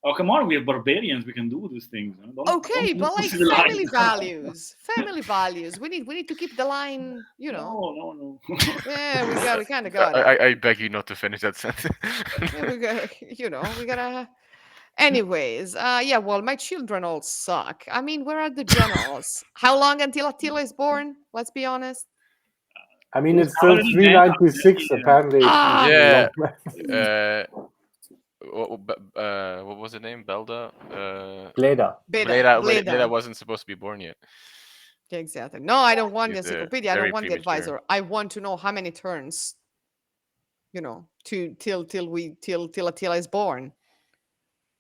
Oh, come on, we are barbarians. We can do these things. Okay, don't but like push the line. family values. Family values. We need to keep the line, No. Yeah, we kind of got it. I beg you not to finish that sentence. Yeah, we gotta. Anyways, yeah, well, my children all suck. I mean, where are the generals? How long until Attila is born? Let's be honest. I mean, Who's it's still already 396. dead? Apparently, it's Ah! Yeah. long. What was the name? Belda? Later. Bleda wasn't supposed to be born yet. Yeah, exactly. No, I don't want the He's, encyclopedia. I very don't want the premature. advisor. I want to know how many turns, till Attila is born.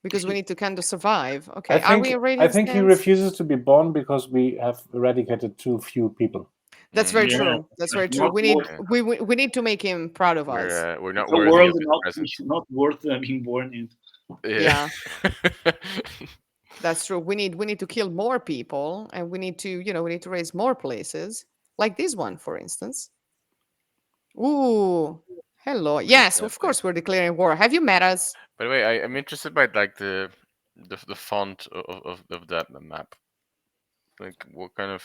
Because we need to kind of survive. Okay, are we already? I think he refuses to be born because we have eradicated too few people. That's very Yeah. true. That's very true. Not We need to make him proud of us. We're not The worthy world of is his not, presence. not worth being born in. Yeah. That's true. We need to kill more people, and we need to raise more places, like this one, for instance. Ooh, hello. Yes, of Exactly. course we're declaring war. Have you met us? By the way, I'm interested by like the font of that map. Like what kind of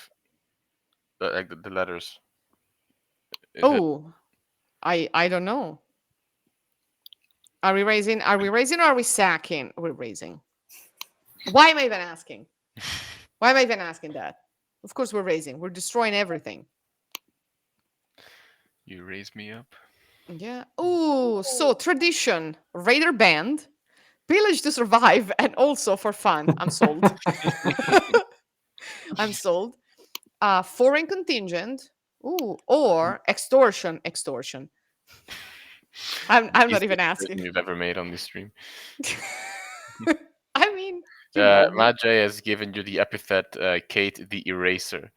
like the letters. Is it- Oh, I don't know. Are we raising? Are we raising or are we sacking? We're raising. Why am I even asking? Why am I even asking that? Of course we're raising. We're destroying everything. you raise me up. Yeah. Oh, so tradition, raider band, pillage to survive, and also for fun. I'm sold. I'm sold. Foreign contingent. Ooh, or extortion. Extortion. I'm not Easiest even decision asking. you've ever made on this stream. I mean, you know me. Majay has given you the epithet Kate the Eraser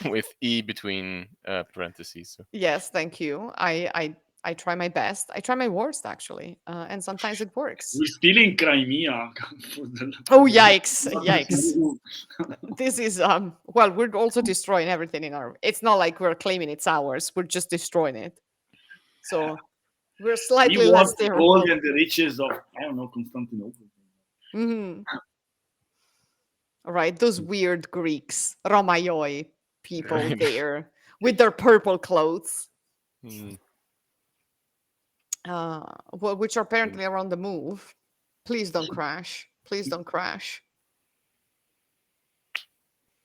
with E between parentheses. So. Yes, thank you. I try my best. I try my worst actually, and sometimes it works. We're still in Crimea. Oh yikes! Yikes! This is Well, we're also destroying everything in our. It's not like we're claiming it's ours. We're just destroying it. So we're We slightly want less the terrible. gold and the riches of, I don't know, Constantinople. Hmm. All right, those weird Greeks, Ramaioi people Right. there with their purple clothes, Hmm. which are apparently are on the move. Please don't crash. Please don't crash.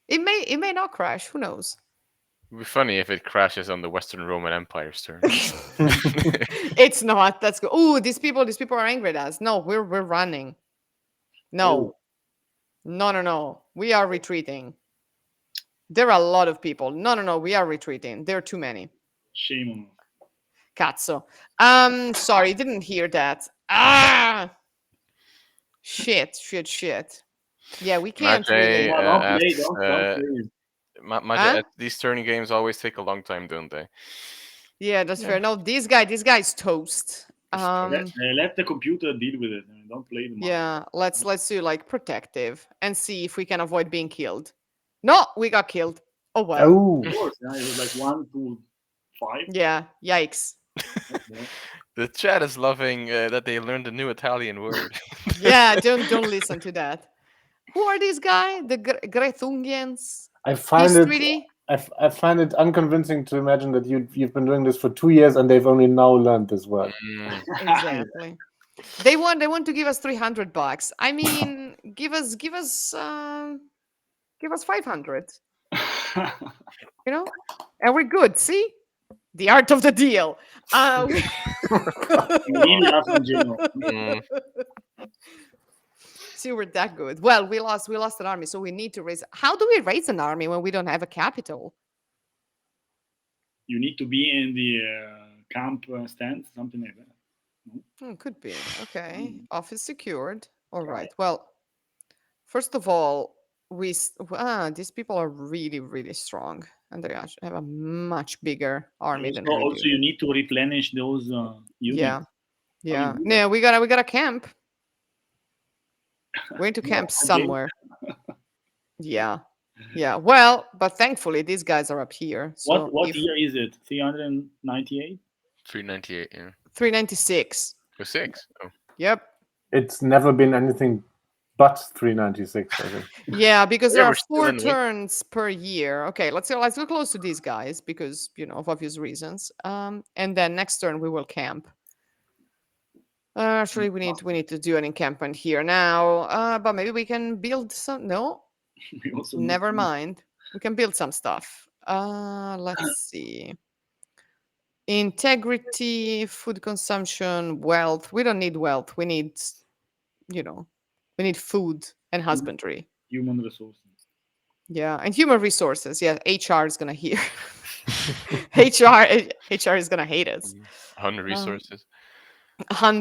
It may not crash. Who knows? It'd be funny if it crashes on the Western Roman Empire's turn. It's not. That's good. Oh, these people are angry at us. No, we're running. No. No. We are retreating. There are a lot of people. No. We are retreating. There are too many. Shame on us. Cazzo. Sorry, didn't hear that. Shit. Yeah, we can't Majay really. Don't play, asks, don't play. Majay, these turning games always take a long time, don't they? Yeah, that's fair. No, this guy's toast. Let the computer deal with it. Don't play the Yeah, let's do like protective and see if we can avoid being killed. No, we got killed. Oh well. Oh, Of course, it was like 1 to 5. Yeah, yikes. The chat is loving that they learned a new Italian word. Yeah, don't listen to that. Who are these guys? The Grethungians? I find He's it. 3D? I find it unconvincing to imagine that you've been doing this for 2 years and they've only now learned this word. Mm. Exactly. They want to give us $300. I mean, give us, give us 500. You know, and we're good. See, the art of the deal. We- Really ask in general. Mm. See, we're that good. Well, we lost an army, so we need to raise. How do we raise an army when we don't have a capital? You need to be in the camp stand, something like that. Could be. Okay. Office secured. All right. Well, first of all, these people are really, really strong, and they actually have a much bigger army than we Also, do. you need to replenish those units. Yeah. How Yeah. you do No, we got a camp. We're going to that? camp Okay. somewhere. Yeah. Yeah. Well, but thankfully these guys are up here. So What if year is it? 398? 398. Yeah. 396. Oh, 6. Oh. Yep. It's never been anything but 396, I think. Yeah, because Yeah, there we're are still 4 in week. turns per year. Okay, let's look close to these guys because of obvious reasons. And then next turn we will camp. Actually, we need to do an encampment here now. But maybe we can build some. No, We also need never to- mind. We can build some stuff. Let's see. Integrity, food consumption, wealth. We don't need wealth. We need, you know, we need food and husbandry. human resources. Yeah, and human resources. Yeah, HR is gonna hear. HR is gonna hate us. 100 resources.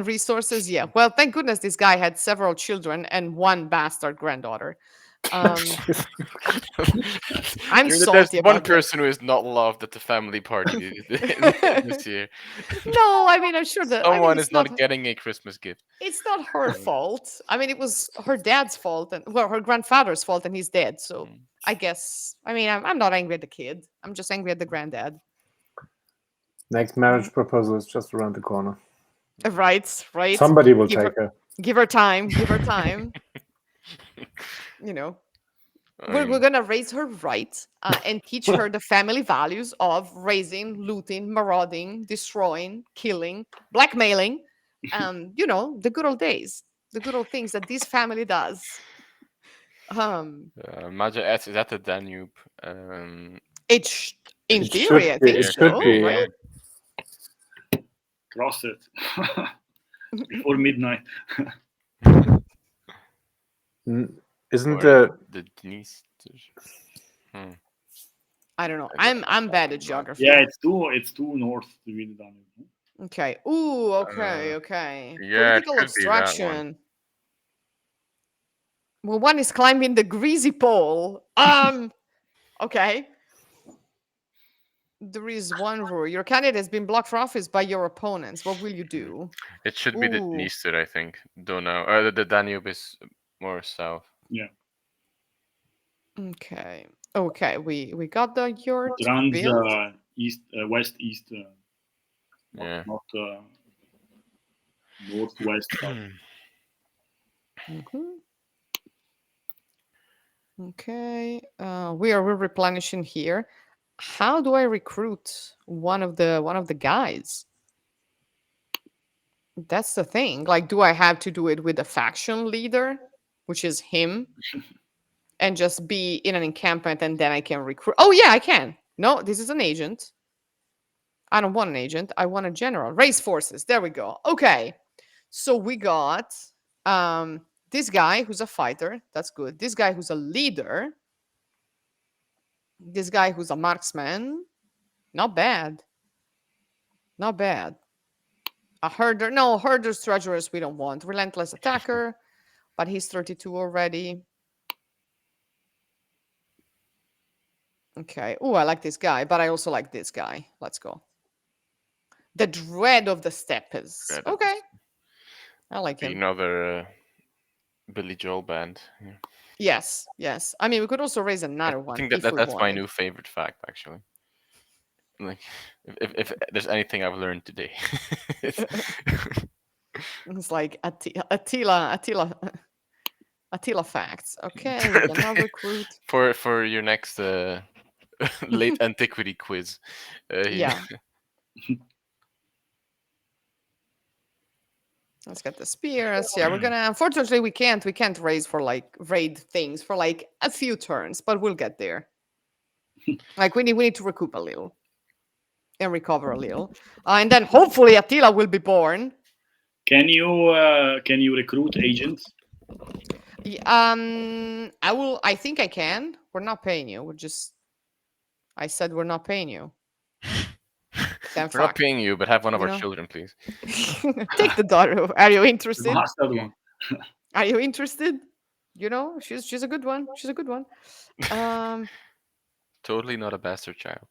Resources. Yeah. Well, thank goodness this guy had several children and one bastard granddaughter. Um, I'm There's salty one about that. person who is not loved at the family party this year. No, I mean I'm sure that Someone it's is not getting a Christmas gift. it's not her fault. I mean, it was her dad's fault and well, her grandfather's fault, and he's dead. So I guess I mean I'm not angry at the kid. I'm just angry at the granddad. Next marriage proposal is just around the corner. Right. Somebody will Give her- take her. Give her time. Give her time. You know, we're gonna raise her right and teach her the family values of raising, looting, marauding, destroying, killing, blackmailing. The good old days, the good old things that this family does. Imagine is that the Danube? It sh- in It theory, should I be- think it so, should be, yeah. right? Cross it before midnight. Isn't or the the Dniester? I don't know. I'm bad at geography. Yeah, it's too north to be the Danube. Okay. Ooh. Okay. Yeah, it Political could be that one. obstruction. Well, one is climbing the greasy pole. Okay. There is one rule. Your candidate has been blocked for office by your opponents. What will you do? It should be the Ooh. Dniester, I think. Don't know. The Danube is more south. Yeah. Okay. Okay. We got the yurt It runs built. east, west, east, Yeah. not northwest. South. Mhm. Okay. We're replenishing here. How do I recruit one of the guys? That's the thing. Like, do I have to do it with a faction leader, which is him, and just be in an encampment and then I can recruit? Oh yeah, I can. No, this is an agent. I don't want an agent. I want a general. Raise forces. There we go. Okay. So we got this guy who's a fighter. That's good. This guy who's a leader. This guy who's a marksman. Not bad. Not bad. A herder. No, herders, treasurers, we don't want. Relentless attacker, but he's 32 already. Okay. Oh, I like this guy, but I also like this guy. Let's go. The dread of the steppes. Dread of the Okay. I like him. Another Billy Joel band. Yeah. Yes, yes. I mean, we could also raise another I one. think if we that's my wanted. new favorite fact, actually. Like, if there's anything I've learned today, It's like Attila facts. Okay, we can now recruit. for your next late antiquity quiz. Yeah. Let's get the spears. Yeah, we're gonna. Unfortunately, we can't raise for like raid things for like a few turns, but we'll get there. Like we need to recoup a little and recover a little, and then hopefully Attila will be born. Can you recruit agents? I will. I think I can. We're not paying you. We're just. I said we're not paying you. Then We're not fuck. paying you, but have one of You our know? children, please. Take the daughter. Are you The interested? bastard one. Are you interested? You know, she's a good one. She's a good one. Um, Totally not a bastard child.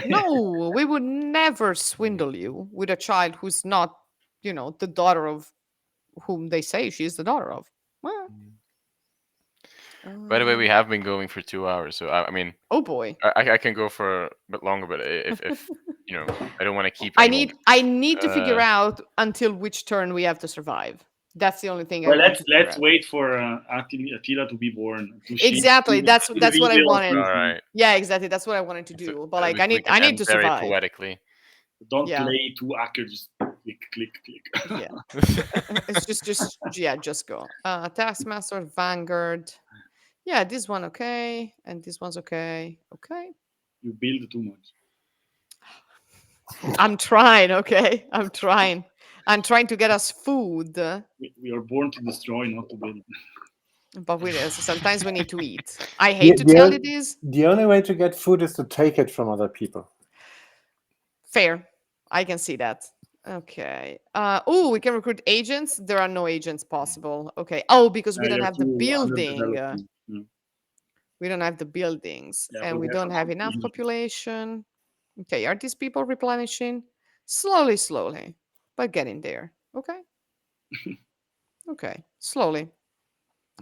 no, we would never swindle you with a child who's not, the daughter of whom they say she's the daughter of. Well, By the way, we um, have been going for 2 hours, so I mean, oh boy, I can go for a bit longer, but if I don't want to keep I anyone. need to figure Uh, out until which turn we have to survive. That's the only thing I Well, want let's to figure let's out. wait for Attila to be born. Exactly. That's to that's what I reveal wanted. all something. right. Yeah, exactly. That's what I wanted to do. But like, We, I we need can I need end to very survive. poetically. Don't Yeah. play too accurate. Just click, click, click. Yeah. It's just go. Taskmaster, Vanguard. Yeah, this one okay, and this one's okay. Okay. You build too much. I'm trying, okay? I'm trying. I'm trying to get us food, We are born to destroy, not to build. but sometimes we need to eat. I hate to tell you this. The only way to get food is to take it from other people. Fair. I can see that. Okay. Oh, we can recruit agents. There are no agents possible. Okay. Oh, because we don't You're have the too building. underdeveloped. We don't have the buildings, Yeah, and we forget don't have about enough agents. population. Okay, are these people replenishing? Slowly, slowly, but getting there. Okay. Okay, slowly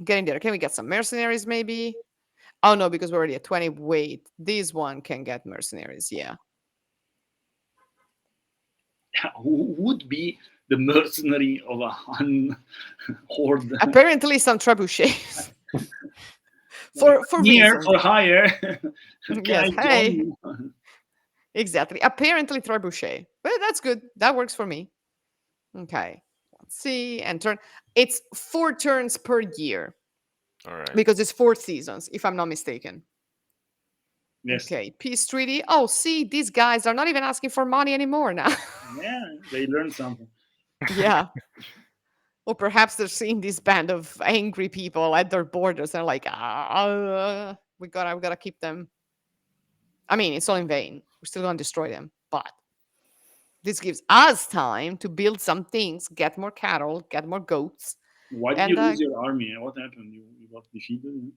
getting there. Can we get some mercenaries maybe? Oh no, because we're already at 20. Wait, this one can get mercenaries. Yeah. Who would be the mercenary of a Han horde? Apparently some trebuchets. for Here reasons. for hire. Can Yes. I Hey. join you? Exactly. Apparently trebuchet. But that's good. That works for me. Okay. Let's see. And turn. It's 4 turns per year All right. because it's 4 seasons, if I'm not mistaken. Yes. Okay. Peace treaty. Oh, see, these guys are not even asking for money anymore now. Yeah, they learned something. Yeah. Or perhaps they're seeing this band of angry people at their borders and like, we gotta keep them. I mean, it's all in vain. We're still gonna destroy them, but this gives us time to build some things, get more cattle, get more goats. Why did And you lose your army? What happened? You got defeated?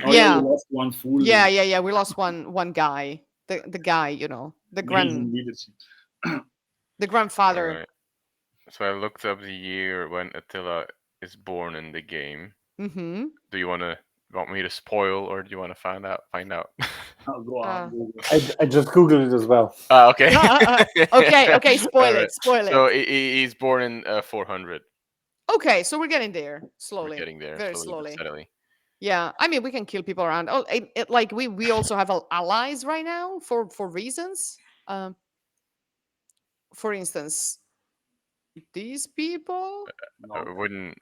Oh yeah, you lost one full. yeah. We lost one guy. The guy, Amazing leadership. the All grandfather. right. So I looked up the year when Attila is born in the game. Mm-hmm. Do you want me to spoil, or do you want to find out? I'll go out. I just googled it as well. Okay. Okay. Spoil All right. it. Spoil So it. he's born in 400. Okay, so we're getting there slowly. We're getting there Very slowly but slowly. steadily. Yeah, I mean we can kill people around. Oh, like we also have allies right now for reasons. For instance, these people. Wouldn't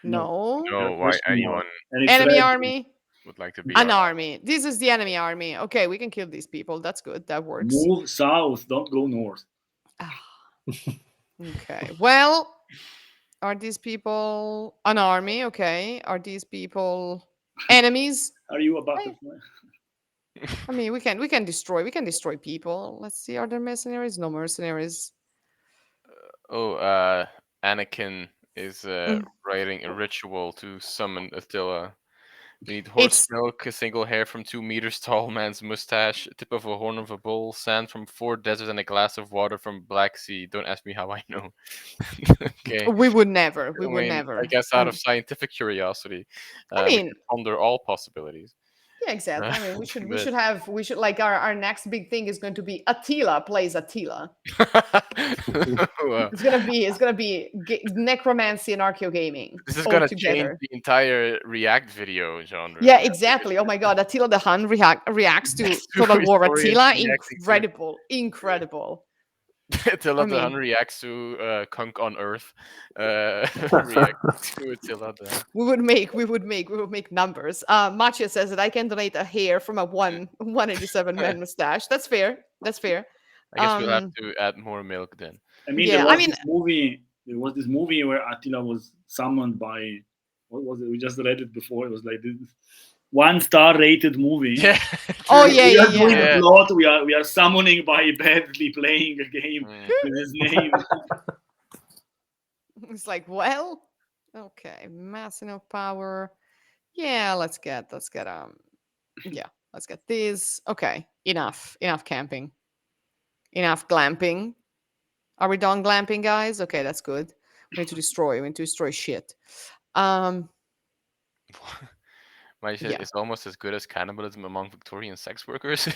No. know why anyone Enemy army. would like to be An our army. This is the enemy army. Okay, we can kill these people. That's good. That works. Move south. Don't go north. Okay. Well, are these people an army? Okay. Are these people enemies? Are you a butterfly? I mean, we can destroy people. Let's see. Are there mercenaries? No mercenaries. Oh, Anakin is Mm. writing a ritual to summon Attila. We need horse It's milk, a single hair from 2 meters tall man's mustache, a tip of a horn of a bull, sand from 4 deserts, and a glass of water from Black Sea. Don't ask me how I know. Okay. we would never. We I would mean, never. I guess out of scientific curiosity, I we mean, should ponder all possibilities. yeah, exactly. I mean, But- we should like our next big thing is going to be Attila plays Attila. Well, It's gonna be necromancy and archeo gaming. this is all gonna change together. the entire React video genre. Yeah, exactly. Oh my god, Attila the Hun reacts to That's Total who War Historian's Attila. reacting to. Incredible. Attila I the Hun mean, reacts to Kunk on Earth. React to Attila the Hun. we would make numbers. Machia says that I can donate a hair from a 187 man mustache. That's fair. That's fair. I guess we'll have Um, to add more milk then. I mean, yeah, I mean, there was this movie where Attila was summoned by, what was it? We just read it before. It was like this 1-star rated movie. Yeah. oh True. yeah, We yeah, are doing yeah. the Yeah. plot. We are summoning by badly playing a game Mm. with his name. It's like, well, okay, massing of power. Yeah, yeah, let's get this. Okay, enough camping, enough glamping. Are we done glamping, guys? Okay, that's good. We need to destroy shit. Um, Maisha, yeah. it's almost as good as cannibalism among Victorian sex workers.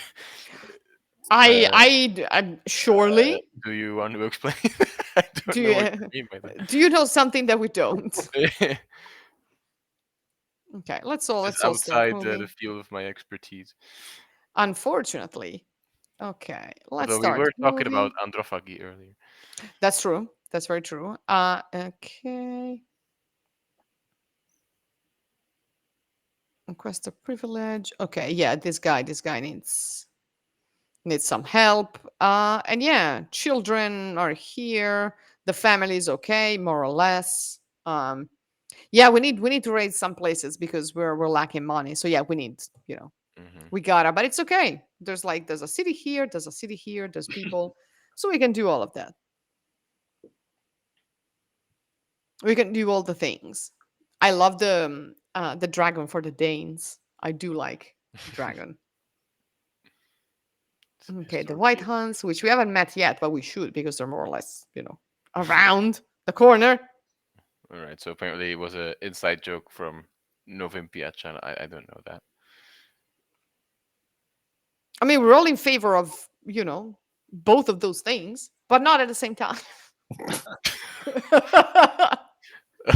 Surely. Do you want to explain? I don't Do know what you you mean by that. do you know something that we don't? This Okay, let's is all start outside the moving. field of my expertise. Unfortunately. Okay, let's Although we start were talking about moving. androphagy earlier. That's true. That's very true. Okay. Request a privilege. Okay, yeah, this guy needs some help. And yeah, children are here. The family is okay, more or less. Yeah, we need to raise some places because we're lacking money. So yeah, we need, Hmm. we gotta, but it's okay. There's a city here, there's a city here, there's people, so we can do all of that. We can do all the things. I love the dragon for the Danes. I do like dragon. Okay, the White Huns, which we haven't met yet, but we should because they're more or less, around the corner. All right. So apparently it was an inside joke from Novimpia channel. I don't know that. I mean, we're all in favor of, both of those things, but not at the same time.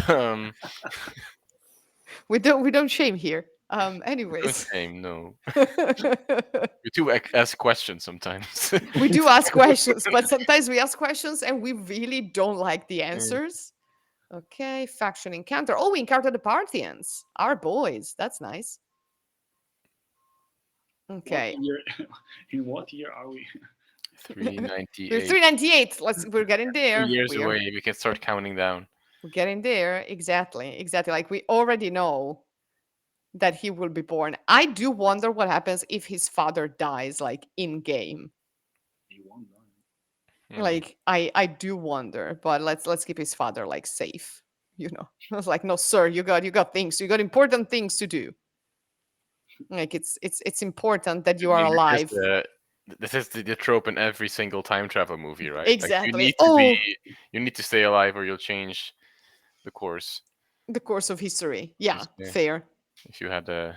Um, we don't shame here. don't Anyways. shame. No, we do ask questions sometimes. We do ask questions, but sometimes we ask questions and we really don't like the Mm. answers. Okay, faction encounter. Oh, we encountered the Parthians, our boys. That's nice. What Okay. year? In what year are we? We're 398. 398. We're getting there. 3 years We're away. We can start counting down. we're getting there. Exactly. Like we already know that he will be born. I do wonder what happens if his father dies like in game. You won, right? Hmm. Like I do wonder, but let's keep his father like safe. I was like, no, sir, you got important things to do. Like it's important that I you are mean, alive. this is the trope in every single time travel movie, right? Like Exactly. Oh, you need to stay alive, or you'll change the course. the course of history. Yeah, Basically, fair. if you had a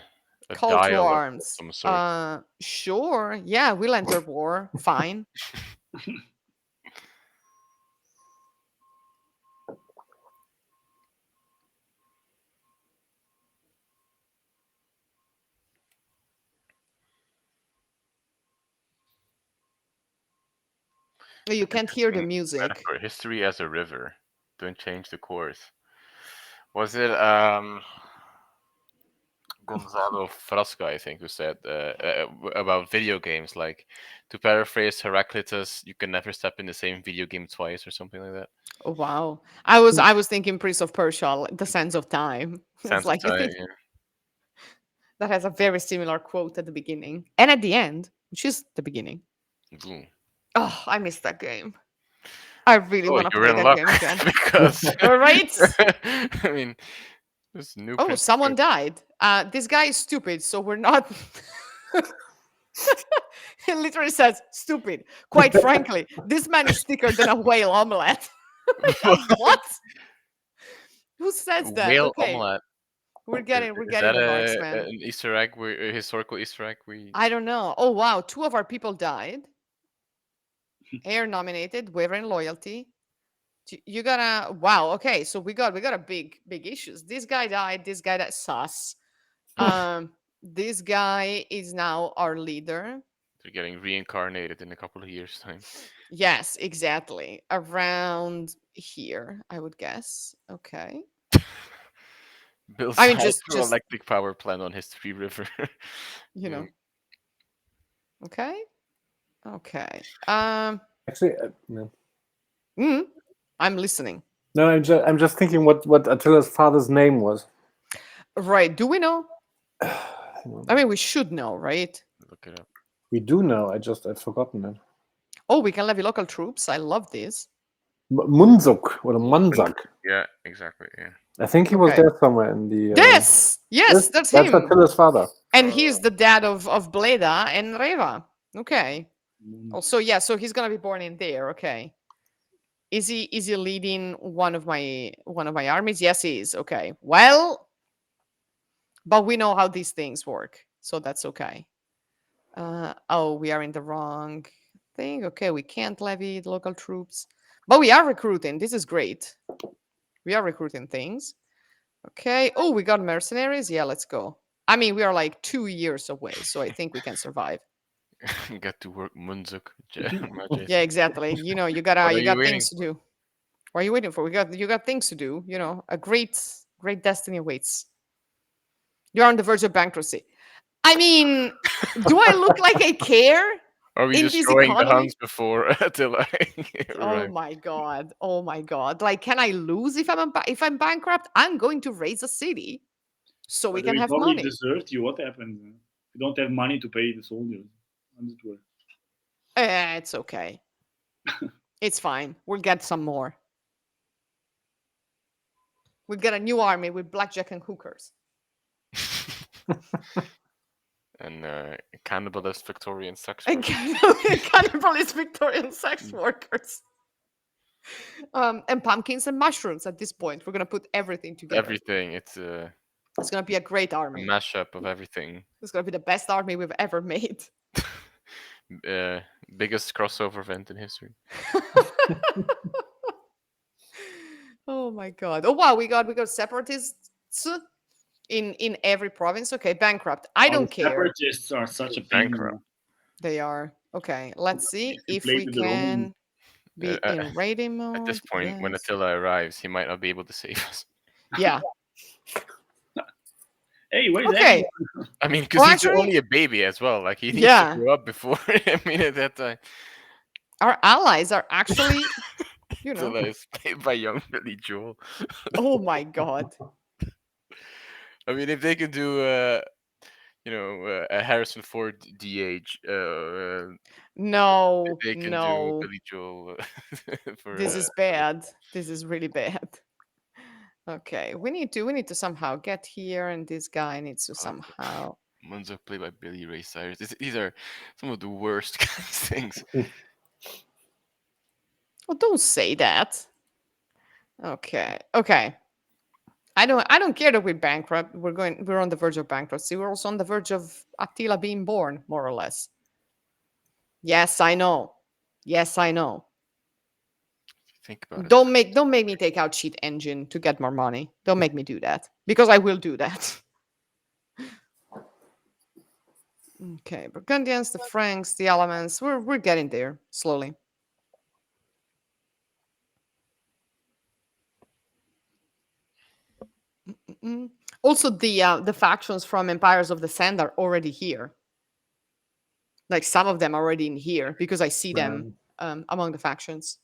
Call to dialogue of arms. some sort. Sure. Yeah, we'll enter war. Fine. You can't hear the Interesting music. metaphor. History as a river. Don't change the course. Was it Gonzalo Frasca, I think, who said about video games, like, to paraphrase Heraclitus, you can never step in the same video game twice, or something like that. Oh wow. I was thinking Prince of Persia, The Sands of Time. It's Sands of like you Time. think that has a very similar quote at the beginning and at the end, which is the beginning. Yeah. Ooh. Oh, I missed that game. I really Oh, want to you're play in that luck game again. because All right. I mean, this new Oh, Prince of someone Persia. died. This guy is stupid, so we're not. He literally says stupid. Quite frankly, this man is thicker than a whale omelette. What? Who says that? Whale Okay, omelette. we're Is getting that the marks, man. an Easter egg? A historical Easter egg? We I don't know. Oh wow, two of our people died. Air nominated, wavering loyalty. You gotta wow. Okay, so we got a big issues. This guy died. This guy that sus. This guy is now our leader. They're getting reincarnated in a couple of years' time. Yes, exactly. Around here, I would guess. Okay. Builds I mean, just hydroelectric power plant on History River. you Yeah. know. Okay. Okay. Actually, no. I'm listening. No, I'm just thinking what Attila's father's name was. Right. Do we know? Hang on. I mean, we should know, right? Look it up. We do know. I've forgotten it. Oh, we can levy local troops. I love this. Munzuk or Munzak. Yeah, exactly. Yeah. I think he was Okay. there somewhere in the. Yes, yes, that's That's him. Attila's father. And he's the dad of Bleda and Reva. Okay. Mm. Oh, so yeah, so he's gonna be born in there. Okay. Is he leading one of my armies? Yes, he is. Okay. Well, but we know how these things work, so that's okay. Oh, we are in the wrong thing. Okay, we can't levy the local troops, but we are recruiting. This is great. We are recruiting things. Okay. Oh, we got mercenaries. Yeah, let's go. I mean, we are like 2 years away, so I think we can survive. Get to work, Munzuk. Yeah, exactly. You know, you What are you got waiting things to do. What are you waiting for? You got things to do. You know, a great destiny awaits. You're on the verge of bankruptcy. I mean, do I look like I care Are we in this destroying the economy? Huns before Attila? Oh Right. my god! Oh my god! Like, can I lose if if I'm bankrupt? I'm going to raise a city so we But can they have probably money. desert you. What happens? You don't have money to pay the soldiers. How does it work? It's okay. It's fine. We'll get some more. We'll get a new army with blackjack and hookers. And cannibalist Victorian sex And workers. cannibalist Victorian sex workers. And pumpkins and mushrooms at this point. We're going to put everything together. Everything. It's It's going to be a great a army. mashup of everything. It's going to be the best army we've ever made. Biggest crossover event in history. Oh my god. Oh wow, we got separatists in every province. Okay, bankrupt. I don't care. Separatists are such a pain. Bankrupt. They are. Okay, let's see if we Inflated the Roman- can be in raiding mode. At this point, when Yes. Attila arrives, he might not be able to save us. Yeah. Hey, where's Okay. everyone? I mean, because Well, he's actually- only a baby as well. Like he needs Yeah. to grow up before. I mean, at that time, Our allies are actually, you know. Attila is played by young Billy Joel. Oh my god. I mean, if they could do, a Harrison Ford DH, No, they can do no. Billy Joel. For, This is bad. This is really bad. Okay, we need to somehow get here, and this guy needs to somehow. Munzo played by Billy Ray Cyrus. These are some of the worst kind of things. Oh, don't say that. Okay. Okay. I don't care that we're bankrupt. We're on the verge of bankruptcy. We're also on the verge of Attila being born, more or less. Yes, I know. Yes, I know. Think about it. Don't make me take out cheat engine to get more money. Don't make me do that. Because I will do that. Okay, Burgundians, the Franks, the elements. We're getting there slowly. Also, the factions from Empires of the Sand are already here. Like some of them are already in here because I see them among the factions.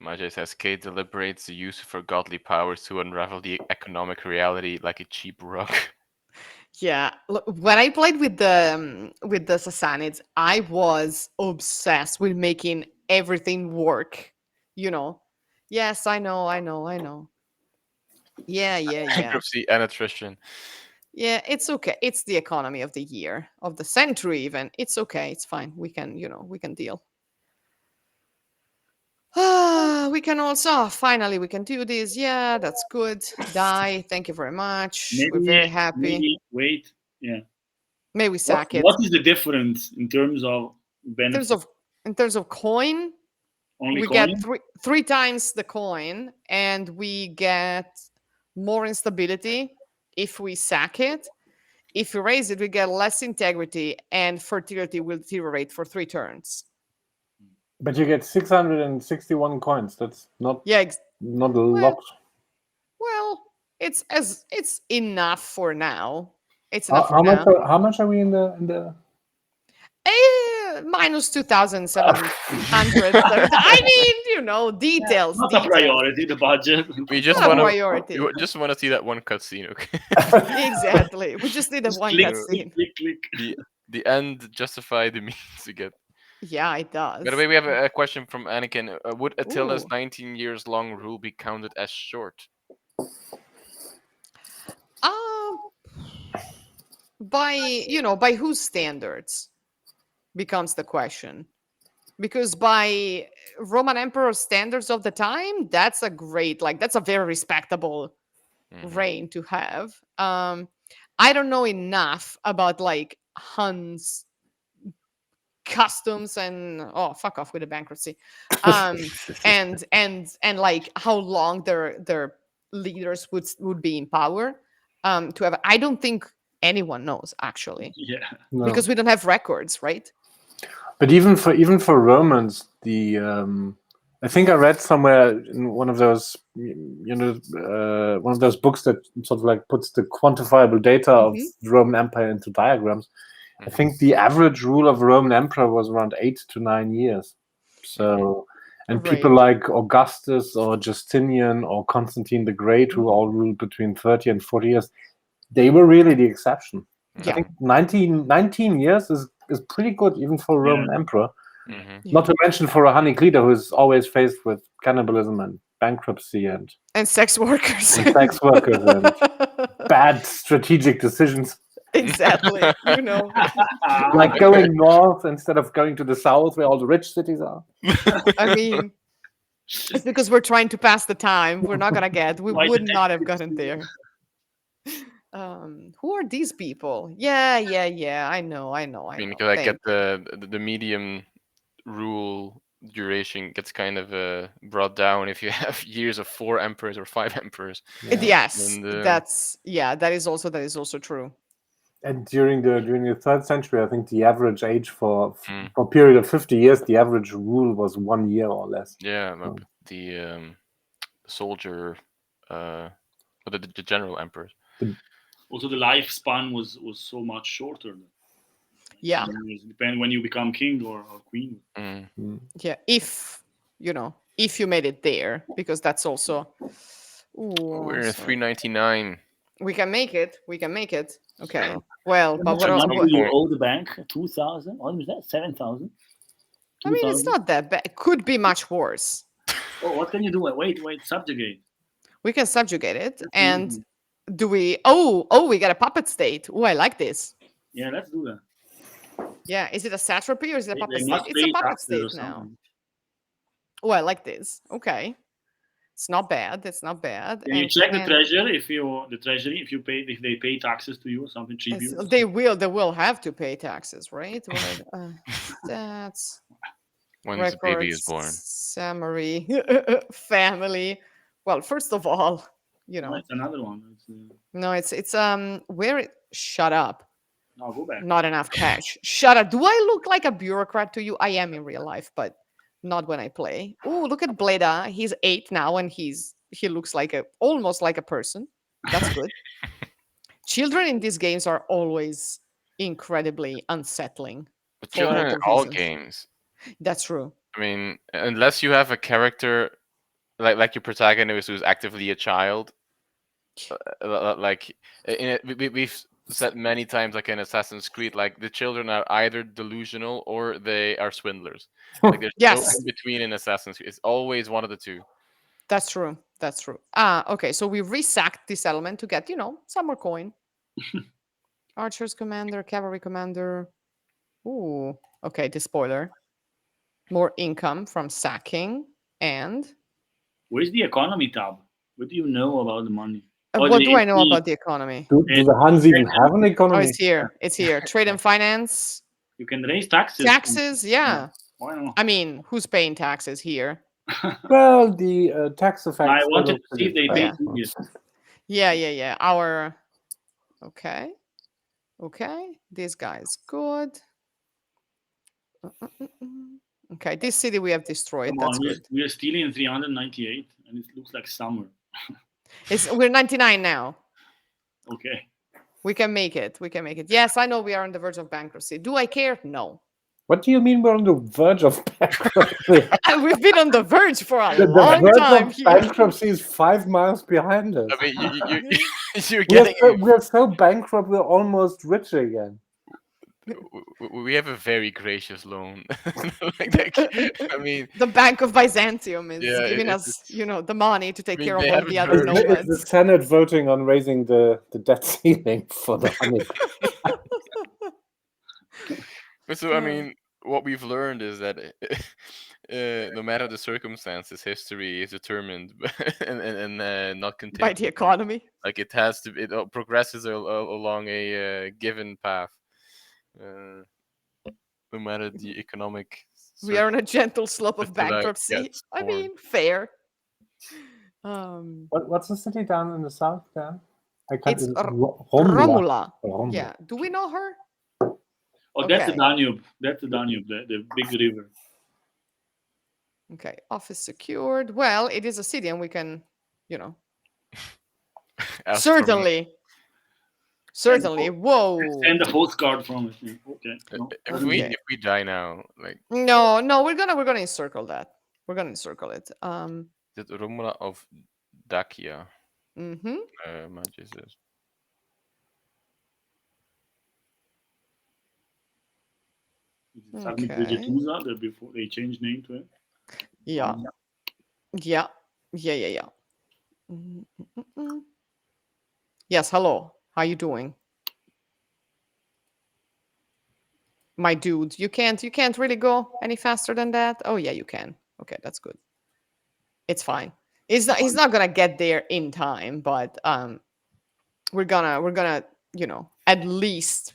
Majay says Kate deliberates the use of her godly powers to unravel the economic reality like a cheap rug. Yeah, look, when I played with the Sassanids, I was obsessed with making everything work. You know. Yes, I know. Yeah, yeah. Bankruptcy and attrition. Yeah, it's okay. It's the economy of the year, of the century even. It's okay. It's fine. We can deal. We can also finally we can do this. Yeah, that's good. Die. Thank you very much. We're very happy. Wait, yeah. May we sack it. What is the difference in terms of In benefits? terms of coin, Only we coin? get three times the coin, and we get more instability if we sack it. If we raise it, we get less integrity, and fertility will deteriorate for 3 turns. But you get 661 coins. That's not Yeah, not a well, lot. well, it's enough for now. It's enough for How much? now. How much are we in the? Minus 2,700. I mean, details, Not a details. priority, the budget. We just Not a want to. priority. We just want to see that one cutscene, okay? Exactly. We just need a Just one click, cutscene. click. The end justify the means to get. Yeah, it does. By the way, we have a question from Anakin. Would Attila's Ooh. 19 years long rule be counted as short? Um, by whose standards becomes the question. Because by Roman emperor standards of the time, that's a very respectable reign to have. I don't know enough about like Hun's customs and fuck off with the bankruptcy, and like how long their leaders would be in power. To have, I don't think anyone knows actually, Yeah. No. because we don't have records, right? But even for Romans, the I think I read somewhere in one of those one of those books that sort of like puts the quantifiable data of the Roman Empire into diagrams. I think the average rule of a Roman emperor was around 8 to 9 years. So, and people Right. like Augustus or Justinian or Constantine the Great, who all ruled between 30 and 40 years, they were really the exception. I Yeah. think 19 years is pretty good even for a Roman emperor. Not to mention for a Honey Cleader who is always faced with cannibalism and bankruptcy and sex workers sex workers and bad strategic decisions. Exactly. Like going north instead of going to the south where all the rich cities are. I mean, it's because we're trying to pass the time. We're not gonna get. We Why would the not have gotten there. Who are these people? Yeah. I know. I mean, because I get the medium rule duration gets kind of brought down if you have years of 4 emperors or 5 emperors. Yes, And, that is also true. And during the 3rd century, I think the average age for a period of 50 years, the average rule was 1 year or less. Yeah, the soldier, the general emperors. Also, the lifespan was so much shorter. Yeah. It depends when you become king or queen. Yeah, if you made it there, because that's also. We're in 399. We can make it. Okay. Well, How but much money do you point. owe the bank? 2,000? What was that? 7,000? I mean, it's not that bad. It could be much worse. Oh, what can you do? Wait, subjugate. We can subjugate it, and do we? Oh, we got a puppet state. Oh, I like this. Yeah, let's do that. Yeah, is it a satrapy or is it a puppet They state? must It's a pay puppet taxes or state now. something. Oh, I like this. Okay, it's not bad. Can you check the treasury if they pay taxes to you or something? Tribute. They will have to pay taxes, right? That's When the baby is born. Summary. Family. Well, first of all, No, it's another one. No, it's where it. Shut up. No, go back. Not enough cash. Shut up. Do I look like a bureaucrat to you? I am in real life, but not when I play. Oh, look at Bleda. He's 8 now, and he looks like almost like a person. That's good. Children in these games are always incredibly unsettling. But children in all games. That's true. I mean, unless you have a character like your protagonist who's actively a child, like we've said many times, like in Assassin's Creed, like the children are either delusional or they are swindlers. Like there's no in between in Assassin's Creed. It's always one of the two. That's true. Okay, so we resacked this element to get some more coin. Archers commander, cavalry commander. Ooh, okay, the spoiler. More income from sacking and. Where's the economy tab? What do you know about the money? What do I know about the economy? Do the Huns even have an economy? Oh, it's here. Trade and finance. You can raise taxes. Yeah. Why not? I mean, who's paying taxes here? Well, the tax effect. I wanted to see if they Yeah. paid it. Yeah. Our okay. This guy's good. Okay, this city we have destroyed. Come That's on, good. we are still in 398, and it looks like summer. We're 99 now. Okay. We can make it. Yes, I know we are on the verge of bankruptcy. Do I care? No. What do you mean we're on the verge of bankruptcy? We've been on the verge for a The long verge time of here. bankruptcy is 5 miles behind us. I mean, you're We are, getting. we are so bankrupt, we're almost rich again. We have a very gracious loan. I mean, The Bank of Byzantium is Yeah, giving us, the money to take I mean, care they of all haven't the other heard- It's the nomads. Senate voting on raising the debt ceiling for the honey. So I mean, what we've learned is that no matter the circumstances, history is determined and not By the contingent. economy. Like it has to, it progresses along a given path, no matter the economic. We are on a gentle slope of Attila bankruptcy. gets I born. mean, fair. What's the city down in the south there? I can't. It's Romula. Romula. Romula. Yeah. Do we know her? Oh, that's the Okay. Danube. That's the Danube, the big river. Okay. Office secured. Well, it is a city and we can, Ask for certainly. Whoa. Send a postcard from it. Yeah. Okay. No. Okay. if we die now, like No, we're gonna encircle that. We're gonna encircle it. the Romula of Dacia, Mm-hmm. Majesties. Okay. Vegetusa, before they changed name to it. Yeah. Mm-mm-mm. Yes, hello. How you doing? My dude, you can't really go any faster than that? Oh yeah, you can. Okay, that's good. It's fine. He's not gonna get there in time, but we're gonna, at least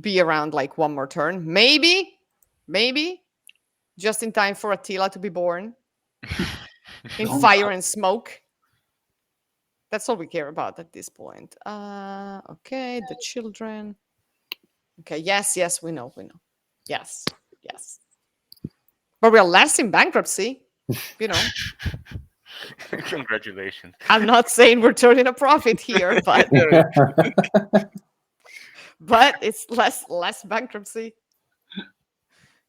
be around like one more turn. Maybe just in time for Attila to be born in fire and smoke. That's all we care about at this point. Okay, the children. Okay, yes, we know. Yes. But we're less in bankruptcy, Congratulations. I'm not saying we're turning a profit here, but it's less bankruptcy.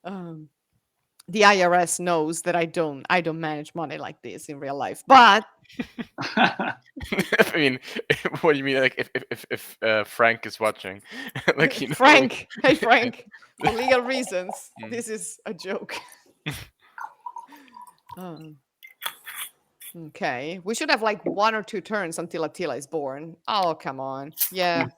The IRS knows that I don't manage money like this in real life, but I mean, what do you mean? Like if Frank is watching, like Frank, hey Frank, for legal reasons, this is a joke. Okay, we should have like 1 or 2 turns until Attila is born. Oh, come on. Yeah.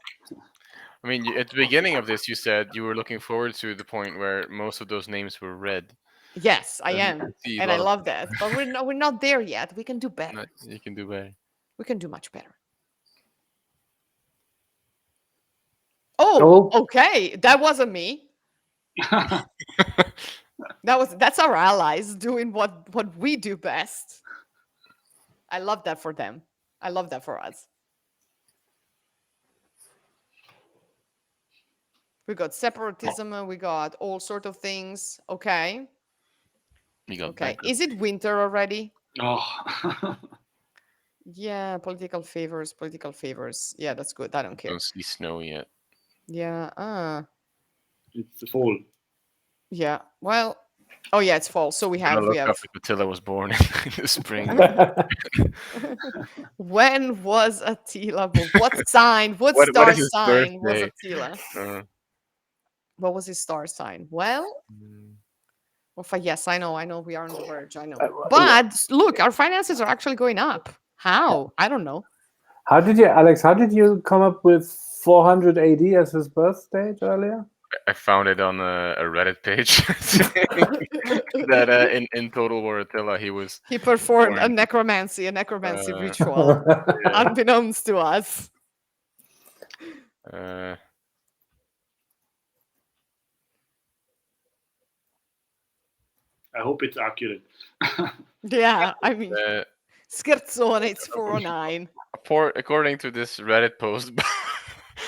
I mean, at the beginning of this, you said you were looking forward to the point where most of those names were red. Yes, I am, see a and I lot of- love that. But we're not there yet. We can do better. You can do better. We can do much better. Oh, okay. That wasn't me. That's our allies doing what we do best. I love that for them. I love that for us. We got separatism. We got all sort of things. Okay. You got Okay. bankruptcy. Is it winter already? Oh. Yeah. Political favors. Yeah, that's good. I don't care. Don't see snow yet. Yeah. It's the fall. Yeah. Well. Oh yeah, it's fall. So we I'm gonna have. look up if Attila was born in the spring. When was Attila born? What sign? What What star is his sign was birthday? Attila? What was his star sign? Well, yes, I know. We are on the verge. I know. But look, our finances are actually going up. How? I don't know. Alex, how did you come up with 400 AD as his birth date earlier? I found it on a Reddit page that in Total War Attila he performed a born. necromancy ritual, unbeknownst to us. I hope it's accurate. Yeah, I mean, Uh, scherzone, it's 409. according to this Reddit post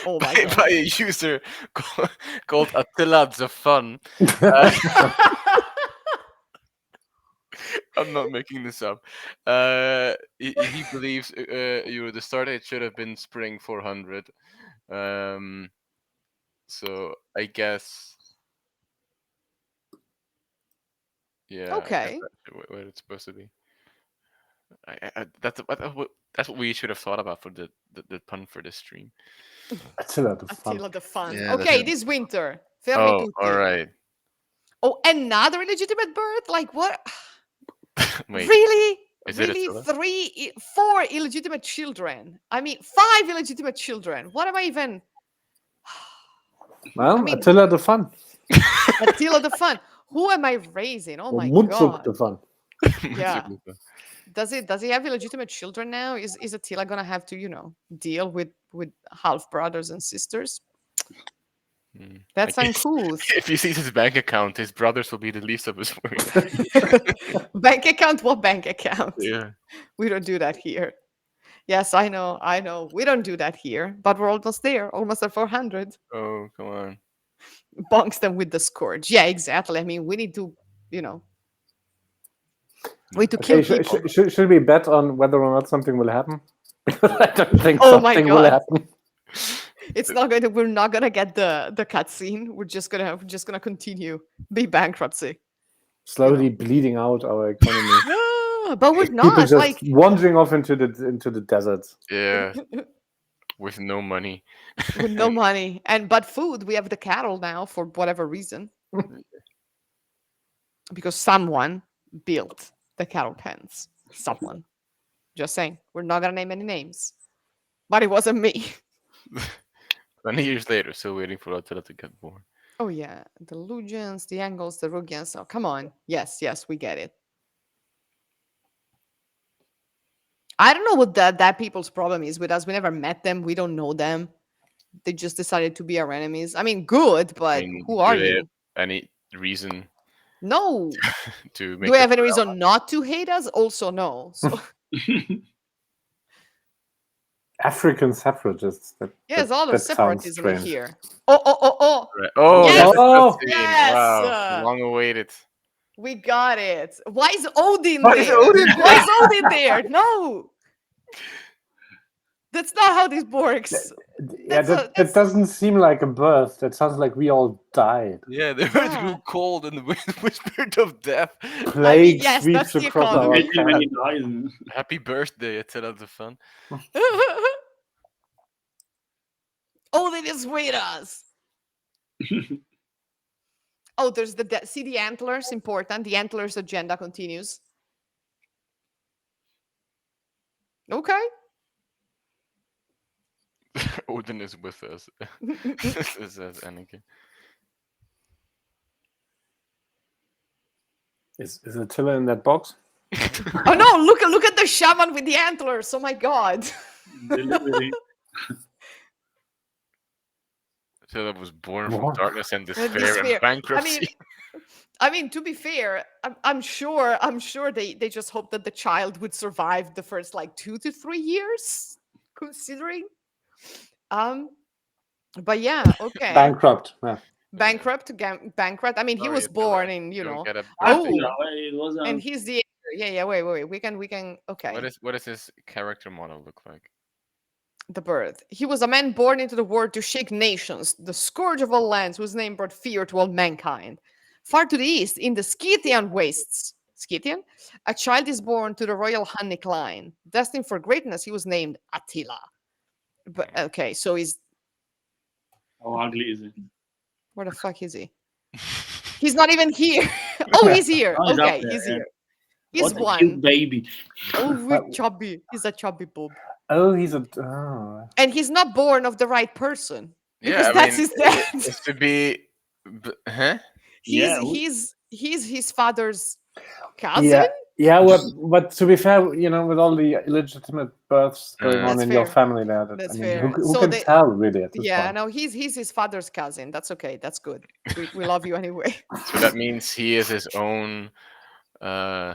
Oh my by god. a user called Attila the Fun. Uh, I'm not making this up. He believes the start date should have been spring 400. Um, so I guess, yeah, I guess Okay. that's what it's supposed to be. That's what we should have thought about for the pun for this stream. Attila the Fun. Attila the Fun. Yeah, Okay, that's. this winter. Fermi Oh, all tutti. right. Oh, another illegitimate birth? Like what? Wait, Really? is it Really? Attila? Four illegitimate children. I mean, five illegitimate children. What am I even? Well, I mean, Attila the Fun. Attila the Fun. Who am I raising? Oh Or my Mutzuk god. the Fun. Yeah. Does he have illegitimate children now? Is Attila gonna have to, deal with half brothers and sisters? Mm, I That's guess uncouth. if he sees his bank account, his brothers will be the least of his worries. Bank account? What bank account? Yeah. We don't do that here. Yes, I know. We don't do that here, but we're almost there, almost at 400. Oh, come on. Bonks them with the scourge. Yeah, exactly. I mean, we need to, we need to kill Okay, people. should we bet on whether or not something will happen? Because I don't think Oh my something will God. happen. It's not going to. We're not gonna get the cutscene. We're just gonna continue be bankruptcy. Slowly bleeding out our economy. Yeah, but we're People not just like. wandering off into the desert. Yeah. With no money. With no money but food. We have the cattle now for whatever reason, because someone built the cattle pens. Someone. Just saying. We're not gonna name any names, but it wasn't me. 20 years later, still waiting for Attila to get born. Oh yeah, the Lugians, the Angles, the Rugians. Oh come on. Yes, we get it. I don't know what that people's problem is with us. We never met them. We don't know them. They just decided to be our enemies. I mean, good, but who are do they you? have any reason No. to make Do we have us any reason not to hate us? Also, no. So African separatists. yes, all the that sounds separatism strange. here. Oh. Right. Oh, Yes! that's a Oh! cutscene. Yes! Wow. Long awaited. We got it. Why is Odin Why there? is Odin Why is Odin there? No. That's not how this works. Yeah, that doesn't seem like a birth. That sounds like we all died. Yeah, the earth Yeah. grew cold and the wind whispered of death. Plague yes, sweeps that's the across our economy. Imagine when planet. he dies. Happy birthday, Attila the Fun. Odin is with us. Oh, there's see the antlers, important. The antlers agenda continues. Okay. Odin is with us. Says Anakin. Is Attila in that box? Oh no, look at the shaman with the antlers. Oh my god. Delivery. Attila was born from What? darkness and despair Despair. and bankruptcy. I mean, to be fair, I'm sure they just hope that the child would survive the first like 2 to 3 years, considering. But yeah, okay. Bankrupt. Yeah. Bankrupt. I mean, he Oh, was yeah, born in, Don't get a Oh. birthday. It was and he's the yeah. Wait. We can. Okay. What does his character model look like? The birth. He was a man born into the world to shake nations, the scourge of all lands, whose name brought fear to all mankind. Far to the east, in the Scythian wastes, a child is born to the royal Hunnic line. Destined for greatness, he was named Attila. But okay, so he's How ugly is it? where the fuck is he? He's not even here. Oh, he's here. Oh, he's up Okay, there, he's yeah. here. He's What a one. cute baby. Oh, chubby. He's a chubby boob. Oh, he's a. Oh. And he's not born of the right person. Because Yeah, I that's mean, his dad. It's to be, huh? Yeah, He's his father's cousin. Yeah. But to be fair, with all the illegitimate births going on That's in your fair. family there, That's I mean, fair. who So can they- tell really at this Yeah, point? no, he's his father's cousin. That's okay. That's good. We love you anyway. So that means he is his own Uh,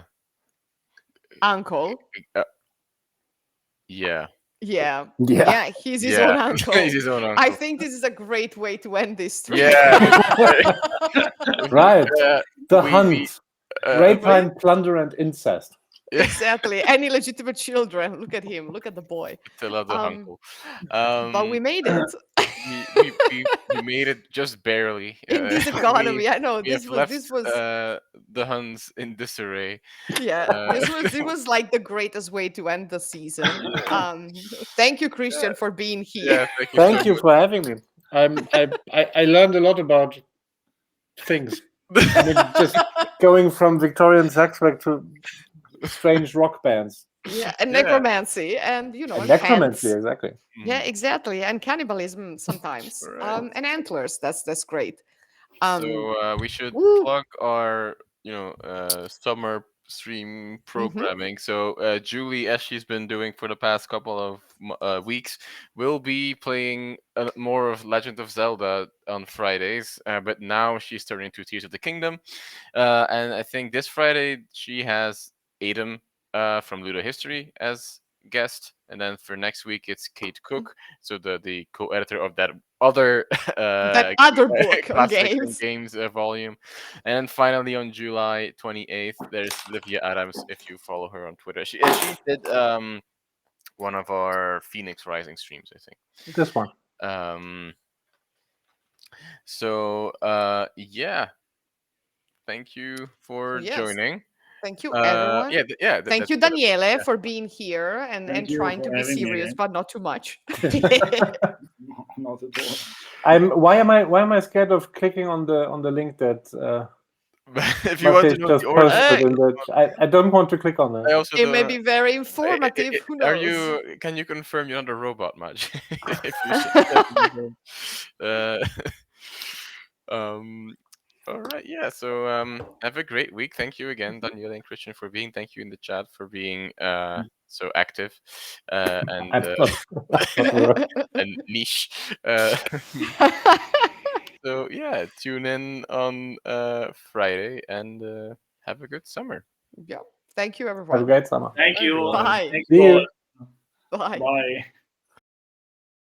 Uncle. uh, yeah. Yeah. Yeah. Yeah, he's his Yeah. own uncle. He's his own I uncle. think this is a great way to end this stream. Yeah. Right. The we hunt. uh, Rapine, plunder, and incest. yeah. Exactly. Any legitimate children. Look at him. Look at the boy. Attila the Um, uncle. but we made it We made it just barely. in this we economy. I know we have this left was the Huns in disarray. yeah, it was like the greatest way to end the season. Thank you, Christian, for being here. Yeah, thank you. Thank you for having me. I learned a lot about things. I mean, just going from Victorian sex work to strange rock bands. Yeah, and Yeah. necromancy, and you know, And necromancy, hands. exactly. Yeah, exactly, and cannibalism sometimes. Right. And antlers. That's great. Um, So we should woo. plug our, summer stream programming. So Julie, as she's been doing for the past couple of weeks, will be playing more of Legend of Zelda on Fridays. But now she's turning to Tears of the Kingdom, and I think this Friday she has Adam from Ludo History as guest, and then for next week it's Kate Cook, so the co-editor of that other That other book on classic games. volume. And finally on July 28th there's Livia Adams, if you follow her on Twitter. She did one of our Phoenix Rising streams, I think. This one. So yeah, thank you for Yes. joining. Thank you, everyone. Thank you, Daniele, for being here and you trying for to be having me serious, again. but not too much. Not at all. Why am I scared of clicking on the link that if you want to Matej know just the origin, posted in that I don't want to click on I that. also It don't may know- be very informative. Who knows? Are you? Can you confirm you're not a robot, Maj? If you all right. Yeah. So have a great week. Thank you again, Daniele and Christian, for being. Thank you in the chat for being so active and and niche. So yeah, tune in on Friday and have a good summer. Yeah. Thank you, Have a everyone. great summer. Thank you. everyone. Bye. Thank See you. you. Bye. Bye.